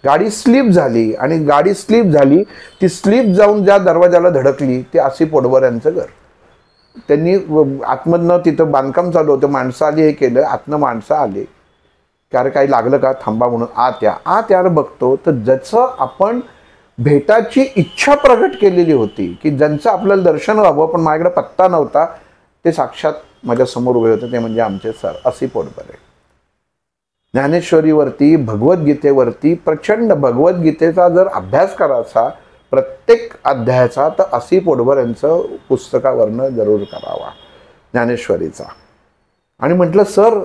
गाडी स्लिप झाली आणि गाडी स्लिप झाली, ती स्लिप जाऊन ज्या दरवाजाला धडकली ते असी पोटभर यांचं घर. त्यांनी आतमधनं तिथं बांधकाम चालू होतं, माणसं आली, हे केलं, आतनं माणसं आले, कारण काही लागलं का थांबा म्हणून आत यार बघतो तर ज्याचं आपण भेटाची इच्छा प्रगट केलेली होती, की ज्यांचं आपल्याला दर्शन व्हावं पण माझ्याकडे पत्ता नव्हता, ते साक्षात माझ्या समोर उभे होते. ते म्हणजे आमचे सर असी पोटभरे. ज्ञानेश्वरीवरती, भगवद्गीतेवरती प्रचंड, भगवद्गीतेचा जर अभ्यास करायचा प्रत्येक अध्यायाचा तर असी पोटभर यांचं पुस्तकावरनं जरूर करावा ज्ञानेश्वरीचा. आणि म्हटलं सर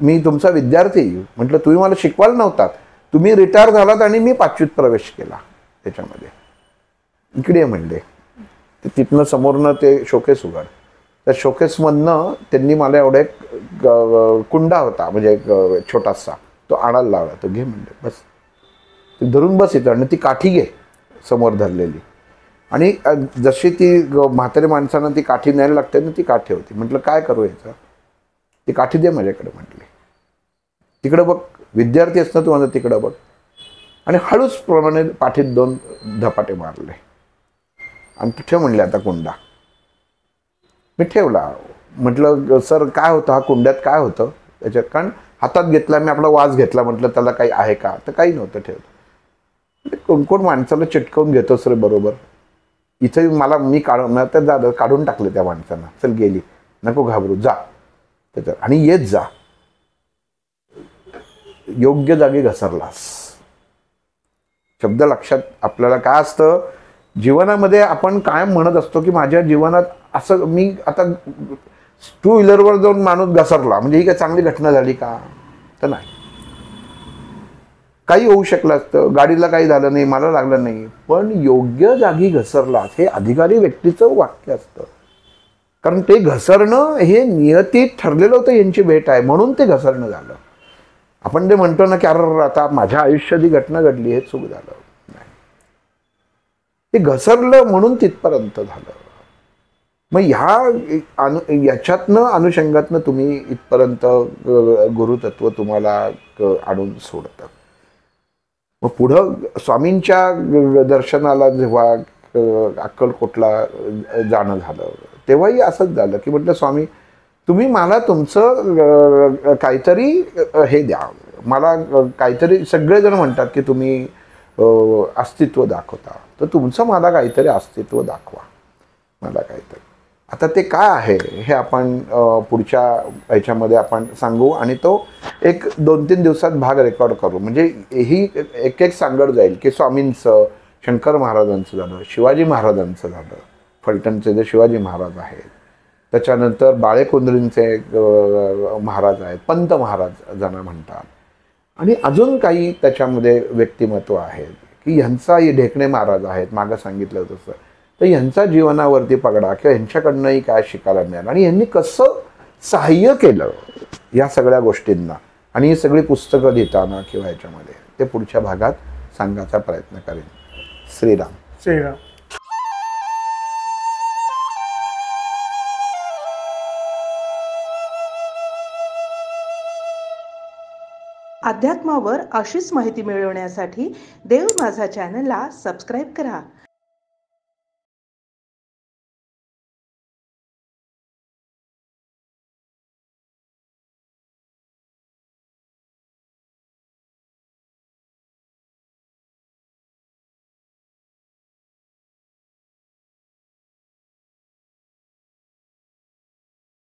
मी तुमचा विद्यार्थी, म्हटलं तुम्ही मला शिकवायला नव्हतात, तुम्ही रिटायर झालात आणि मी 5वीत प्रवेश केला त्याच्यामध्ये. इकडे म्हणले, तिथनं समोरनं ते शोकेस उघड. त्या शोकेसमधनं त्यांनी मला एवढा एक कुंडा होता, म्हणजे एक छोटासा, तो आणायला लावला. तो घे म्हणले, बस ती धरून बस इथं, आणि ती काठी घे समोर धरलेली. आणि जशी ती म्हातारी माणसांना ती काठी न्यायला लागते ना, ती काठी होती. म्हटलं काय करू याचं, ती काठी दे माझ्याकडे. म्हटले तिकडं बघ, विद्यार्थी असणं तू माझं तिकडं बघ. आणि हळूच प्रमाणे पाठीत 2 धपाटे मारले आणि ठेव म्हणले आता कुंडा. मी ठेवला. म्हटलं सर काय होतं, हा कुंड्यात काय होतं त्याच्यात, कारण हातात घेतला मी, आपला वास घेतला, म्हटलं त्याला काही आहे का, तर काही नव्हतं. ठेवलं. कोण माणसाला चिटकवून घेतोस रे बरोबर. इथे मला मी काढून टाकले त्या माणसांना. चल गेली, नको घाबरू, जा त्याच्यात आणि येत जा, योग्य जागी घसरलास. शब्द लक्षात. आपल्याला काय असतं जीवनामध्ये, आपण कायम म्हणत असतो की माझ्या जीवनात असं, मी आता 2 व्हीलरवर जाऊन माणूस घसरला म्हणजे ही काय चांगली घटना झाली का, तर नाही. काही होऊ शकलं असतं, गाडीला काही झालं नाही, मला लागलं नाही, पण योग्य जागी घसरलास हे अधिकारी व्यक्तीचं वाक्य असतं. कारण ते घसरणं हे नियतीत ठरलेलं होतं, यांची भेट आहे म्हणून ते घसरणं झालं. आपण ते म्हणतो ना की अरे आता माझ्या आयुष्यात ही घटना घडली, हे चूक झालं. नाही, ते घसरलं म्हणून तिथपर्यंत झालं. मग याच्यातनं अनुषंगातनं तुम्ही इथपर्यंत गुरुतत्व तुम्हाला आणून सोडतं. मग पुढं स्वामींच्या दर्शनाला जेव्हा अक्कलकोटला जाणं झालं तेव्हाही असंच झालं की म्हटलं स्वामी तुम्ही मला तुमचं काहीतरी हे द्या, मला काहीतरी. सगळेजण म्हणतात की तुम्ही अस्तित्व दाखवता, तर तुमचं मला काहीतरी अस्तित्व दाखवा, मला काहीतरी. आता ते काय आहे हे आपण पुढच्या ह्याच्यामध्ये आपण सांगू आणि तो एक 2-3 दिवसात भाग रेकॉर्ड करू. म्हणजे ही एक सांगड जाईल की स्वामींचं, शंकर महाराजांचं झालं, शिवाजी महाराजांचं झालं, फलटणचे जे शिवाजी महाराज आहेत, त्याच्यानंतर बाळेकुंद्रींचे महाराज आहेत, पंत महाराज ज्यांना म्हणतात, आणि अजून काही त्याच्यामध्ये व्यक्तिमत्व आहेत की ह्यांचा ढेकणे महाराज आहेत, मागं सांगितलं तसं. तर ह्यांचा जीवनावरती पगडा किंवा ह्यांच्याकडनंही काय शिकायला मिळालं आणि ह्यांनी कसं सहाय्य केलं या सगळ्या गोष्टींना आणि ही सगळी पुस्तकं लिहिताना किंवा ह्याच्यामध्ये ते पुढच्या भागात सांगायचा प्रयत्न करेन. श्रीराम. श्रीराम. अध्यात्मावर अशीच माहिती मिळवण्यासाठी देव माझा चॅनलला सबस्क्राईब करा.